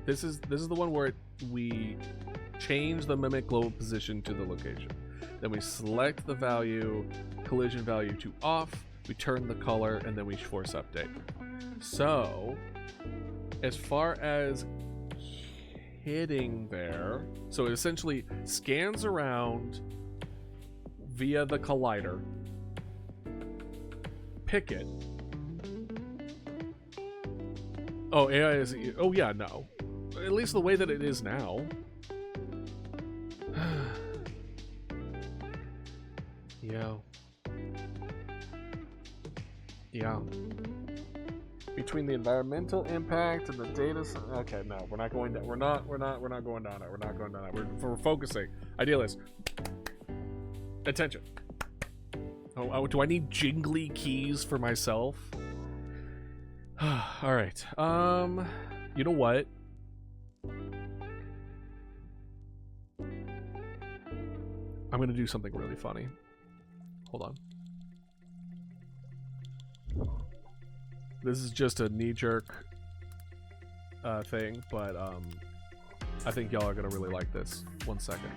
This is the one where we change the mimic global position to the location. Then we select the value, collision value to off. We turn the color, and then we force update. So, as far as hitting there, so it essentially scans around via the collider, pick it. Oh, AI is, oh yeah, no. At least the way that it is now. Yeah. Between the environmental impact and the data. Okay, no, we're not going down. We're not going down it. We're not going down it. We're focusing. Idealist. Attention. Oh, do I need jingly keys for myself? All right. You know what? I'm gonna do something really funny. Hold on. This is just a knee-jerk thing, but I think y'all are gonna really like this. 1 second.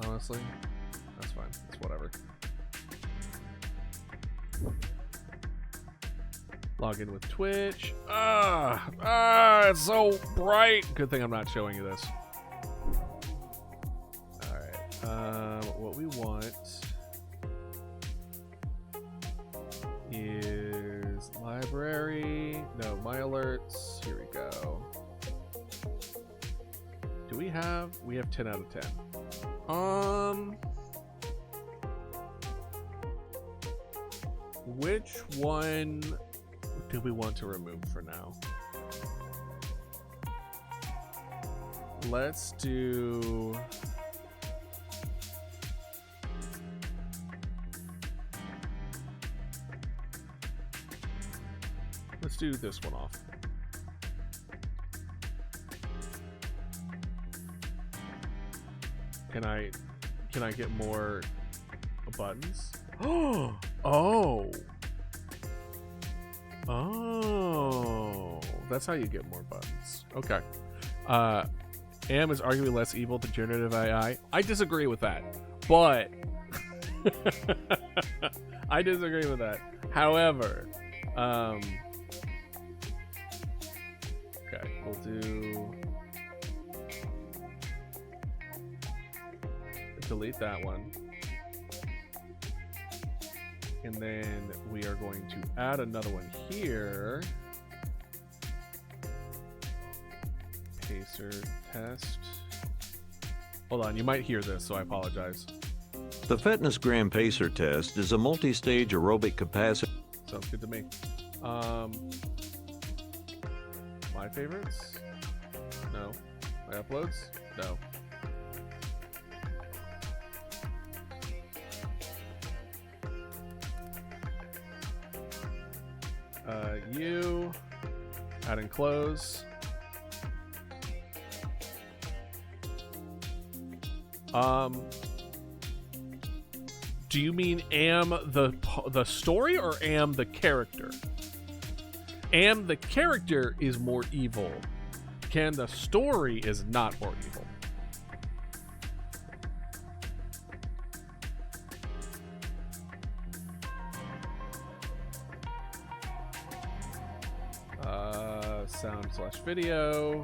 Honestly, that's fine. It's whatever. Log in with Twitch. It's so bright. Good thing I'm not showing you this. What we want is library. No, my alerts. Here we go. Do we have? We have 10 out of 10. Which one do we want to remove for now? Let's do. Let's do this one off. Can I get more buttons? Oh. Oh. That's how you get more buttons. Okay. AM is arguably less evil than generative AI. I disagree with that. But I disagree with that. However, okay, we'll do delete that one. And then we are going to add another one here. Pacer test. Hold on, you might hear this, so I apologize. The Fitness Gram Pacer test is a multi-stage aerobic capacity. Sounds good to me. My favorites? No. My uploads? No. You add and close. Do you mean Am the story or Am the character? Am the character is more evil. Can the story is not more evil. Sound/video.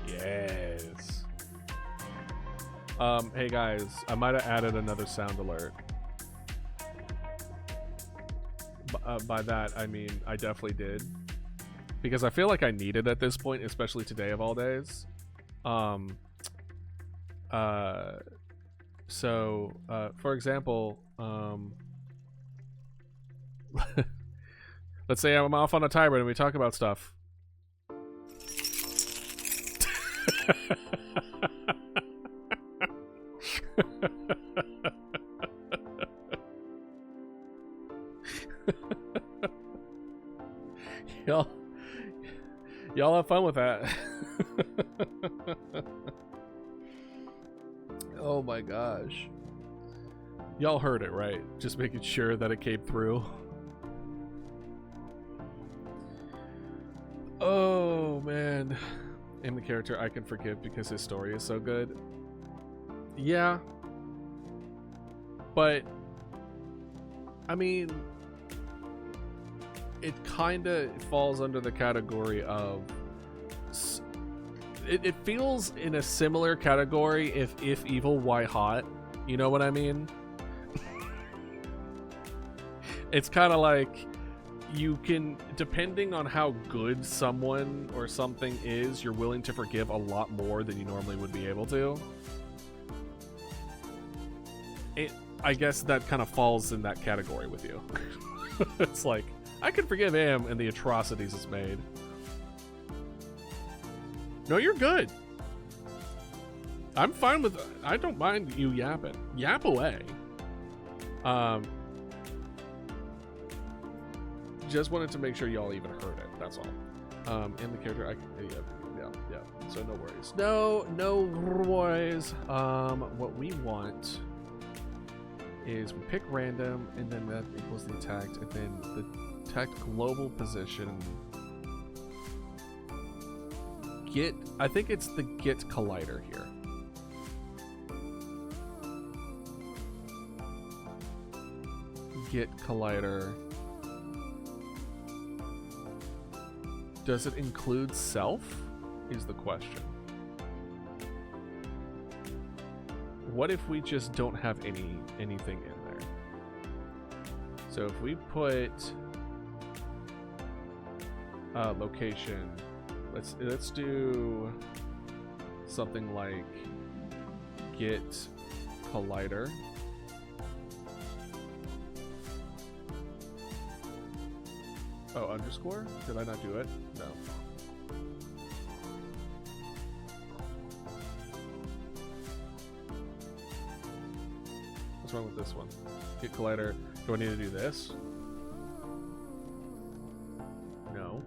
Yes. Hey guys, I might have added another sound alert. By that, I mean I definitely did. Because I feel like I need it at this point, especially today of all days. For example, let's say I'm off on a timer and we talk about stuff. Y'all have fun with that. Oh my gosh. Y'all heard it, right? Just making sure that it came through. Oh man. And the character I can forgive because his story is so good. Yeah. But I mean, it kind of falls under the category of it feels in a similar category if evil, why hot? You know what I mean? It's kind of like you can, depending on how good someone or something is, you're willing to forgive a lot more than you normally would be able to. I guess that kind of falls in that category with you. It's like, I can forgive Am and the atrocities it's made. No, you're good. I'm fine with, I don't mind you yapping. Yap away. Just wanted to make sure y'all even heard it, that's all. And the character, yeah. So no worries. No worries. What we want is we pick random, and then that equals the attacked, and then the attacked global position. I think it's the get collider here. Get collider. Does it include self? Is the question. What if we just don't have anything in there? So if we put location, let's do something like get collider. Oh, underscore? Did I not do it? No. wrong with this one? Get collider. Do I need to do this? No.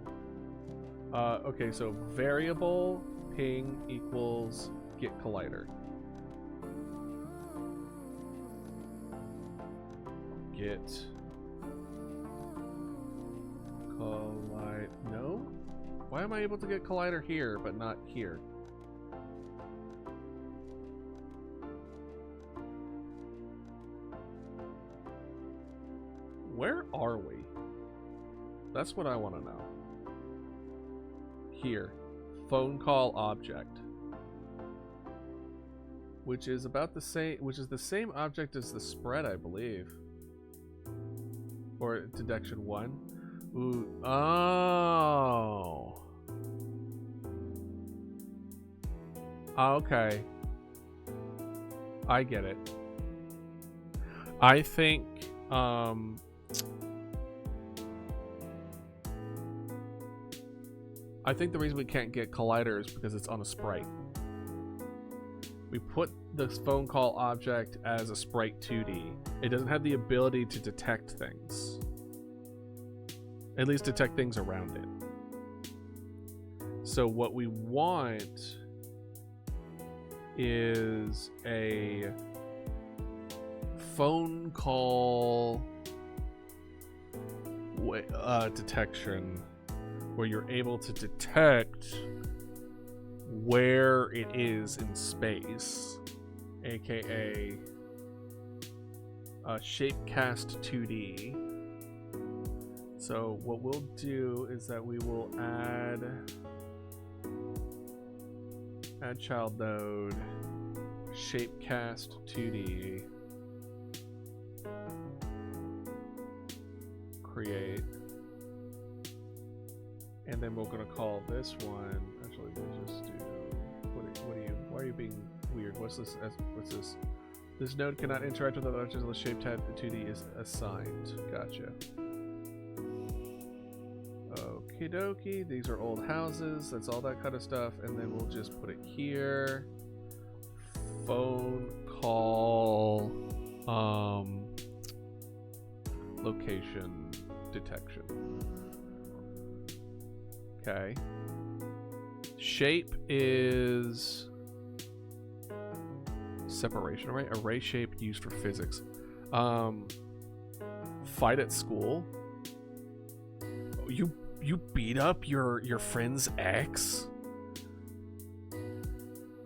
Okay, so variable ping equals get collider. Get collide. No? Why am I able to get collider here but not here? Where are we? That's what I want to know. Here, phone call object, which is about the same, which is the same object as the spread, I believe, or detection 1. Ooh, oh, okay, I get it. I think the reason we can't get collider is because it's on a sprite. We put the phone call object as a sprite 2D. It doesn't have the ability to detect things. At least detect things around it. So what we want is a phone call detection where you're able to detect where it is in space, aka shapecast 2D. So what we'll do is that we will add child node shapecast 2D, create, and then we're gonna call this one. Actually, we'll just do. Why are you being weird? What's this? What's this? This node cannot interact with other objects unless shapecast 2D is assigned. Gotcha. Okie dokie. These are old houses. That's all that kind of stuff, and then we'll just put it here. Phone call. Location detection. Okay. Shape is separation array. Array shape used for physics. Fight at school. You beat up your friend's ex?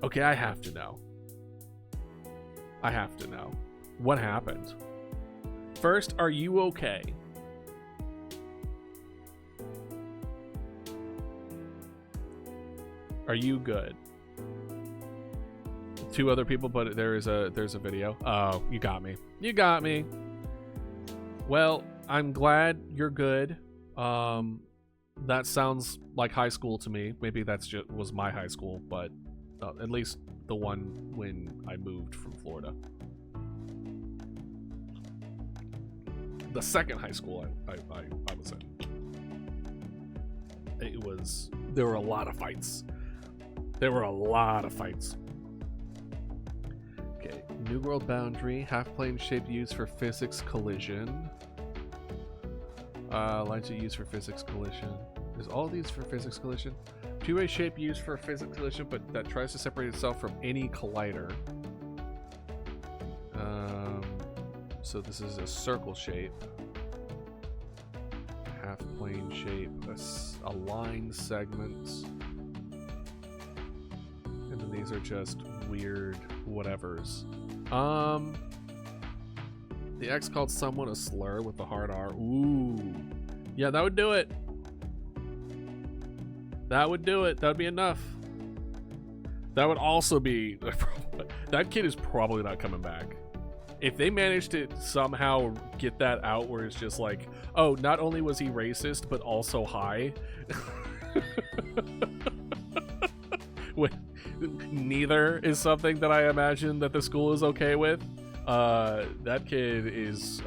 Okay, I have to know. I have to know. What happened? First, are you okay? Are you good? 2 other people, but there's a video. Oh, you got me. You got me. Well, I'm glad you're good. That sounds like high school to me. Maybe that's just was my high school, but at least the one when I moved from Florida. The second high school I was in. There were a lot of fights. There were a lot of fights. Okay, New World Boundary, half-plane shape used for physics collision. Lines used for physics collision. Is all these for physics collision? Two-way shape used for physics collision, but that tries to separate itself from any collider. So this is a circle shape. Half-plane shape, aligned segments. And then these are just weird whatevers. The X called someone a slur with the hard R. Ooh. Yeah, that would do it. That would do it. That would be enough. That would also be... that kid is probably not coming back. If they managed to somehow get that out where it's just like, oh, not only was he racist, but also high. Neither is something that I imagine that the school is okay with. That kid is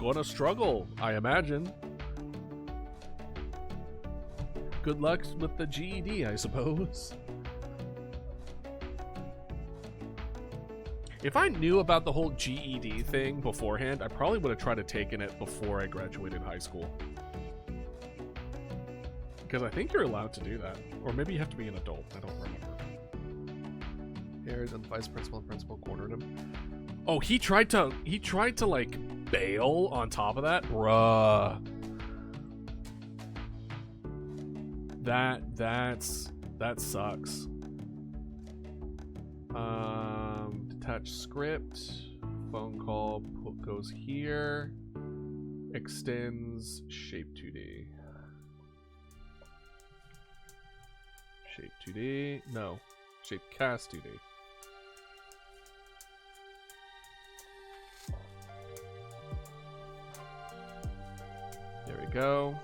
gonna struggle, I imagine. Good luck with the GED, I suppose. If I knew about the whole GED thing beforehand, I probably would have tried to taken it before I graduated high school. Because I think you're allowed to do that. Or maybe you have to be an adult. I don't remember. Harris and the vice principal and principal cornered him. Oh, he tried to like bail on top of that? Bruh. That sucks. Detach script. Phone call goes here. Extends shape 2D. Shape 2D. No. Shape cast 2D. There we go.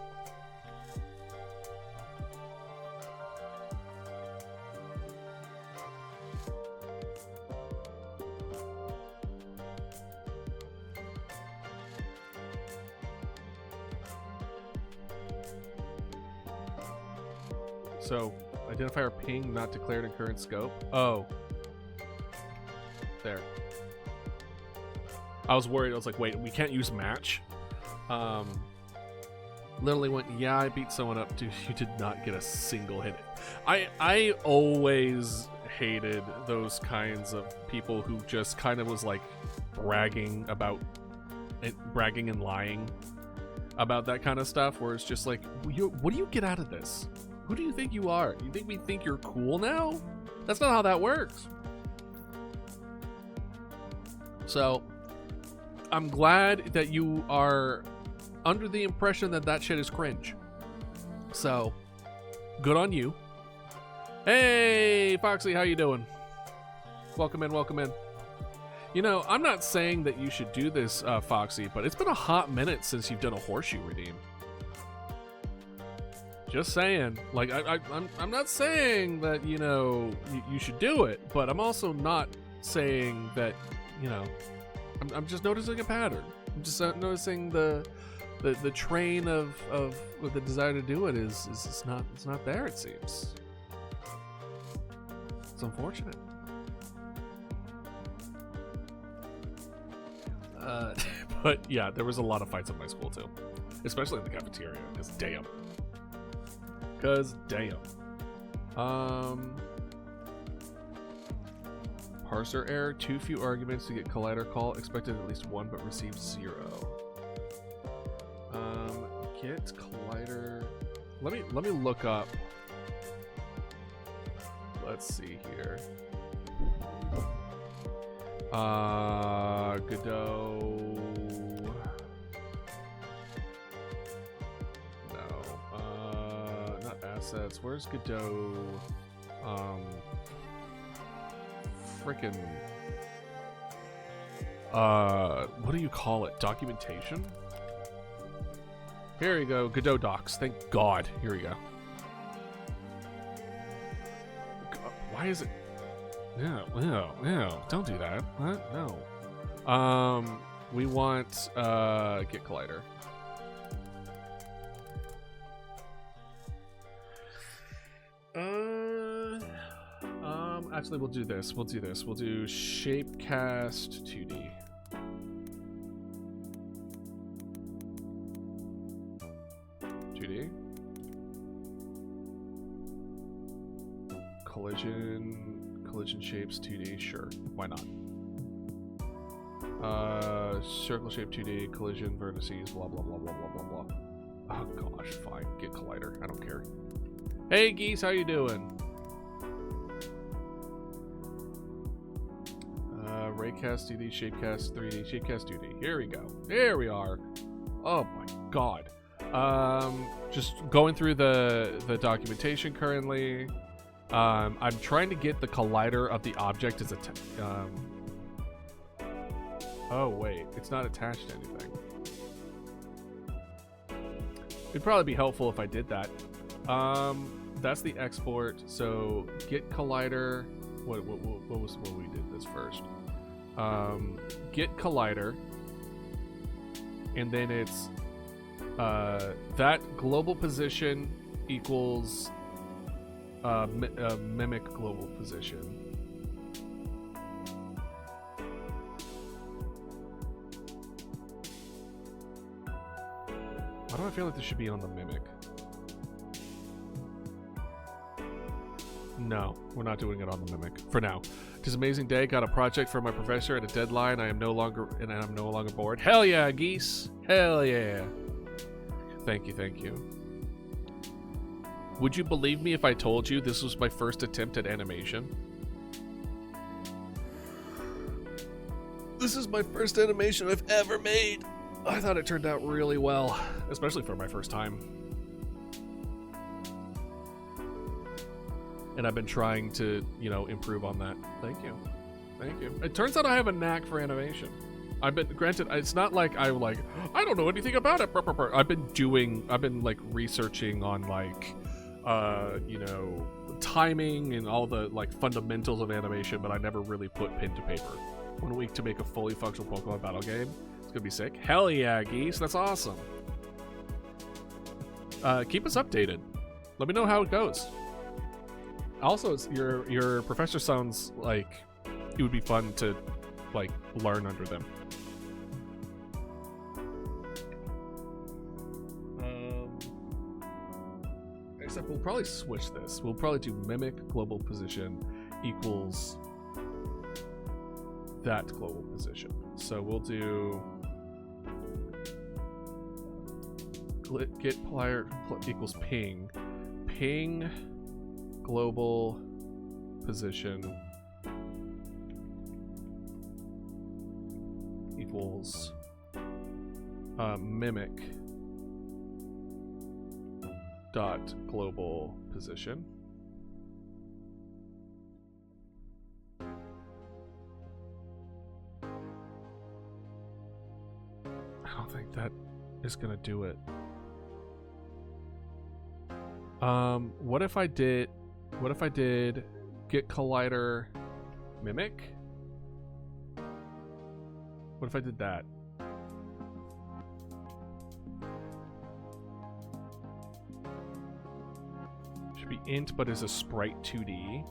So, identifier ping not declared in current scope. Oh. There. I was worried. I was like, wait, we can't use match? Literally went, yeah, I beat someone up. Dude, you did not get a single hit. I always hated those kinds of people who just kind of was like bragging and lying about that kind of stuff, where it's just like, what do you get out of this? Who do you think you are? You think we think you're cool now? That's not how that works. So, I'm glad that you are under the impression that that shit is cringe. So, good on you. Hey, Foxy, how you doing? Welcome in, welcome in. You know, I'm not saying that you should do this, Foxy, but it's been a hot minute since you've done a horseshoe redeem. Just saying. Like, I'm not saying that, you know, you should do it, but I'm also not saying that, you know, I'm just noticing a pattern. I'm just noticing the train of the desire to do it is it's not there, it seems. It's unfortunate. But yeah, there was a lot of fights at my school too, especially in the cafeteria. Cause damn. Parser error. Too few arguments to get collider call. Expected at least one, but received 0. Get collider. Let me look up. Let's see here. Godot. No. Not assets. Where's Godot? Frickin'. What do you call it? Documentation? Here you go. Godot docs. Thank God. Here we go. God, why is it? No. Don't do that. What? No. We want get collider. Actually, we'll do this. We'll do shapecast 2D. Collision shapes 2D, sure. Why not? Circle shape 2D, collision vertices, blah blah blah blah blah blah blah. Oh gosh, fine. Get collider. I don't care. Hey Geese, how you doing? Raycast 2D, shapecast 3D, shapecast 2D. Here we go. Here we are. Oh my god. Just going through the documentation currently. I'm trying to get the collider of the object as a oh wait, it's not attached to anything. It'd probably be helpful if I did that. That's the export. So get collider. What was what we did this first? Get collider, and then it's that global position equals mimic global position. Why do I feel like this should be on the Mimic? No, we're not doing it on the Mimic for now. It is an amazing day. Got a project for my professor at a deadline. I'm no longer bored. Hell yeah, geese. Hell yeah. Thank you, thank you. Would you believe me if I told you this was my first attempt at animation? This is my first animation I've ever made. I thought it turned out really well, especially for my first time. And I've been trying to, improve on that. Thank you. Thank you. It turns out I have a knack for animation. Granted, it's not like I don't know anything about it. I've been researching on timing and all the fundamentals of animation, but I never really put pen to paper. 1 week to make a fully functional Pokemon battle game. It's gonna be sick. Hell yeah, geese. That's awesome. Keep us updated. Let me know how it goes. Also, your professor sounds like it would be fun to learn under them. Except we'll probably switch this. We'll probably do Mimic global position equals that global position. So we'll do get player equals ping global position equals Mimic dot global position. I don't think that is gonna do it. What if I did get collider Mimic? What if I did that? Should be int, but is a sprite 2D.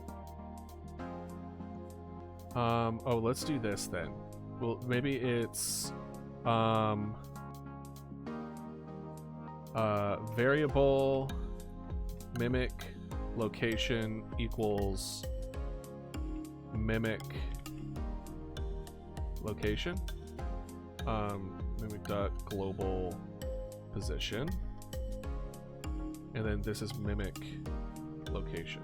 Oh, let's do this then. Well, maybe it's variable Mimic location equals Mimic location. Mimic dot global position, and then this is Mimic location.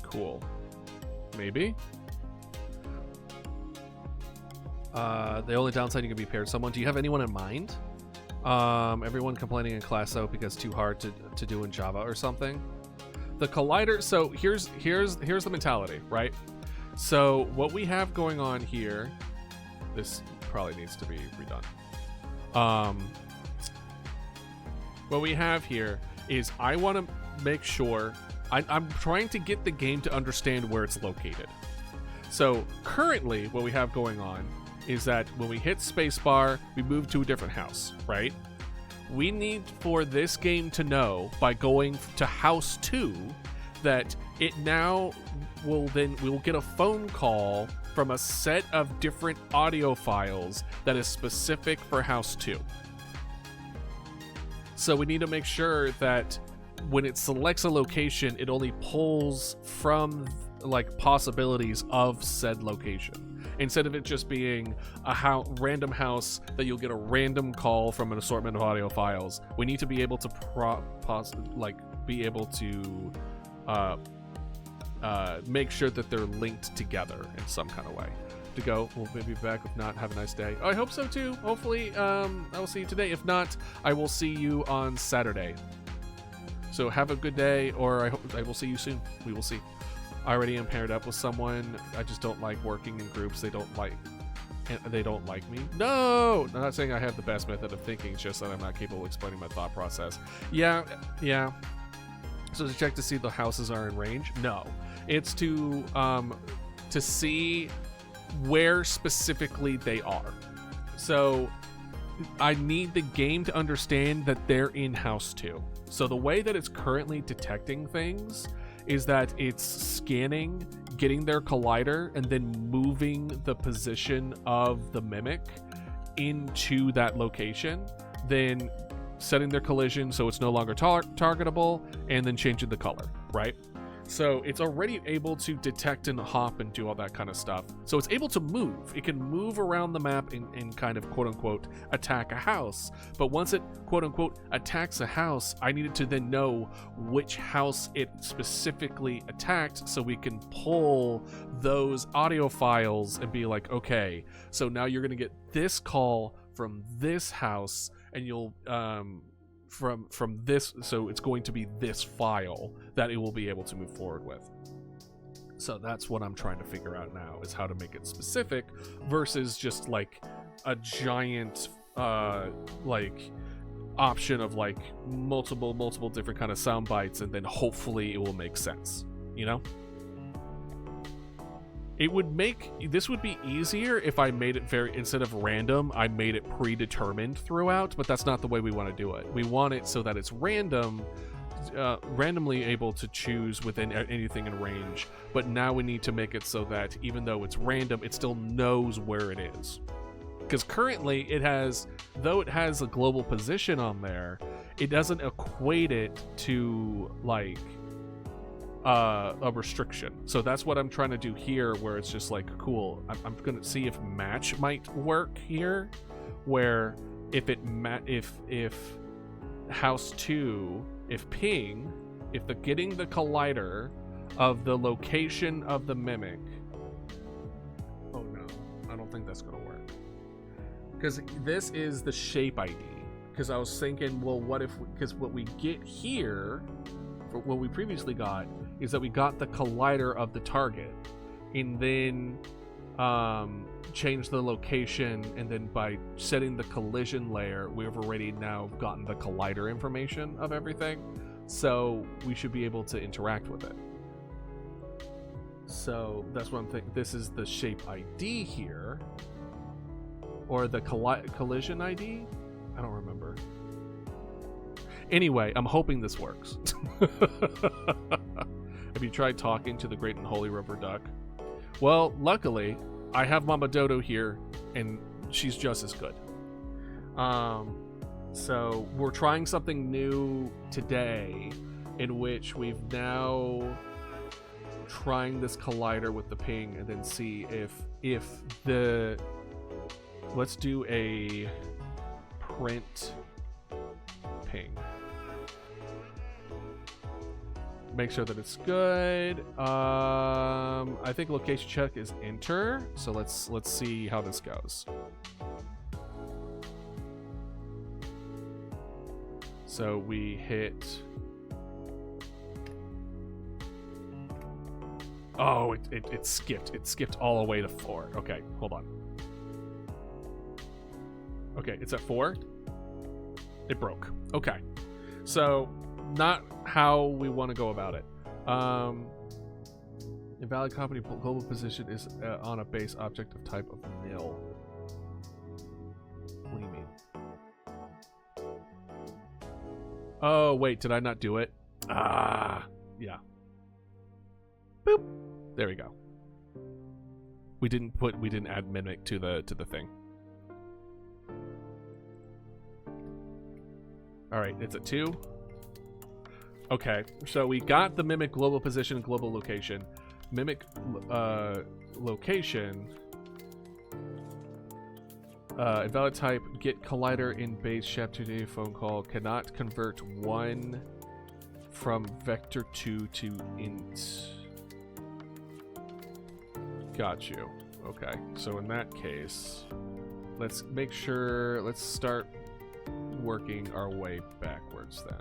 Cool. Maybe. The only downside, you can be paired someone. Do you have anyone in mind? Everyone complaining in class though because too hard to do in Java or something. The collider. So here's the mentality, right? So what we have going on here, this probably needs to be redone. What we have here is I want to make sure I'm trying to get the game to understand where it's located. So currently what we have going on is that when we hit spacebar, we move to a different house, right? We need for this game to know by going to house 2 that it now we'll get a phone call from a set of different audio files that is specific for house 2. So we need to make sure that when it selects a location, it only pulls from possibilities of said location. Instead of it just being a random house that you'll get a random call from an assortment of audio files, we need to be able to make sure that they're linked together in some kind of way. To go, we'll maybe be back. If not, have a nice day. Oh, I hope so too. Hopefully, I will see you today. If not, I will see you on Saturday. So have a good day, or I hope I will see you soon. We will see. I already am paired up with someone. I just don't like working in groups. They don't like me. No, I'm not saying I have the best method of thinking. It's just that I'm not capable of explaining my thought process. Yeah. So to check to see the houses are in range. No, it's to see where specifically they are. So I need the game to understand that they're in house 2. So the way that it's currently detecting things is that it's scanning, getting their collider, and then moving the position of the Mimic into that location, then setting their collision so it's no longer targetable, and then changing the color, right? So it's already able to detect and hop and do all that kind of stuff. So it's able to move. It can move around the map and kind of quote unquote attack a house. But once it quote unquote attacks a house, I needed to then know which house it specifically attacked so we can pull those audio files and be like, okay, so now you're going to get this call from this house, and you'll from this, so it's going to be this file that it will be able to move forward with. So that's what I'm trying to figure out now, is how to make it specific versus just like a giant like option of like multiple different kind of sound bites, and then hopefully it will make sense, you know? This would be easier if I made it instead of random, I made it predetermined throughout, but that's not the way we want to do it. We want it so that it's randomly able to choose within anything in range, but now we need to make it so that even though it's random, it still knows where it is. Because currently though it has a global position on there, it doesn't equate it to like a restriction. So that's what I'm trying to do here, where it's just like, cool, I'm gonna see if match might work here, where if house 2, if ping, if the getting the collider of the location of the mimic, oh no, I don't think that's gonna work, because this is the shape ID. Because I was thinking, well, what if, because what we get here, what we previously got, is that we got the collider of the target, and then change the location, and then by setting the collision layer, we've already now gotten the collider information of everything, so we should be able to interact with it. So that's what I'm thinking. This is the shape ID here, or the collision ID? I don't remember. Anyway, I'm hoping this works. Have you tried talking to the great and holy rubber duck? Well, luckily, I have Mama Dodo here, and she's just as good. So we're trying something new today, in which we've now trying this collider with the ping, and then see if the, let's do a print ping. Make sure that it's good. I think location check is enter. So let's see how this goes. So we hit. Oh, it skipped. It skipped all the way to 4. Okay, hold on. Okay, it's at 4. It broke. Okay, so not how we want to go about it. Invalid copy global position is on a base object of type of nil. What do you mean? Oh wait, did I not do it? Ah, yeah. Boop. There we go. We didn't add mimic to the thing. All right, it's at 2. Okay, so we got the mimic global position and global location. Mimic location. Invalid type, get collider in base chapter data phone call. Cannot convert 1 from vector 2 to int. Got you. Okay, so in that case, let's make sure, let's start working our way backwards then.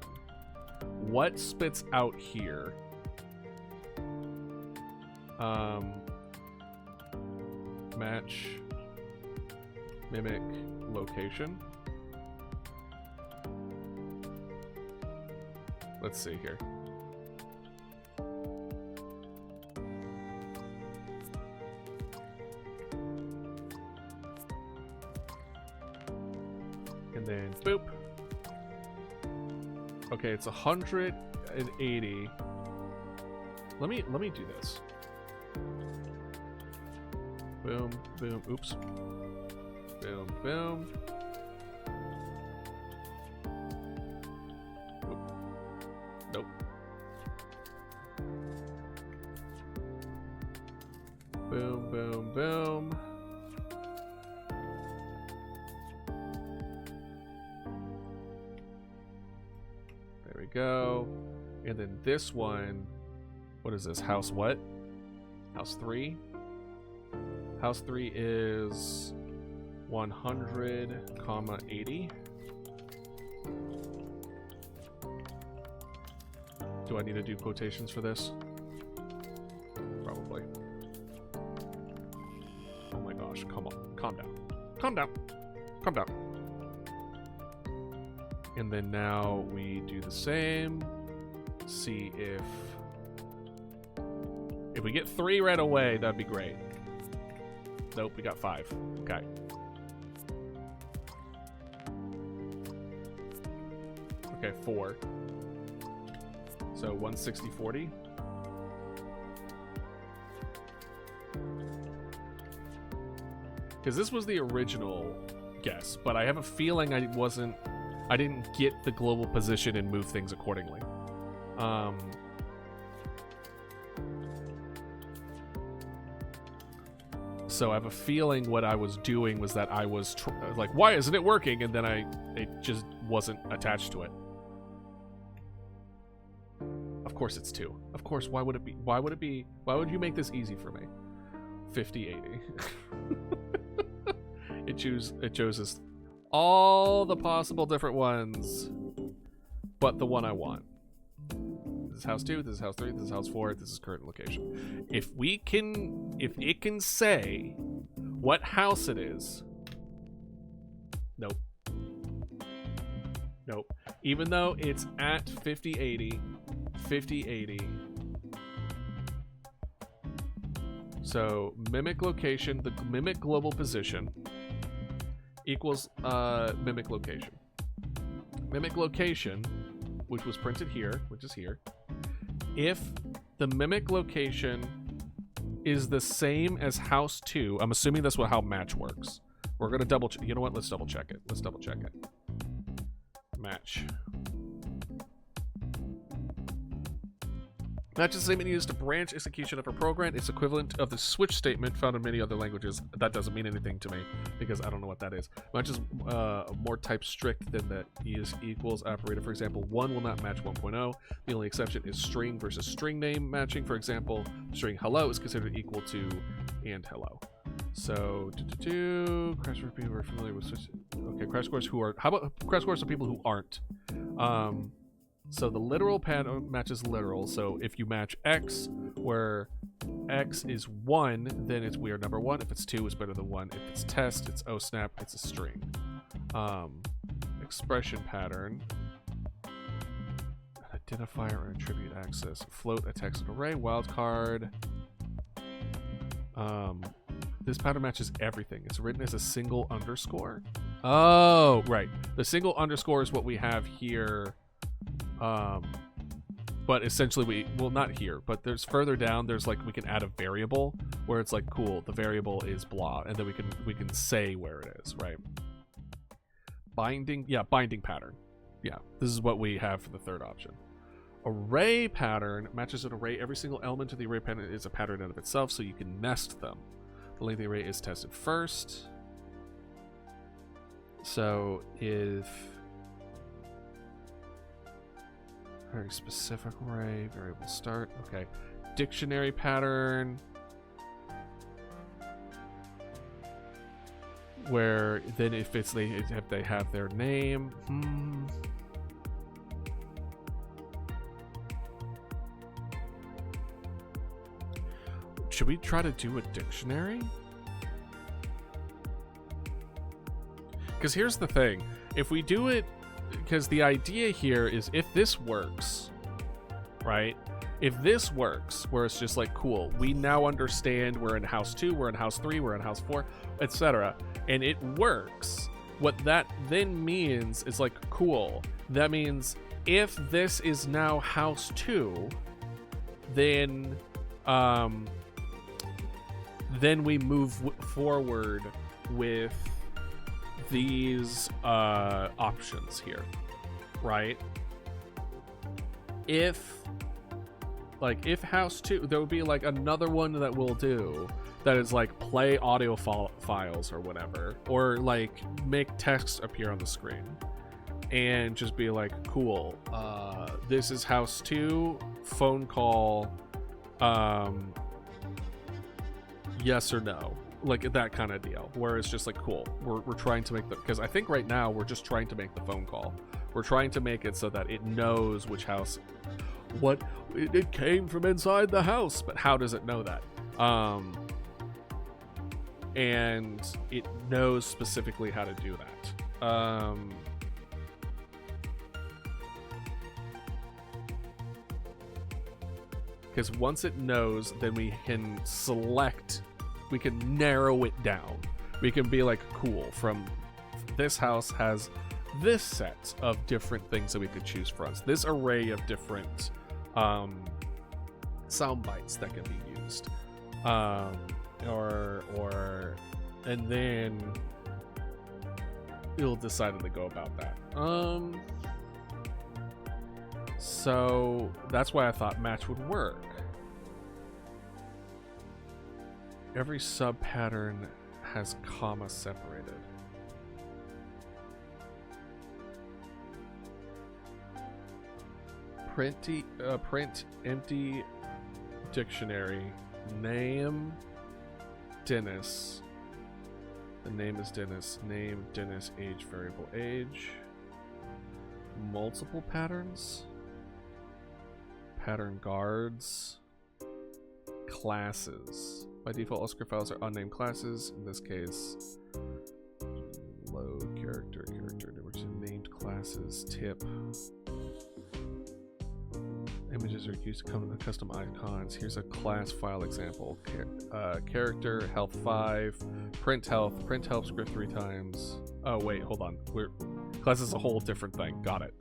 What spits out here? Match mimic location. Let's see here. And then boop. Okay, it's 180. Let me do this. Boom, boom, oops. Boom, boom. Nope. Boom, boom, boom. There we go. And then this one, what is this? House what? House 3? House 3 is 100,80. Do I need to do quotations for this? Probably. Oh my gosh, come on. Calm down. Calm down. Calm down. And then now we do the same. See if we get 3 right away, that'd be great. Nope, we got 5. Okay. Okay, 4. So 160/40. Because this was the original guess, but I have a feeling I didn't get the global position and move things accordingly. So I have a feeling what I was doing was that I was like, why isn't it working? And then it just wasn't attached to it. Of course it's 2. Of course, why would it be? Why would you make this easy for me? 50/80. It chooses all the possible different ones, but the one I want. This is house 2, this is house 3, this is house 4, this is current location. If it can say what house it is, nope. Nope. Even though it's at 50/80, 50/80. So mimic location, the mimic global position equals mimic location. Mimic location, which was printed here, which is here. If the mimic location is the same as house 2, I'm assuming that's how match works. We're gonna double check. You know what? Let's double check it. Let's double check it. Match. Match is the statement used to branch execution of a program. It's equivalent of the switch statement found in many other languages. That doesn't mean anything to me because I don't know what that is. Match is more type strict than the is equals operator. For example, 1 will not match 1.0. The only exception is string versus string name matching. For example, string hello is considered equal to and hello. So, crash course people who are familiar with switch. Okay, crash course who are. How about crash course of people who aren't? So the literal pattern matches literal. So if you match X, where X is 1, then it's we are number 1. If it's 2, it's better than 1. If it's test, it's oh snap, it's a string. Expression pattern. Identifier or attribute access. Float a text array. Wildcard. This pattern matches everything. It's written as a single underscore. Oh, right. The single underscore is what we have here. But essentially not here, but there's further down, there's like, we can add a variable where it's like, cool, the variable is blah, and then we can say where it is, right? Binding pattern. Yeah, this is what we have for the third option. Array pattern matches an array. Every single element of the array pattern is a pattern out of itself, so you can nest them. The length of the array is tested first. So if very specific array, variable start, okay. Dictionary pattern, where then if they have their name, should we try to do a dictionary? Because here's the thing, if we do it, because the idea here is if this works, right? If this works, where it's just like, cool, we now understand we're in house 2, we're in house 3, we're in house 4, etc. And it works. What that then means is like, cool, that means if this is now house 2, then we move forward with these options here, right? If house 2, there would be like another one that we'll do that is like play audio files or whatever, or like make text appear on the screen and just be like, cool, this is house 2, phone call, yes or no, like that kind of deal, where it's just like, cool, we're trying to make the, because I think right now we're just trying to make the phone call. We're trying to make it so that it knows which house, what it came from inside the house, but how does it know that? And it knows specifically how to do that. Because once it knows, then we can select, we can narrow it down. We can be like, cool, from this house has this set of different things that we could choose from. This array of different sound bites that can be used. And then it'll decide how to go about that. So that's why I thought match would work. Every sub pattern has comma separated. Print empty dictionary. Name Dennis. The name is Dennis. Name Dennis. Age variable age. Multiple patterns. Pattern guards. Classes. By default, all script files are unnamed classes. In this case, load character, which named classes, tip. Images are used to come in the custom icons. Here's a class file example. Character, health 5, print health script 3 times. Oh wait, hold on. Class is a whole different thing. Got it.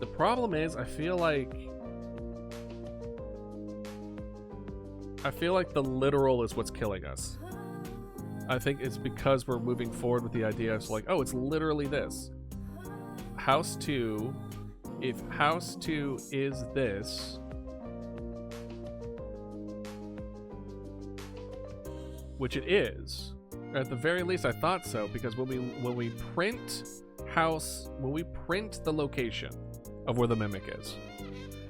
The problem is, I feel like the literal is what's killing us. I think it's because we're moving forward with the idea of like, oh, it's literally this. House 2, if house 2 is this, which it is, at the very least I thought so, because when we print the location of where the mimic is,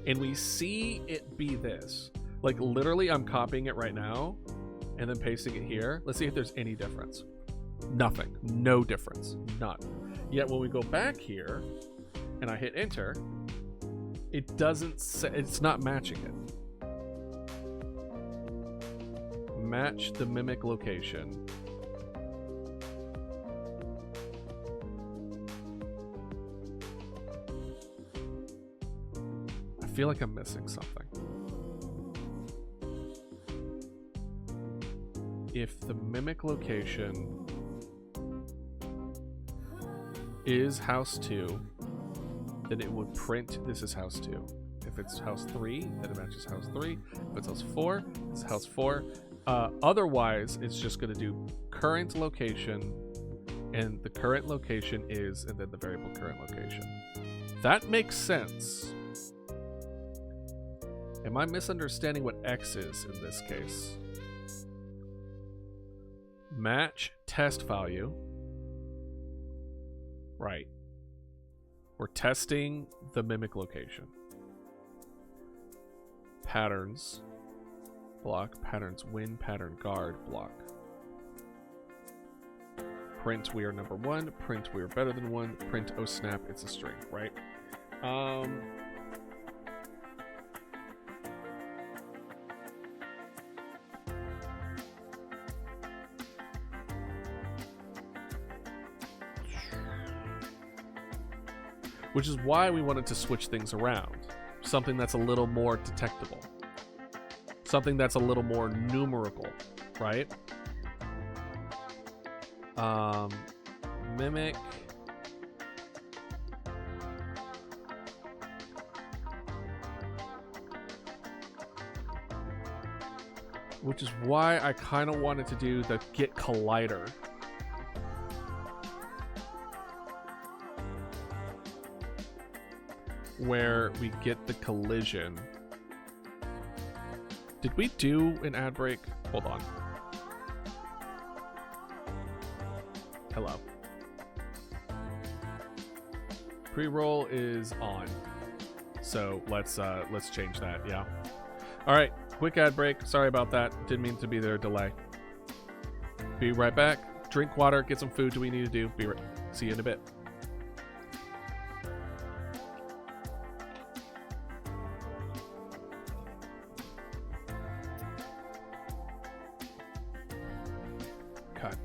and we see it be this, like literally I'm copying it right now and then pasting it here. Let's see if there's any difference. Nothing. No difference. None. Yet when we go back here and I hit enter, it doesn't say, it's not matching it. Match the mimic location. I feel like I'm missing something. If the mimic location is house 2, then it would print this is house 2. If it's house 3, then it matches house 3. If it's house 4, it's house 4. Otherwise, it's just going to do current location, and the current location is, and then the variable current location. That makes sense. Am I misunderstanding what X is in this case? Match test value. Right. We're testing the mimic location. Patterns. Block. Patterns win. Pattern guard. Block. Print we are number 1. Print we are better than 1. Print oh snap, it's a string, right? Which is why we wanted to switch things around. Something that's a little more detectable. Something that's a little more numerical, right? Mimic. Which is why I kind of wanted to do the Get Collider. Where we get the collision. Did we do an ad break? Hold on. Hello. Pre-roll is on. So let's change that, yeah. Alright, quick ad break. Sorry about that. Didn't mean to be there delay. Be right back. Drink water, get some food. Do we need to do? See you in a bit. Cut.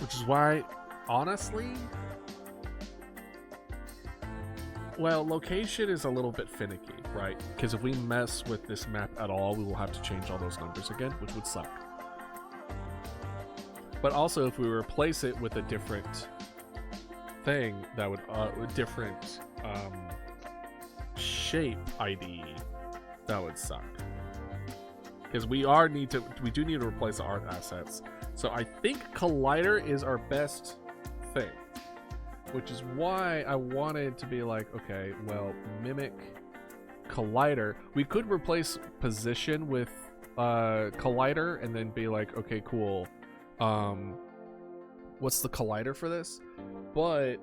Which is why, honestly, well, location is a little bit finicky, right? Because if we mess with this map at all, we will have to change all those numbers again, which would suck. But also, if we replace it with a different thing, that would different shape ID, that would suck. Because we do need to replace the art assets. So I think Collider is our best thing, which is why I wanted to be like, okay, well, mimic Collider. We could replace position with Collider and then be like, okay, cool. What's the Collider for this? But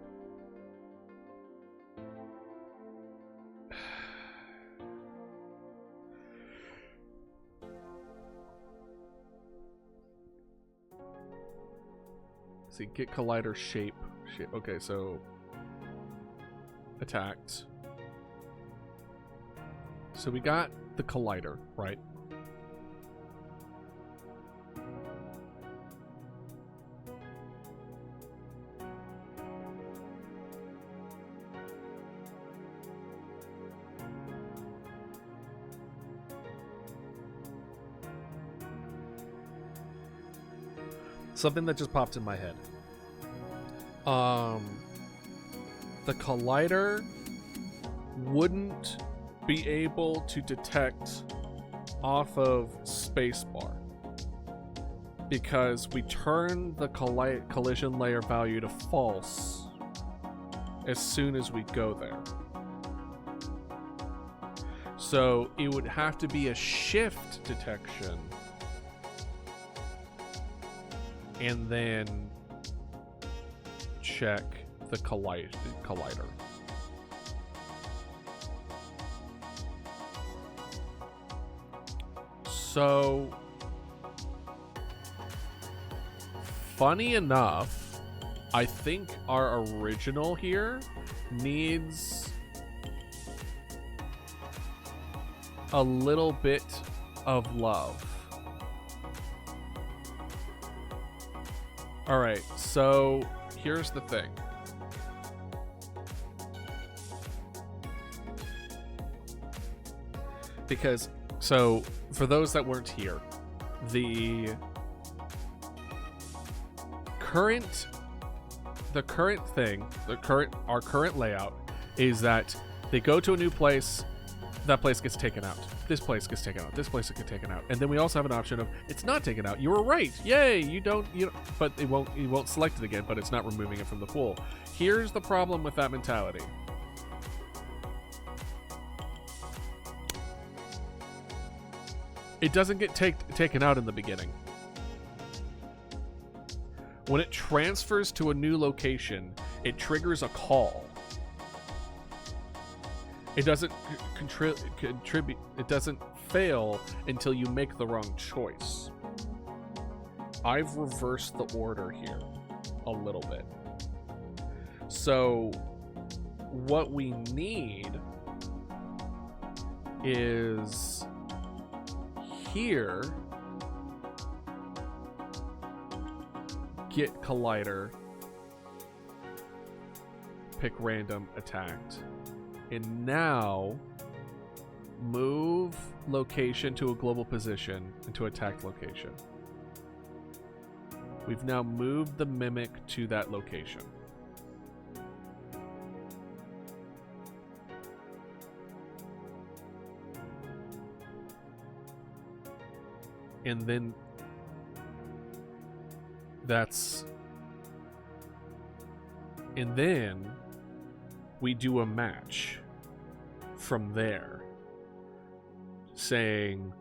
see, get Collider shape. Okay, so attacked. So we got the Collider, right? Something that just popped in my head. The Collider wouldn't be able to detect off of spacebar because we turn the collision layer value to false as soon as we go there. So it would have to be a shift detection and then check the collider. So, funny enough, I think our original here needs a little bit of love. Alright, so here's the thing. Because, so, for those that weren't here, our current layout is that they go to a new place, that place gets taken out. This place gets taken out. This place gets taken out. And then we also have an option of it's not taken out. You were right. Yay! You don't, but it won't select it again, but it's not removing it from the pool. Here's the problem with that mentality. It doesn't get taken out in the beginning. When it transfers to a new location, it triggers a call. It doesn't contribute. It doesn't fail until you make the wrong choice. I've reversed the order here a little bit. So what we need is here, get Collider, pick random, attacked. And now move location to a global position into attacked location. We've now moved the mimic to that location. And then we do a match from there, saying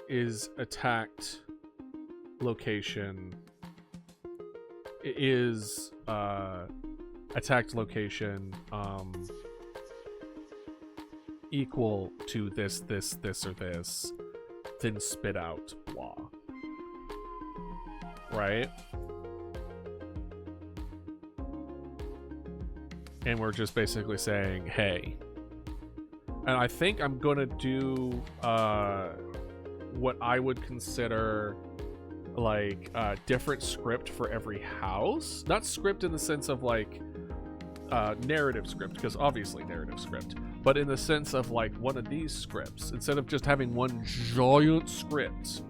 is attacked location equal to this, or this, then spit out blah. Right? And we're just basically saying, hey. And I think I'm gonna do what I would consider like different script for every house. Not script in the sense of like narrative script, because obviously narrative script, but in the sense of like one of these scripts. Instead of just having one giant script,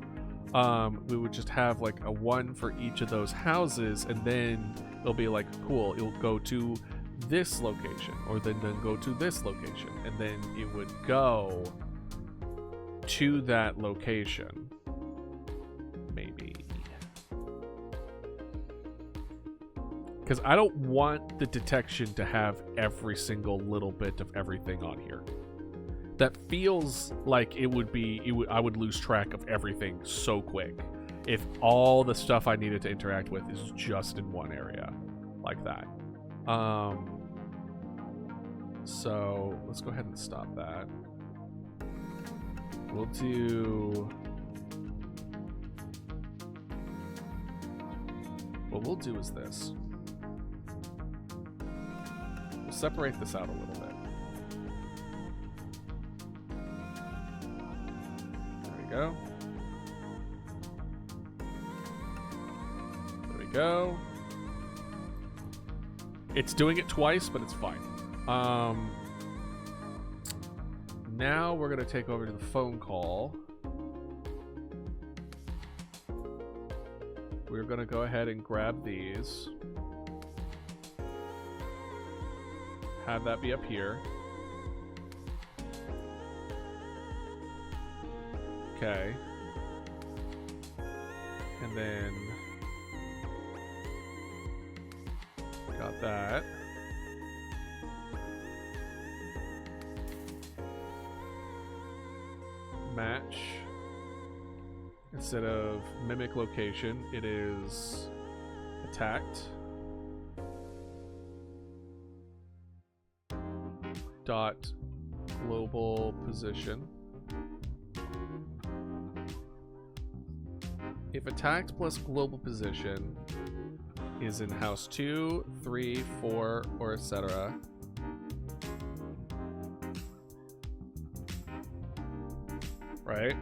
we would just have like a one for each of those houses, and then it'll be like, cool, it'll go to this location, or then go to this location, and then it would go to that location. Maybe. Because I don't want the detection to have every single little bit of everything on here. That feels like I would lose track of everything so quick if all the stuff I needed to interact with is just in one area like that. So let's go ahead and stop that. We'll do... What we'll do is this. We'll separate this out a little bit. There we go. There we go. It's doing it twice, but it's fine. Now we're gonna take over to the phone call. We're gonna go ahead and grab these. Have that be up here. Okay. And then got that. Match. Instead of mimic location, it is attacked. Dot global position. If attacked plus global position is in house 2, 3, 4, or etc., right?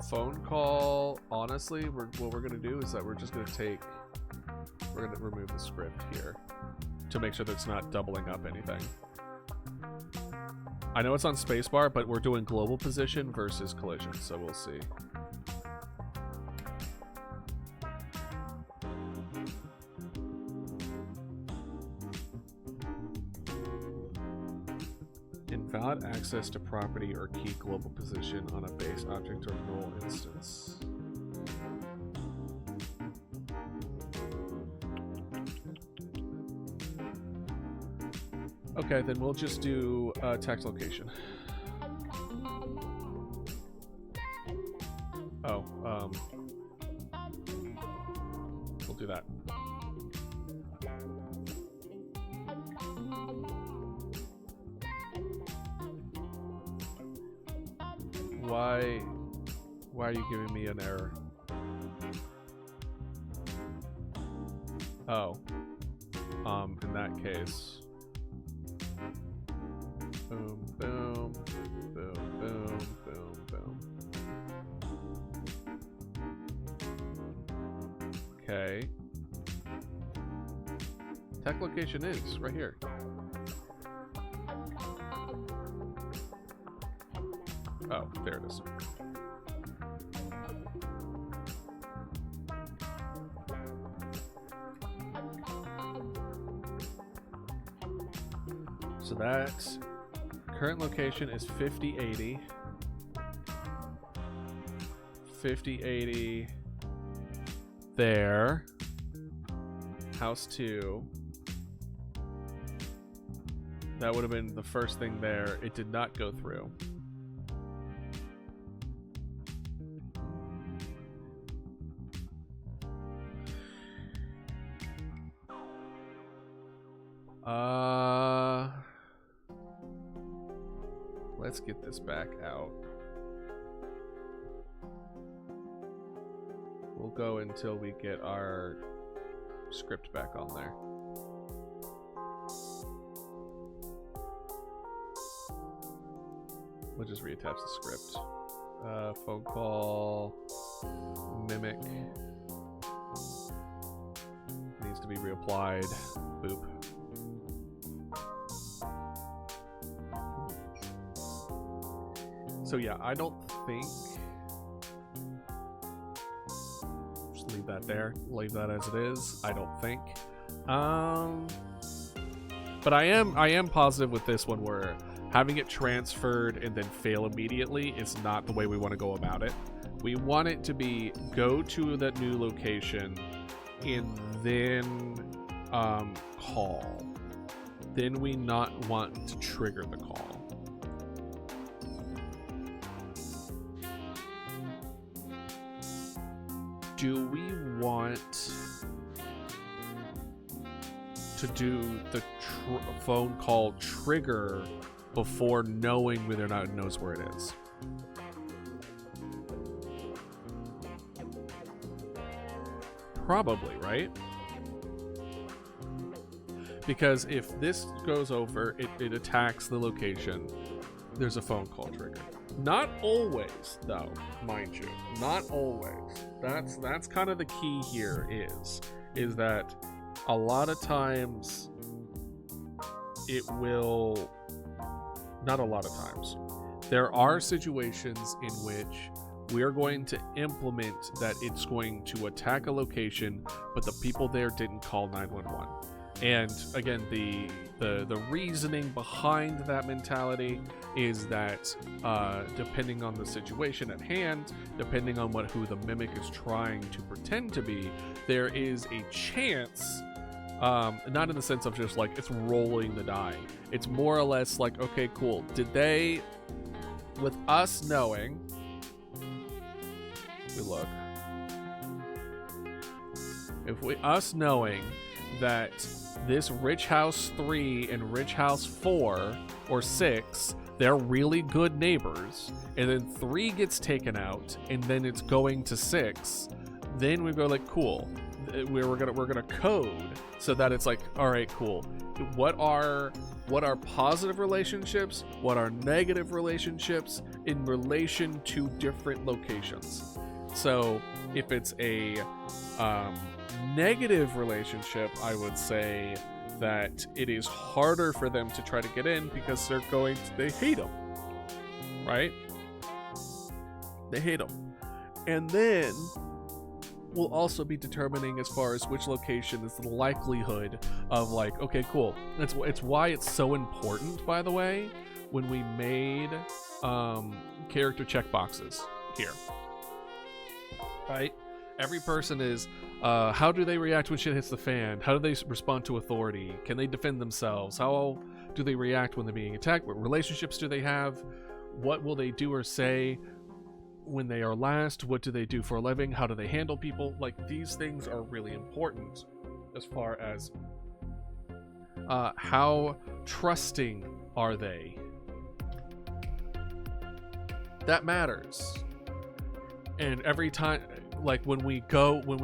Phone call, honestly, what we're gonna do is that we're gonna remove the script here to make sure that it's not doubling up anything. I know it's on spacebar, but we're doing global position versus collision, so we'll see. Invalid access to property or key global position on a base object or null instance. Okay, then we'll just do text location. Oh, we'll do that. Why are you giving me an error? Oh. In that case. Boom, boom, boom, boom, boom, boom. Okay. Tech location is right here. Oh, there it is. So that current location is 5080. 5080 there. House 2. That would have been the first thing there. It did not go through. Let's get this back out. We'll go until we get our script back on there. We'll just reattach the script. Phone call, mimic. Needs to be reapplied. Boop. So yeah, I don't think. Just leave that there. Leave that as it is. I don't think. But I am positive with this one where having it transferred and then fail immediately is not the way we want to go about it. We want it to be go to that new location and then call. Then we not want to trigger the call. Do we want to do the phone call trigger before knowing whether or not it knows where it is? Probably, right? Because if this goes over, it attacks the location, there's a phone call trigger. Not always, though, mind you. Not always. That's kind of the key here is that a lot of times it will, not a lot of times, there are situations in which we are going to implement that it's going to attack a location, but the people there didn't call 911. And again, the reasoning behind that mentality is that depending on the situation at hand, depending on who the mimic is trying to pretend to be, there is a chance, not in the sense of just like it's rolling the die. It's more or less like, okay, cool. Did they, with us knowing, we look, us knowing that this Rich House 3 and Rich House 4 or 6, they're really good neighbors, and then 3 gets taken out, and then it's going to 6, then we go like, cool, we're gonna code so that it's like, all right, cool. What are positive relationships? What are negative relationships in relation to different locations? So if it's a negative relationship, I would say that it is harder for them to try to get in because they hate them, right? They hate them. And then we'll also be determining as far as which location is the likelihood of like, okay, cool. It's why it's so important, by the way, when we made character checkboxes here, right? Every person is, how do they react when shit hits the fan? How do they respond to authority? Can they defend themselves? How do they react when they're being attacked? What relationships do they have? What will they do or say when they are last? What do they do for a living? How do they handle people? Like, these things are really important as far as how trusting are they? That matters. And every time, like when we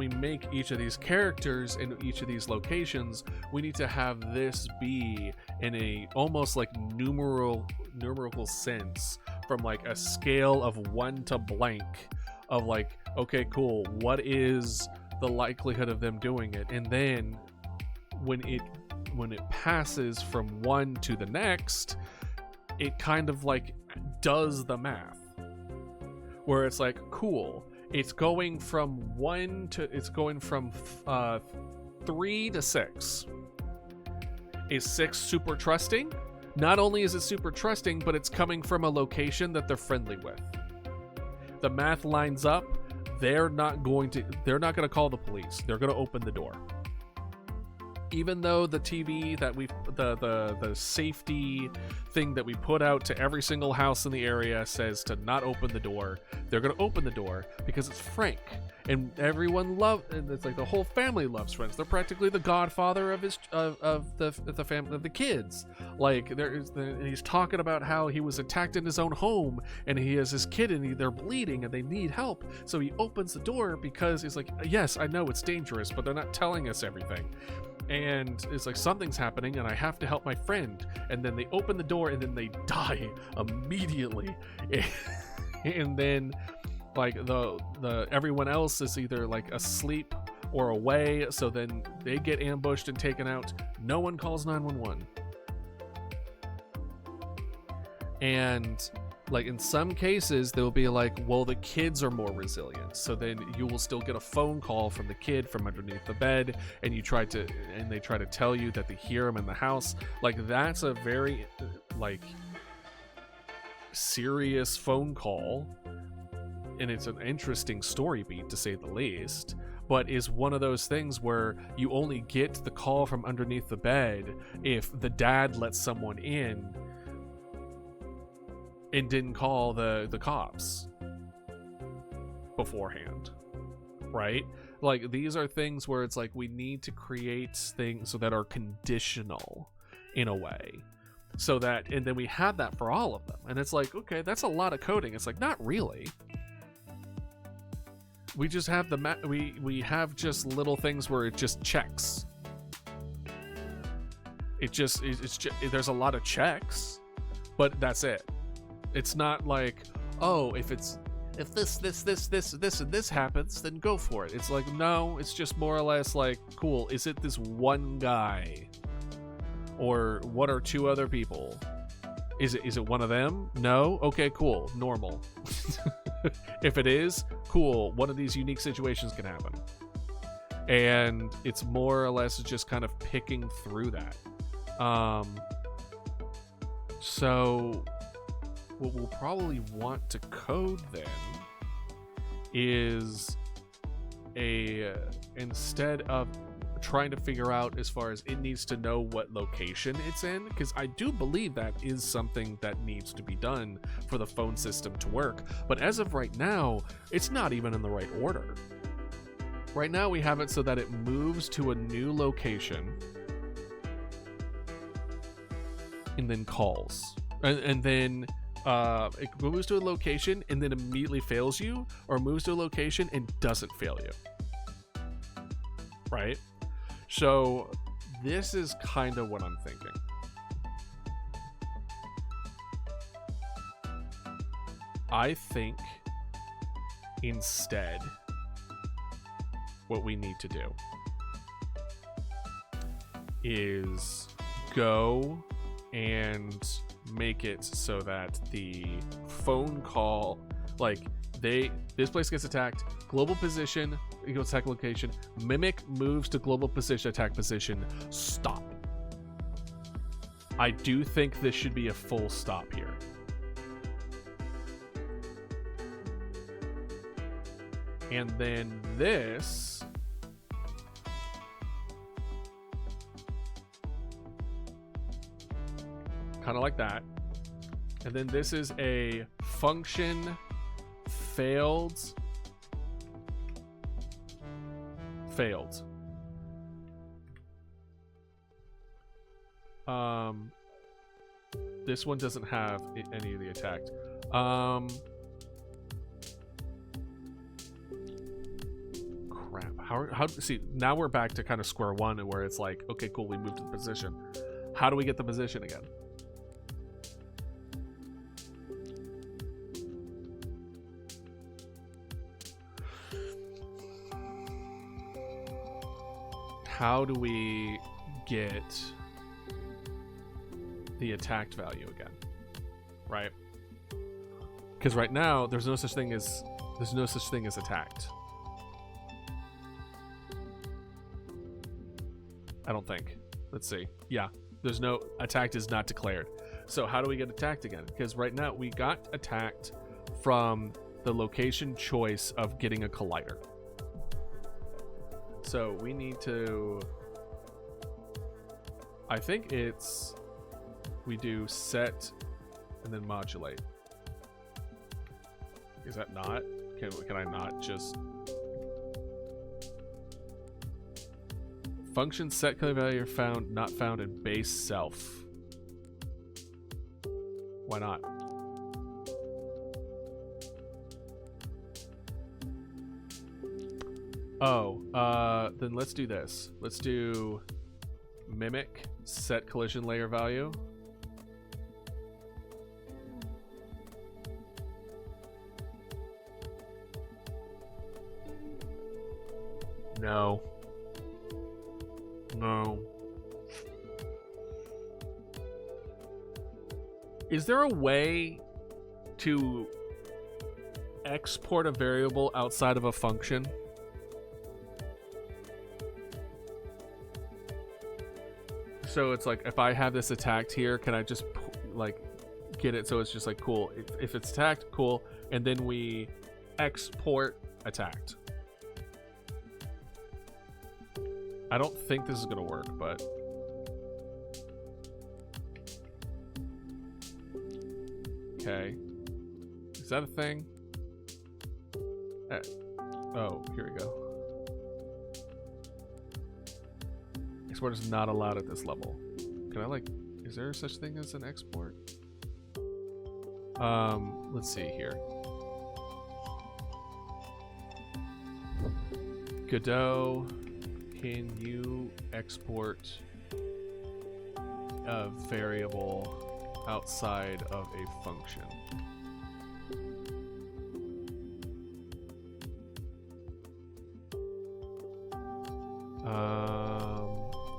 make each of these characters in each of these locations, we need to have this be in a almost like numerical sense, from like a scale of 1 to blank of like, okay, cool, what is the likelihood of them doing it, and then when it passes from one to the next, it kind of like does the math where it's like, cool, it's going from 3 to 6. Is 6 super trusting? Not only is it super trusting, but it's coming from a location that they're friendly with. The math lines up. They're not going to call the police. They're going to open the door. Even though the TV that the safety thing that we put out to every single house in the area says to not open the door, they're going to open the door because it's Frank, and everyone and it's like the whole family loves Frank. They're practically the godfather of the family, of the kids. Like he's talking about how he was attacked in his own home, and he has his kid, and they're bleeding, and they need help. So he opens the door because he's like, yes, I know it's dangerous, but they're not telling us everything. And it's like, something's happening and I have to help my friend. And then they open the door and then they die immediately. And then like the everyone else is either like asleep or away, so then they get ambushed and taken out. No one calls 911. And like in some cases they'll be like, well, the kids are more resilient, so then you will still get a phone call from the kid from underneath the bed, and they try to tell you that they hear him in the house. Like, that's a very like serious phone call, and it's an interesting story beat to say the least, but is one of those things where you only get the call from underneath the bed if the dad lets someone in and didn't call the cops beforehand, right? Like, these are things where it's like, we need to create things so that are conditional in a way, so that, and then we have that for all of them. And it's like, okay, that's a lot of coding. It's like, not really. We just have we have just little things where it just checks. There's a lot of checks, but that's it. It's not like, oh, if this and this happens, then go for it. It's like, no, it's just more or less like, cool, is it this one guy? Or what are 2 other people? Is it one of them? No? Okay, cool. Normal. If it is, cool. One of these unique situations can happen. And it's more or less just kind of picking through that. So what we'll probably want to code then is instead of trying to figure out as far as it needs to know what location it's in, because I do believe that is something that needs to be done for the phone system to work, but as of right now, it's not even in the right order. Right now we have it so that it moves to a new location and then calls, and then it moves to a location and then immediately fails you, or moves to a location and doesn't fail you, right? So this is kind of what I'm thinking. I think instead what we need to do is go and make it so that the phone call, like, this place gets attacked, global position, it goes attack location, mimic moves to global position, attack position, stop. I do think this should be a full stop here. And then this kind of like that. And then this is a function failed. This one doesn't have any of the attacked. Crap. How see, now we're back to kind of square one, where it's like, okay, cool, we moved to the position. How do we get the position again? how do we get the attacked value again, right? Because right now there's no such thing as attacked. I don't think. Let's see. Yeah, there's no attacked is not declared. So how do we get attacked again? Because right now we got attacked from the location choice of getting a collider. So we need to, I think it's, we do set and then modulate. Is that not? Can I not just function set color value found not found in base self? Why not? Oh, then let's do this. Let's do mimic set collision layer value. No. No. Is there a way to export a variable outside of a function? So it's like, if I have this attacked here, can I just like get it so it's just like, cool, if it's attacked, cool, and then we export attacked. I don't think this is gonna work, but okay. Is that a thing? Oh, here we go. Export is not allowed at this level. Can I like, is there such thing as an export? Let's see here. Godot, can you export a variable outside of a function?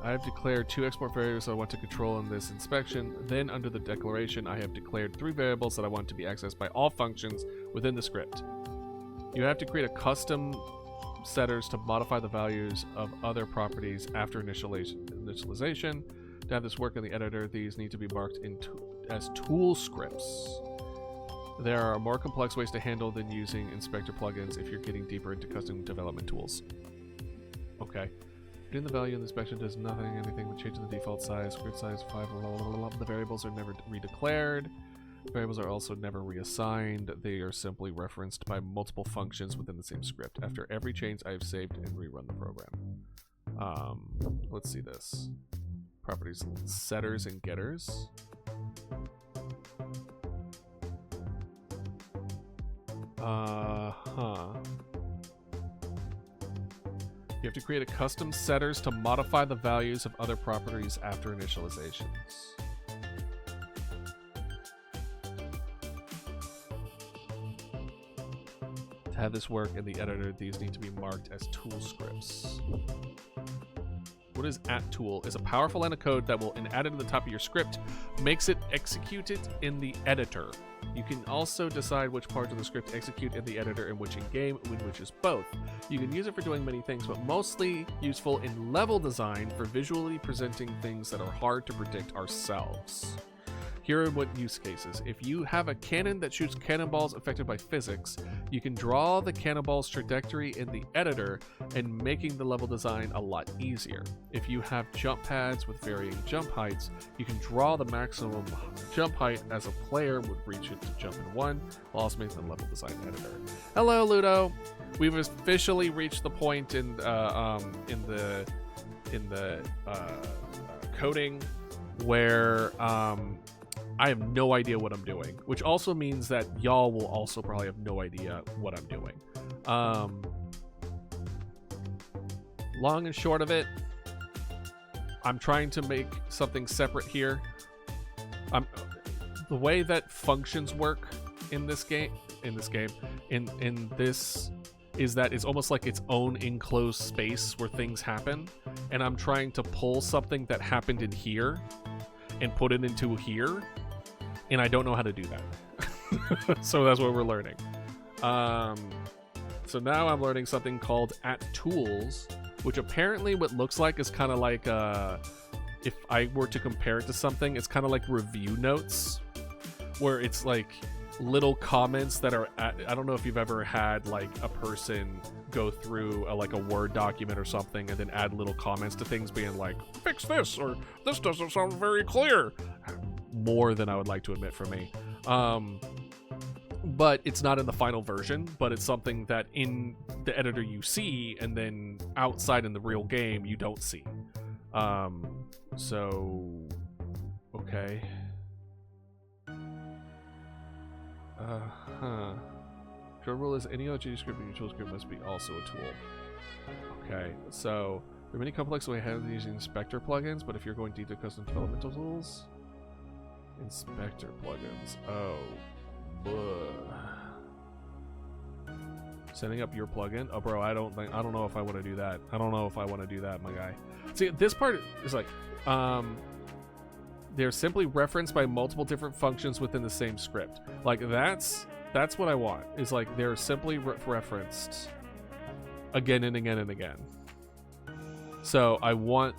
I have declared 2 export variables I want to control in this inspection. Then under the declaration, I have declared 3 variables that I want to be accessed by all functions within the script. You have to create a custom setters to modify the values of other properties after initialization. To have this work in the editor, these need to be marked as tool scripts. There are more complex ways to handle than using inspector plugins if you're getting deeper into custom development tools. Okay. Putting the value in the inspection does nothing. Anything would change the default size. Grid size 5. The variables are never redeclared. Variables are also never reassigned. They are simply referenced by multiple functions within the same script. After every change, I have saved and rerun the program. Let's see this. Properties, setters and getters. You have to create a custom setters to modify the values of other properties after initializations. To have this work in the editor, these need to be marked as tool scripts. What is @tool? Is a powerful line of code that will, when added to the top of your script, makes it execute it in the editor. You can also decide which parts of the script execute in the editor and which in game, which is both. You can use it for doing many things, but mostly useful in level design for visually presenting things that are hard to predict ourselves. Here are what use cases. If you have a cannon that shoots cannonballs affected by physics, you can draw the cannonball's trajectory in the editor and making the level design a lot easier. If you have jump pads with varying jump heights, you can draw the maximum jump height as a player would reach it to jump in one, while also making the level design editor. Hello, Ludo. We've officially reached the point in the coding where I have no idea what I'm doing, which also means that y'all will also probably have no idea what I'm doing. Long and short of it, I'm trying to make something separate here. The way that functions work in this is that it's almost like its own enclosed space where things happen, and I'm trying to pull something that happened in here and put it into here, and I don't know how to do that. So that's what we're learning. So now I'm learning something called @tools, which apparently what looks like is kind of like, if I were to compare it to something, it's kind of like review notes, where it's like little comments that are I don't know if you've ever had like a person go through like a Word document or something and then add little comments to things being like, fix this, or this doesn't sound very clear. More than I would like to admit for me. But it's not in the final version, but it's something that in the editor you see, and then outside in the real game you don't see. So okay. Short rule is any OG script in your tool script must be also a tool. Okay, so there are many complex ways of using inspector plugins, but if you're going deep to custom developmental tools, inspector plugins. Oh, setting up your plugin. Oh, bro, I don't know if I want to do that. I don't know if I want to do that, my guy. See, this part is like, they're simply referenced by multiple different functions within the same script. Like that's what I want. Is like they're simply referenced again and again and again. So I want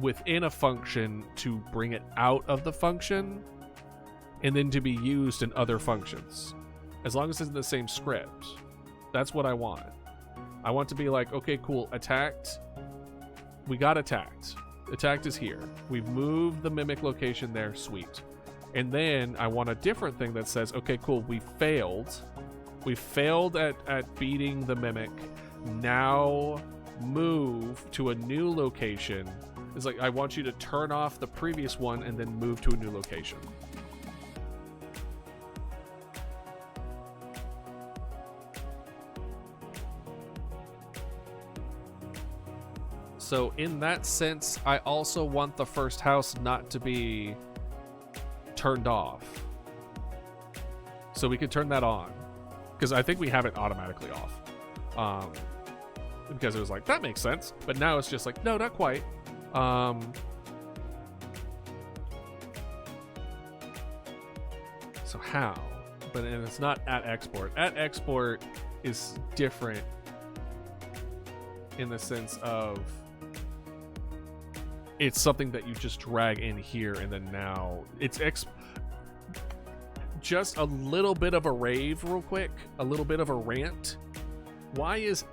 within a function to bring it out of the function and then to be used in other functions. As long as it's in the same script. That's what I want. I want to be like, okay, cool, attacked. We got attacked. Attacked is here. We've moved the mimic location there, sweet. And then I want a different thing that says, okay, cool, we failed. We failed at beating the mimic. Now move to a new location. It's like, I want you to turn off the previous one and then move to a new location. So in that sense, I also want the first house not to be turned off. So we can turn that on. Because I think we have it automatically off. Because it was like, that makes sense. But now it's just like, no, not quite. So how? But and it's not @export. @export is different in the sense of it's something that you just drag in here, and then now it's just a little bit of a rave real quick, a little bit of a rant. Why is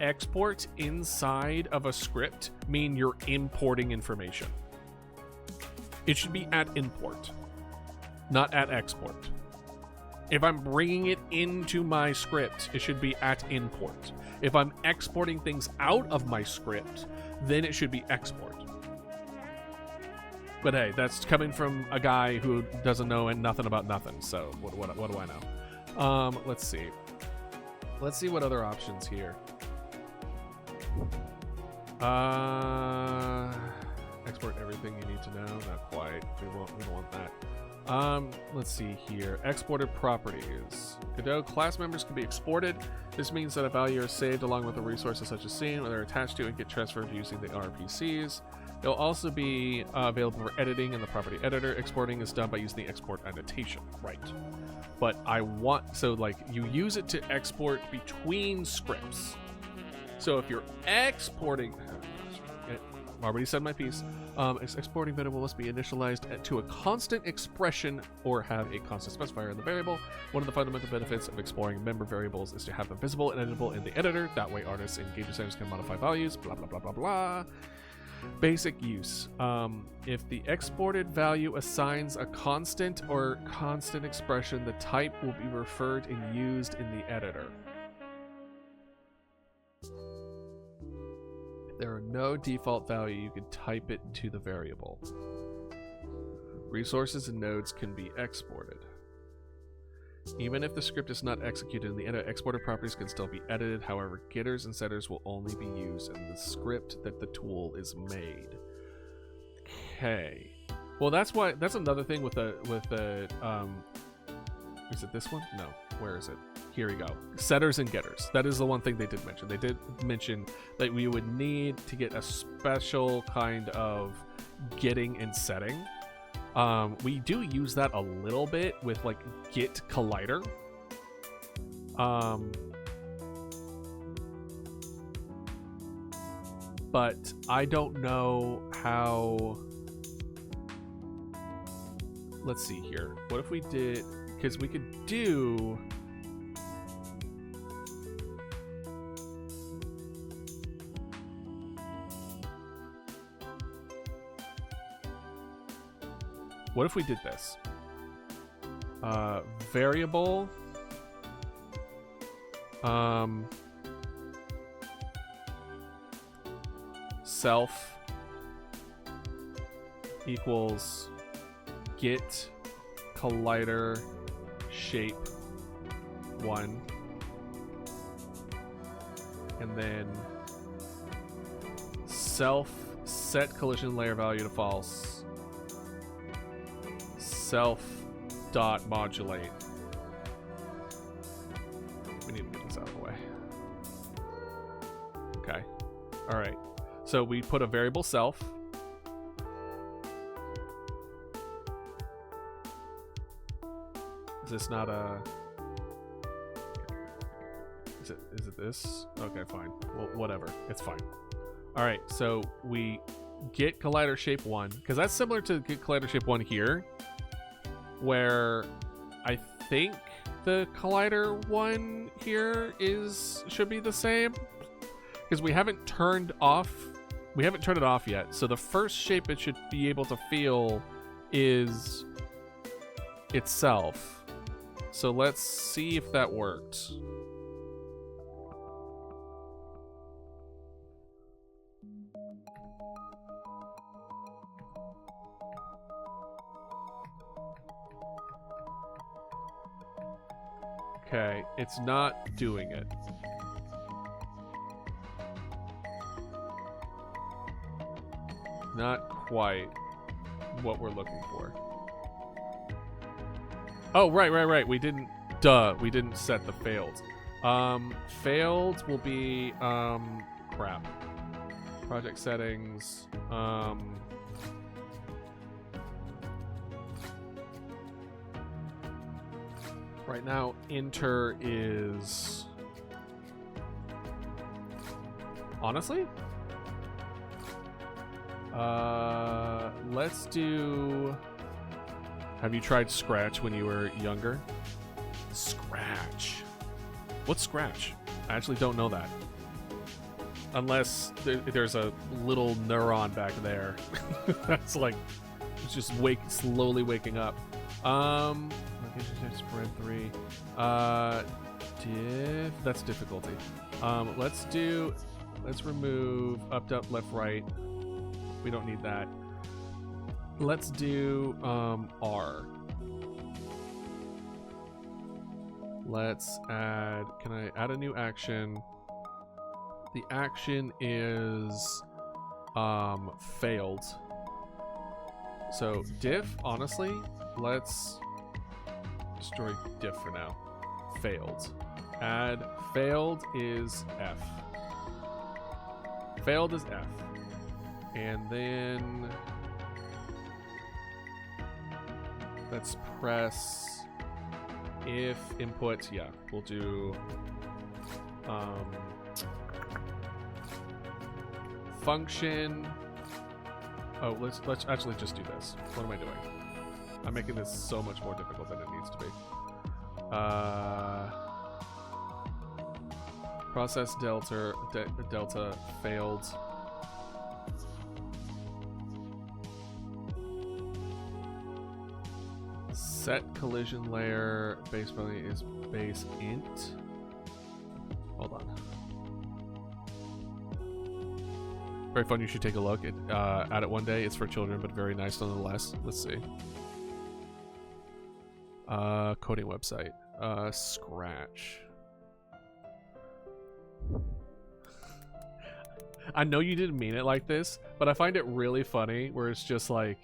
@export inside of a script mean you're importing information? It should be @import, not @export. If I'm bringing it into my script, it should be @import. If I'm exporting things out of my script, then it should be export. But hey, that's coming from a guy who doesn't know nothing about nothing. So what do I know? Let's see. Let's see what other options here. Export everything you need to know. Not quite. We don't want that. Let's see here. Exported properties. Godot class members can be exported. This means that a value is saved along with the resources such as scene, or they're attached to and get transferred using the RPCs. It'll also be available for editing in the property editor. Exporting is done by using the export annotation. Right. But I want, so like you use it to export between scripts. So if you're exporting, I already said my piece. Exporting variable must be initialized to a constant expression or have a constant specifier in the variable. One of the fundamental benefits of exploring member variables is to have them visible and editable in the editor. That way artists and game designers can modify values, blah, blah, blah, blah, blah. Basic use. If the exported value assigns a constant or constant expression, the type will be referred and used in the editor. If there are no default value, you can type it to the variable. Resources and nodes can be exported. Even if the script is not executed in the editor, exported properties can still be edited. However, getters and setters will only be used in the script that the tool is made. Okay. Well, that's another thing with the is it this one? No. where is it? Here we go. Setters and getters. That is the one thing they did mention. They did mention that we would need to get a special kind of getting and setting. We do use that a little bit with like get collider. But I don't know how. Let's see here. What if we did, because we could do. What if we did this? Variable. Self equals get collider shape 1, and then self set collision layer value to false, self dot modulate. We need to get this out of the way. Okay. All right. So we put a variable self. Is this not a? Is it this? Okay, fine. Well, whatever. It's fine. All right. So we get collider shape 1, because that's similar to get collider shape 1 here, where I think the collider 1 here should be the same, because we haven't turned it off yet. So the first shape it should be able to feel is itself. So let's see if that worked. Okay, it's not doing it. Not quite what we're looking for. Oh, right. We didn't set the failed. Failed will be, crap. Project settings, right now, enter is... Honestly? Let's do... Have you tried Scratch when you were younger? Scratch. What's Scratch? I actually don't know that. Unless there's a little neuron back there. That's like, it's just slowly waking up. Spread 3. That's difficulty. Let's remove up, left, right. We don't need that. Let's do R. Let's add, can I add a new action? The action is failed. So diff, honestly, let's destroy diff for now. Failed. Add failed is F. Failed is F. And then let's press if input, yeah, we'll do function. Oh, let's actually just do this. What am I doing? I'm making this so much more difficult than it needs to be. Process delta failed. Set collision layer base value is base int. Hold on. Very fun. You should take a look at it one day. It's for children, but very nice nonetheless. Let's see. Coding website. Scratch. I know you didn't mean it like this, but I find it really funny where it's just like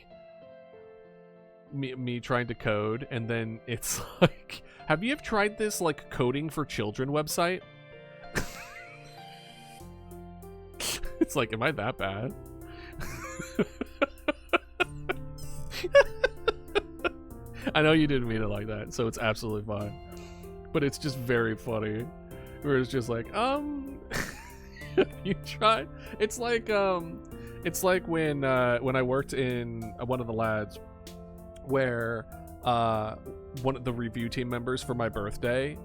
me trying to code, and then it's like, have you ever tried this like coding for children website? It's like, am I that bad? I know you didn't mean it like that, so it's absolutely fine. But it's just very funny. Where it's just like, you tried? It's like when I worked in one of the lads, where one of the review team members for my birthday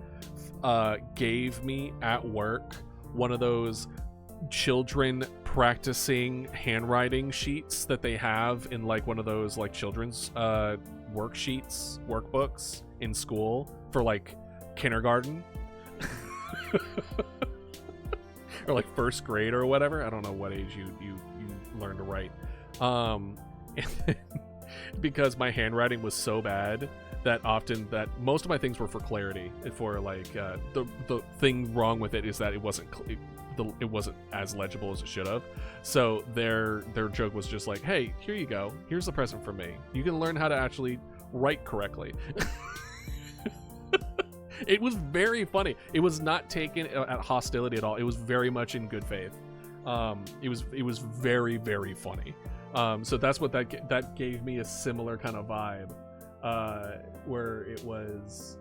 gave me at work one of those children practicing handwriting sheets that they have in like one of those like children's workbooks in school for like kindergarten or like first grade or whatever. I don't know what age you learn to write. And then, because my handwriting was so bad that most of my things were for clarity, for like the thing wrong with it is that it wasn't as legible as it should have. So their joke was just like, hey, here you go, here's the present for me, you can learn how to actually write correctly. It was very funny. It was not taken at hostility at all. It was very much in good faith. It was very, very funny. So that's what that gave me a similar kind of vibe, where it was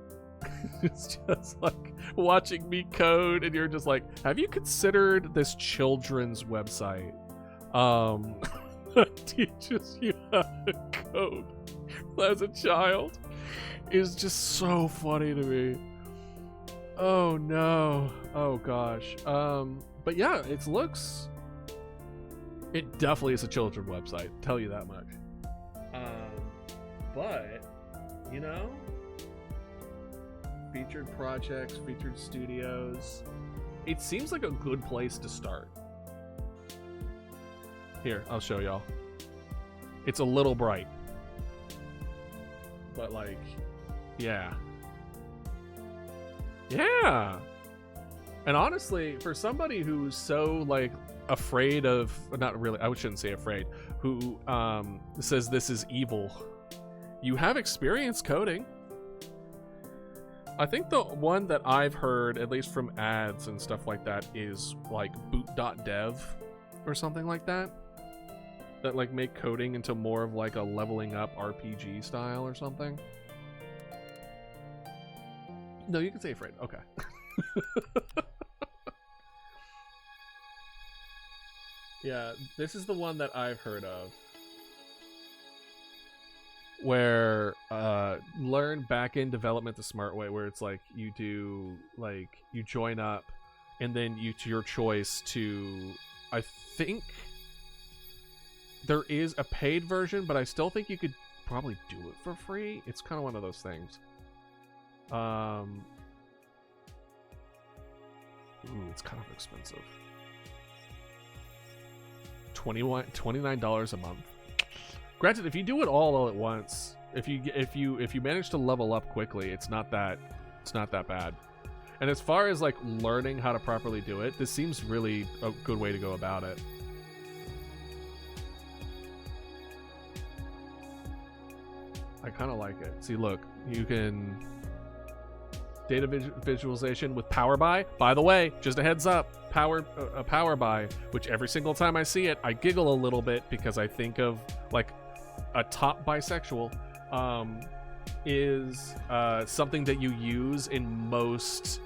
it's just like watching me code, and you're just like, have you considered this children's website that teaches you how to code as a child? Is just so funny to me. Oh no. Oh gosh. But yeah, it definitely is a children's website, tell you that much. But you know, featured projects, featured studios, it seems like a good place to start. Here, I'll show y'all. It's a little bright, but like, yeah. And honestly, for somebody who's so like afraid of, not really, I shouldn't say afraid, who says this is evil, you have experience coding. I think the one that I've heard, at least from ads and stuff like that, is like boot.dev or something like that like make coding into more of like a leveling up RPG style or something. No, you can say afraid. Okay. Yeah, this is the one that I've heard of, where learn back-end development the smart way, where it's like you do, like, you join up and then it's your choice to, I think there is a paid version, but I still think you could probably do it for free. It's kind of one of those things. It's kind of expensive. $29 a month. Granted, if you do it all at once, if you manage to level up quickly, it's not that bad. And as far as like learning how to properly do it, this seems really a good way to go about it. I kind of like it. See, look, you can data visualization with Power By the way, just a heads up, Power By, which every single time I see it, I giggle a little bit because I think of like a top bisexual, is something that you use in most.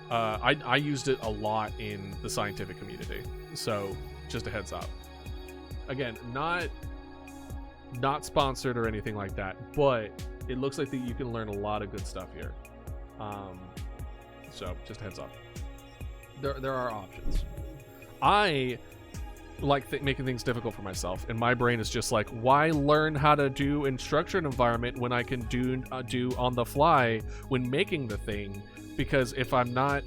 I used it a lot in the scientific community, so just a heads up. Again, not sponsored or anything like that, but it looks like that you can learn a lot of good stuff here. So just a heads up. There are options. I like making things difficult for myself, and my brain is just like, why learn how to do in structured environment when I can do on the fly when making the thing? Because if I'm not,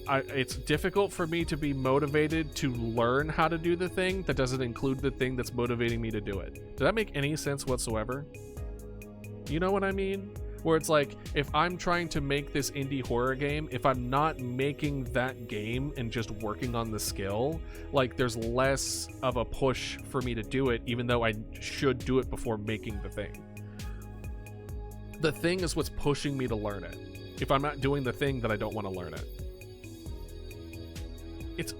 it's difficult for me to be motivated to learn how to do the thing that doesn't include the thing that's motivating me to do it. Does that make any sense whatsoever? You know what I mean? Where it's like, if I'm trying to make this indie horror game, if I'm not making that game and just working on the skill, like there's less of a push for me to do it, even though I should do it before making the thing. The thing is what's pushing me to learn it. If I'm not doing the thing, then I don't want to learn it.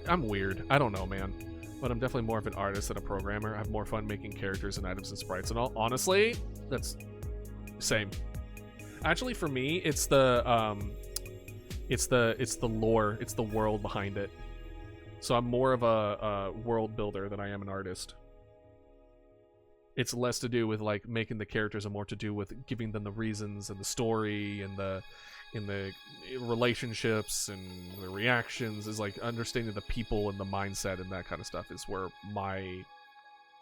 I'm weird. I don't know, man. But I'm definitely more of an artist than a programmer. I have more fun making characters and items and sprites and all. Honestly, that's same. Actually, for me, it's the lore, it's the world behind it. So I'm more of a world builder than I am an artist. It's less to do with like making the characters and more to do with giving them the reasons and the story and the relationships and the reactions, is like understanding the people and the mindset and that kind of stuff is where my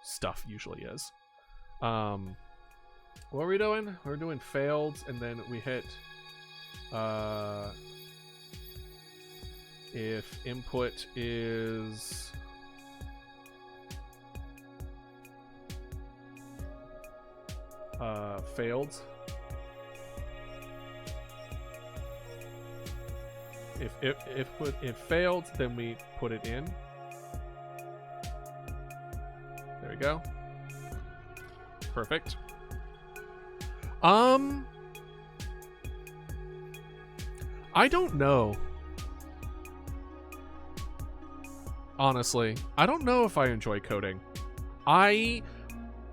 stuff usually is. What are we doing? We're doing failed, and then we hit if input is failed. If failed, then we put it in. There we go. Perfect. I don't know. Honestly, I don't know if I enjoy coding.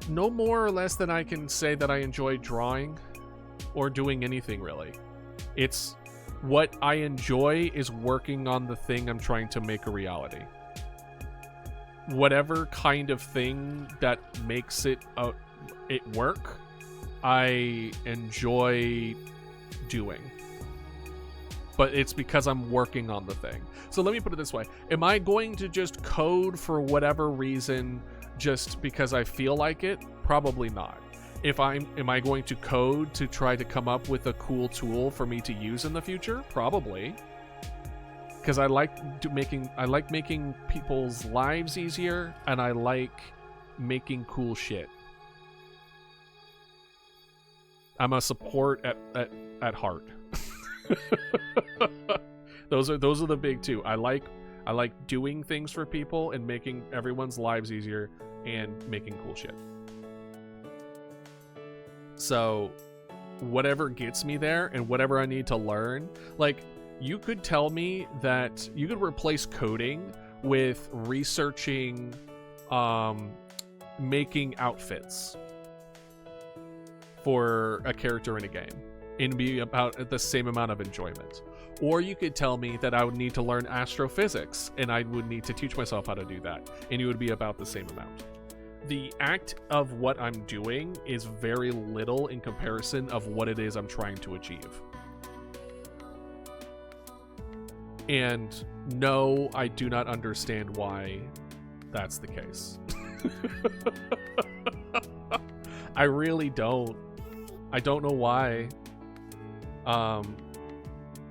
No more or less than I can say that I enjoy drawing or doing anything really. It's what I enjoy is working on the thing I'm trying to make a reality. Whatever kind of thing that makes it work, I enjoy doing. But it's because I'm working on the thing. So let me put it this way. Am I going to just code for whatever reason just because I feel like it? Probably not. Am I going to code to try to come up with a cool tool for me to use in the future? Probably. Because I like making people's lives easier, and I like making cool shit. I'm a support at heart. Those are the big two. I like doing things for people and making everyone's lives easier and making cool shit. So whatever gets me there and whatever I need to learn, like you could tell me that you could replace coding with researching making outfits for a character in a game and be about the same amount of enjoyment. Or you could tell me that I would need to learn astrophysics and I would need to teach myself how to do that, and it would be about the same amount. The act of what I'm doing is very little in comparison of what it is I'm trying to achieve. And no, I do not understand why that's the case. I really don't. I don't know why.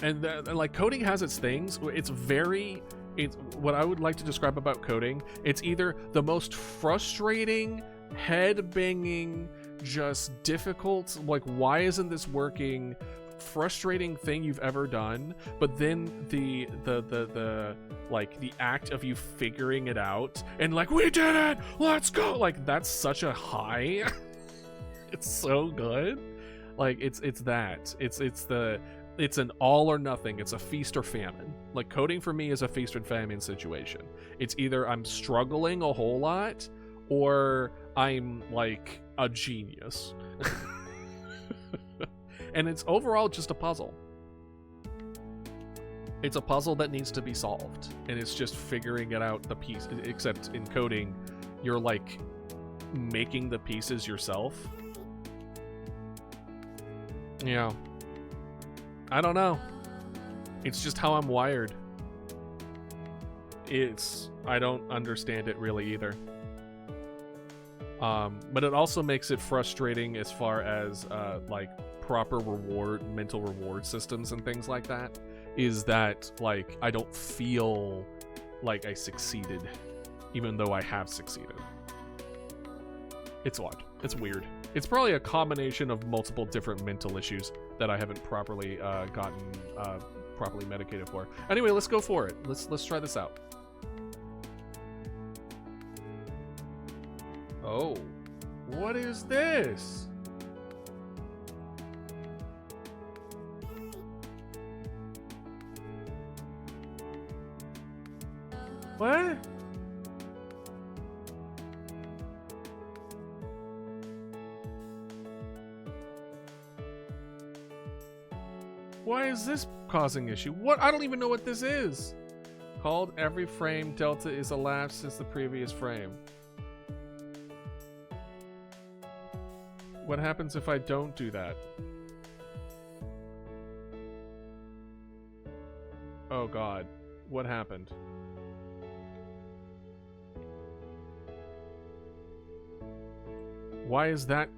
And like coding has its things. It's what I would like to describe about coding. It's either the most frustrating, head-banging, just difficult, like why isn't this working, frustrating thing you've ever done, but then the like the act of you figuring it out and like, we did it, let's go, like that's such a high. It's so good. Like it's an all or nothing. It's a feast or famine. Like coding for me is a feast or famine situation. It's either I'm struggling a whole lot or I'm like a genius. And it's overall just a puzzle. It's a puzzle that needs to be solved. And it's just figuring it out, the piece. Except in coding, you're like making the pieces yourself. Yeah. I don't know. It's just how I'm wired. I don't understand it really either. But it also makes it frustrating as far as like proper mental reward systems and things like that. Is that like I don't feel like I succeeded, even though I have succeeded. It's odd. It's weird. It's probably a combination of multiple different mental issues that I haven't properly gotten properly medicated for. Anyway, let's go for it. Let's try this out. Oh, what is this? What? Why is this causing issue? What? I don't even know what this is. Called every frame delta is elapsed since the previous frame. What happens if I don't do that? Oh god. What happened? Why is that?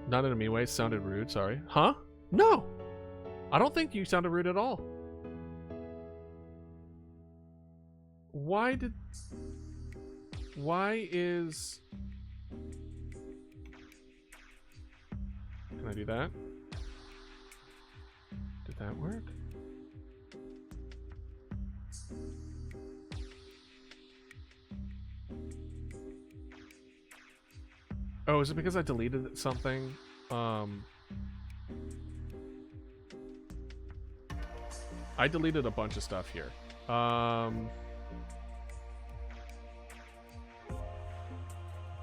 Not in a mean way, sounded rude, sorry. Huh? No! I don't think you sounded rude at all. Why is... Can I do that? Did that work? Oh, is it because I deleted something? I deleted a bunch of stuff here.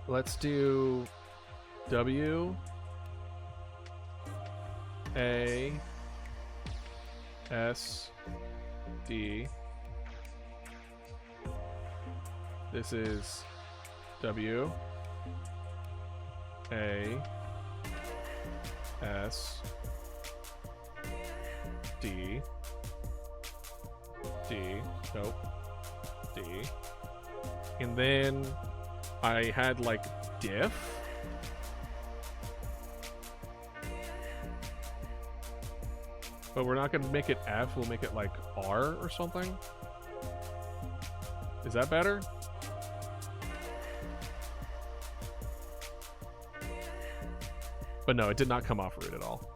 Let's do W A S D. This is W A S D D, nope, D, and then I had like diff. But we're not gonna make it F, we'll make it like R or something. Is that better? But no, it did not come off root at all.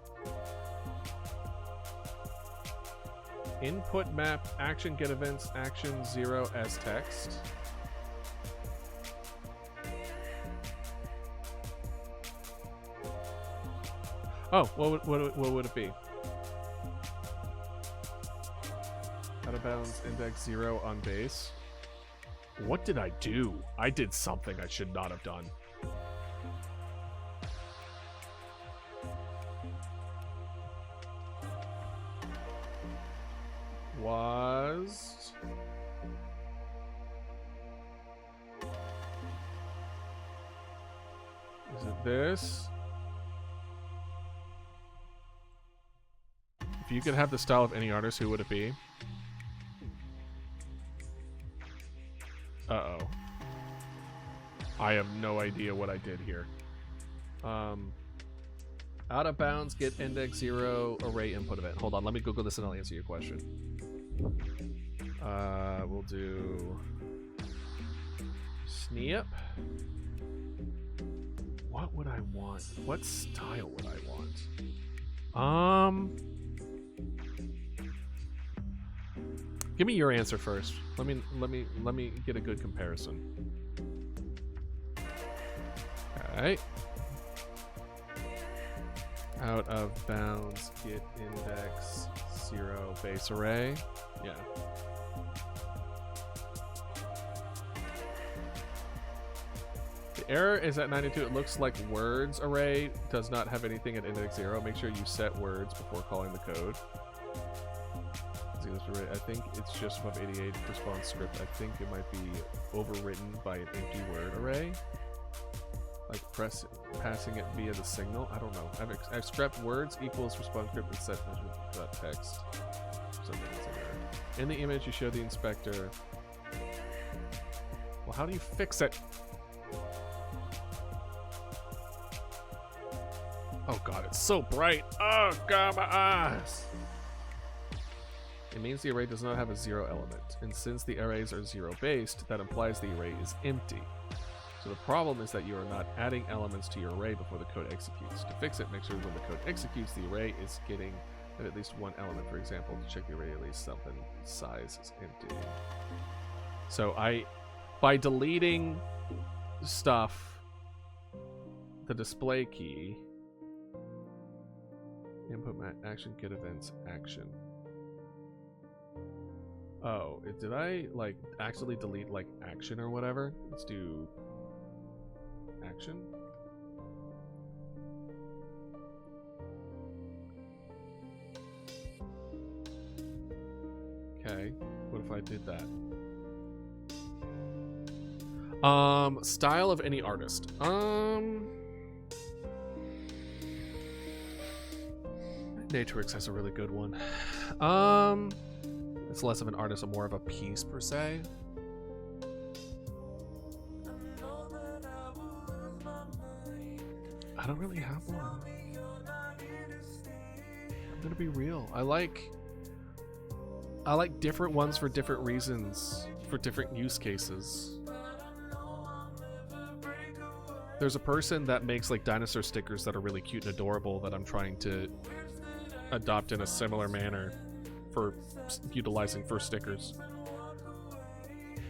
Input map action get events action 0 as text. Oh, what would it be? Out of bounds index 0 on base. What did I do? I did something I should not have done. Is it this? If you could have the style of any artist, who would it be? Uh-oh. I have no idea what I did here. Out of bounds, get index 0, array input event. Hold on, let me Google this and I'll answer your question. We'll do... Snip. What would I want? What style would I want? Give me your answer first. Let me get a good comparison. Alright. Out of bounds, get index 0 base array. Yeah. The error is at 92. It looks like words array does not have anything at index 0. Make sure you set words before calling the code. I think it's just above 88 response script. I think it might be overwritten by an empty word array. Like passing it via the signal. I don't know. I've scrapped words equals response script and set text. In the image, you show the inspector. Well, how do you fix it? Oh god, it's so bright. Oh god, my eyes. It means the array does not have a 0 element, and since the arrays are 0 based, that implies the array is empty. So the problem is that you are not adding elements to your array before the code executes. To fix it, make sure when the code executes, the array is getting at least one element. For example, to check the array, at least something size is empty. So by deleting stuff, the display key, input action get events action. Oh, did I like accidentally delete like action or whatever? Let's do action. Okay, what if I did that? Style of any artist. Naturix has a really good one. It's less of an artist and more of a piece per se. I don't really have one. I'm gonna be real. I like different ones for different reasons, for different use cases. There's a person that makes like dinosaur stickers that are really cute and adorable that I'm trying to adopt in a similar manner for utilizing for stickers.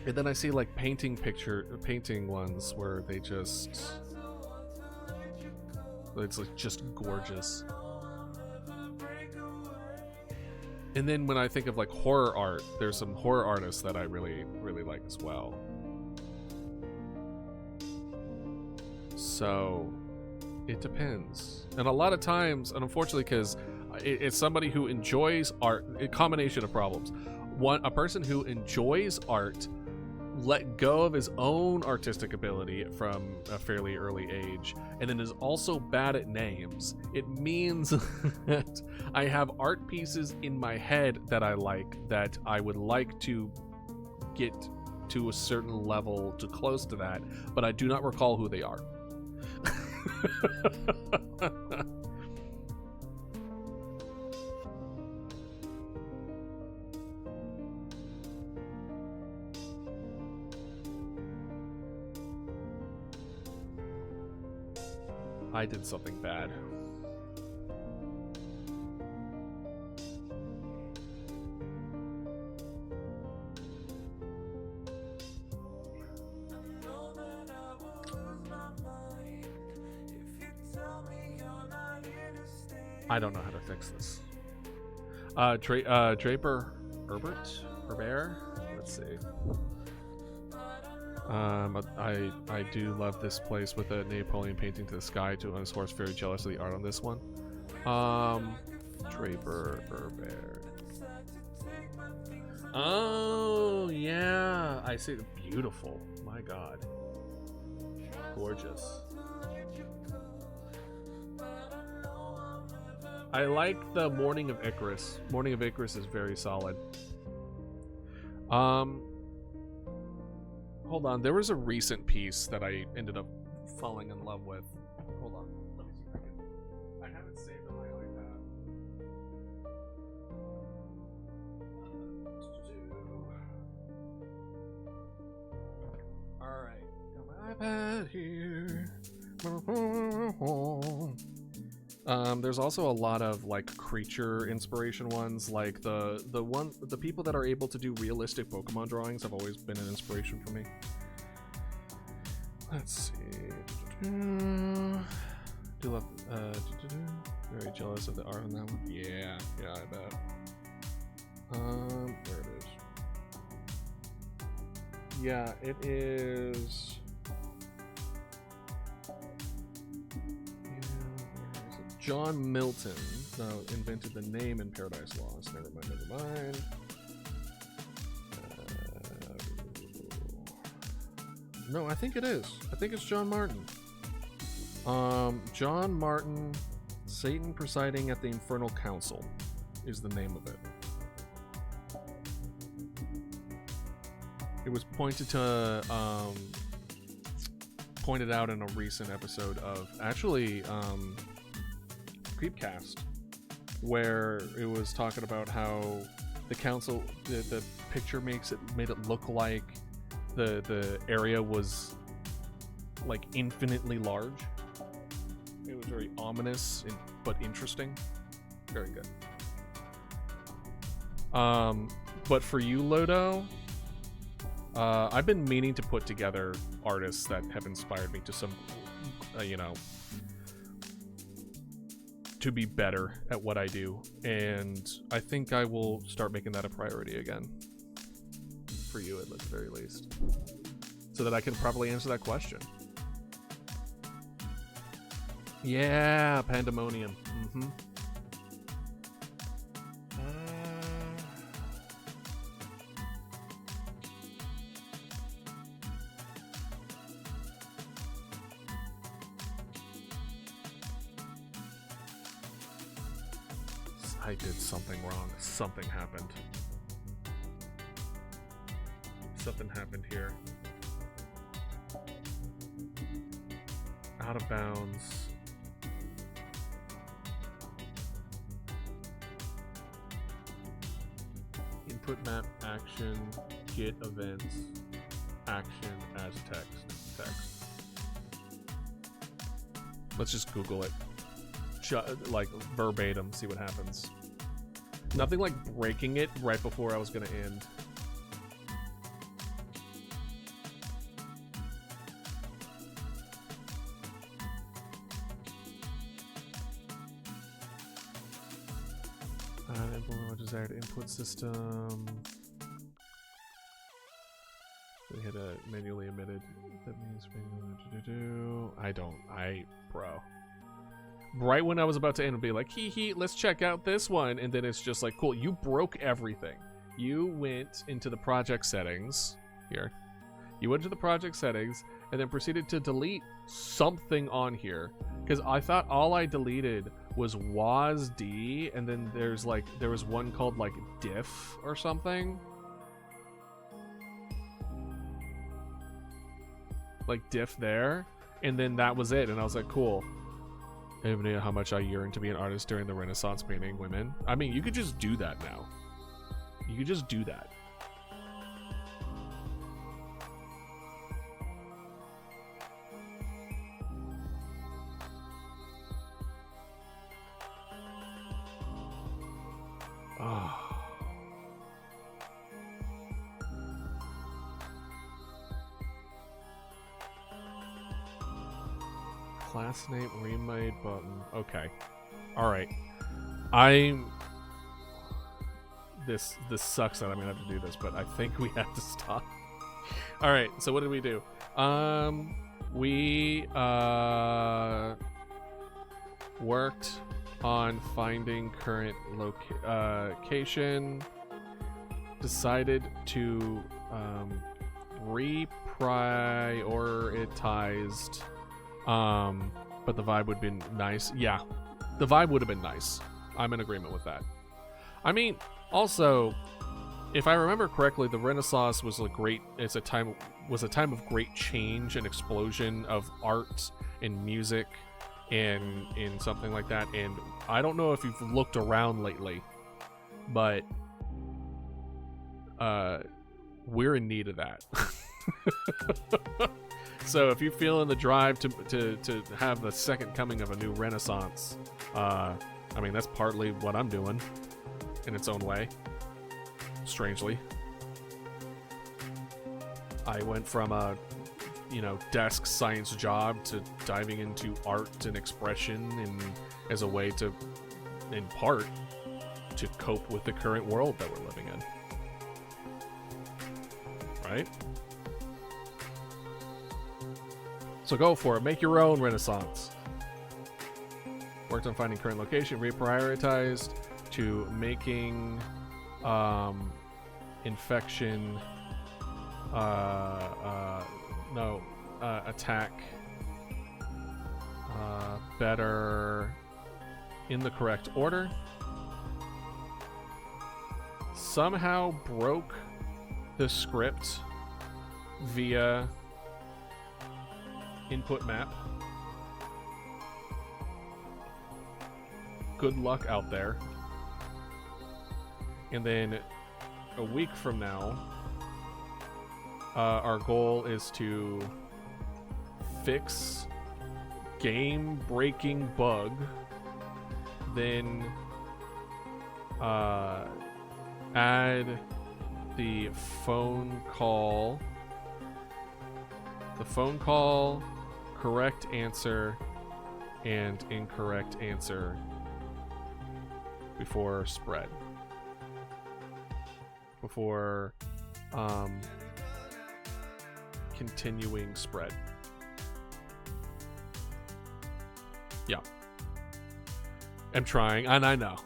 And then I see like painting ones where they just, it's like just gorgeous. And then when I think of like horror art, there's some horror artists that I really like as well. So it depends. And a lot of times, and unfortunately, because it's somebody who enjoys art, a combination of problems. A person who enjoys art let go of his own artistic ability from a fairly early age, and then is also bad at names. It means that I have art pieces in my head that I like, that I would like to get to a certain level, to close to that, but I do not recall who they are. I did something bad. I don't know how to fix this. Draper Herbert? Let's see. I do love this place with a Napoleon painting to the sky to his horse. Very jealous of the art on this one. Draper Herbert. Oh yeah, I see. Beautiful. My God, gorgeous. I like the Morning of Icarus. Morning of Icarus is very solid. Hold on, there was a recent piece that I ended up falling in love with. Hold on, let me see if I have it saved on my iPad. Alright, got my iPad here. There's also a lot of like creature inspiration ones, like the people that are able to do realistic Pokemon drawings have always been an inspiration for me. Let's see. Do love very jealous of the art on that one. Yeah, I bet. There it is. Yeah, it is. John Milton invented the name in Paradise Lost. Never mind. No, I think it is. I think it's John Martin. John Martin, Satan presiding at the Infernal Council is the name of it. It was pointed out in a recent episode of Creepcast, where it was talking about how the council, the picture made it look like the area was like infinitely large. It was very ominous but interesting. Very good. But for you, Lodo, I've been meaning to put together artists that have inspired me to some, to be better at what I do, and I think I will start making that a priority again. for you at the very least, so that I can probably answer that question. Yeah, pandemonium. Mm-hmm. I did something wrong. Something happened. Something happened here. Out of bounds. Input map action, get events, action as text. Let's just Google it. Like verbatim, see what happens. Nothing like breaking it right before I was gonna end. Implement desired input system. We had a manually emitted. That means bro. Right when I was about to end, it'd be like, hee, let's check out this one. And then it's just like, cool, you broke everything. You went into the project settings here. You went to the project settings and then proceeded to delete something on here. Because I thought all I deleted was WASD, and then there was one called like diff or something. Like diff there. And then that was it. And I was like, cool. I have no idea how much I yearn to be an artist during the Renaissance painting women. I mean, you could just do that now. You could just do that. Oh. Class name remade button. Okay. Alright. This sucks that I'm gonna have to do this, but I think we have to stop. Alright, so what did we do? We worked on finding current location, decided to reprioritized, but the vibe would have been nice. Yeah, the vibe would have been nice. I'm in agreement with that. I mean, also, if I remember correctly, the Renaissance was a time of great change and explosion of art and music and something like that. And I don't know if you've looked around lately, but we're in need of that. So if you're feeling the drive to have the second coming of a new Renaissance, I mean, that's partly what I'm doing in its own way. Strangely, I went from a desk science job to diving into art and expression, and as a way to, in part, to cope with the current world that we're living in. Right? So go for it. Make your own Renaissance. Worked on finding current location, reprioritized to making infection attack better in the correct order. Somehow broke the script via input map. Good luck out there. And then a week from now, our goal is to fix game-breaking bug, then add the phone call, correct answer, and incorrect answer before spread. Before continuing spread. Yeah. I'm trying, and I know.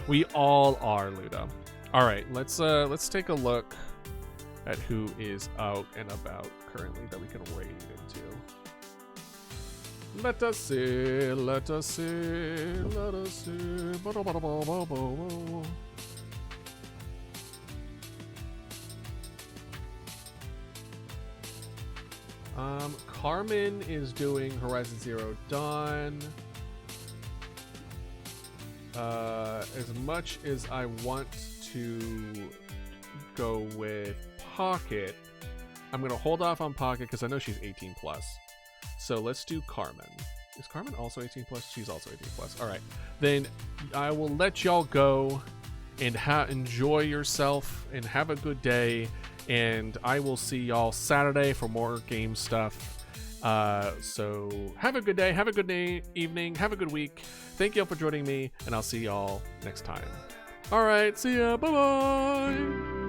We all are, Luda. All right, let's take a look at who is out and about currently that we can raid into. Let us see, let us see, let us see. Carmen is doing Horizon Zero Dawn. As much as I want to go with Pocket, I'm gonna hold off on Pocket because I know she's 18 plus. So let's do Carmen. Is Carmen also 18 plus? She's also 18 plus. All right, then I will let y'all go and enjoy yourself and have a good day. And I will see y'all Saturday for more game stuff. So have a good day, have a good evening, have a good week. Thank y'all for joining me, and I'll see y'all next time. All right, see ya. Bye bye.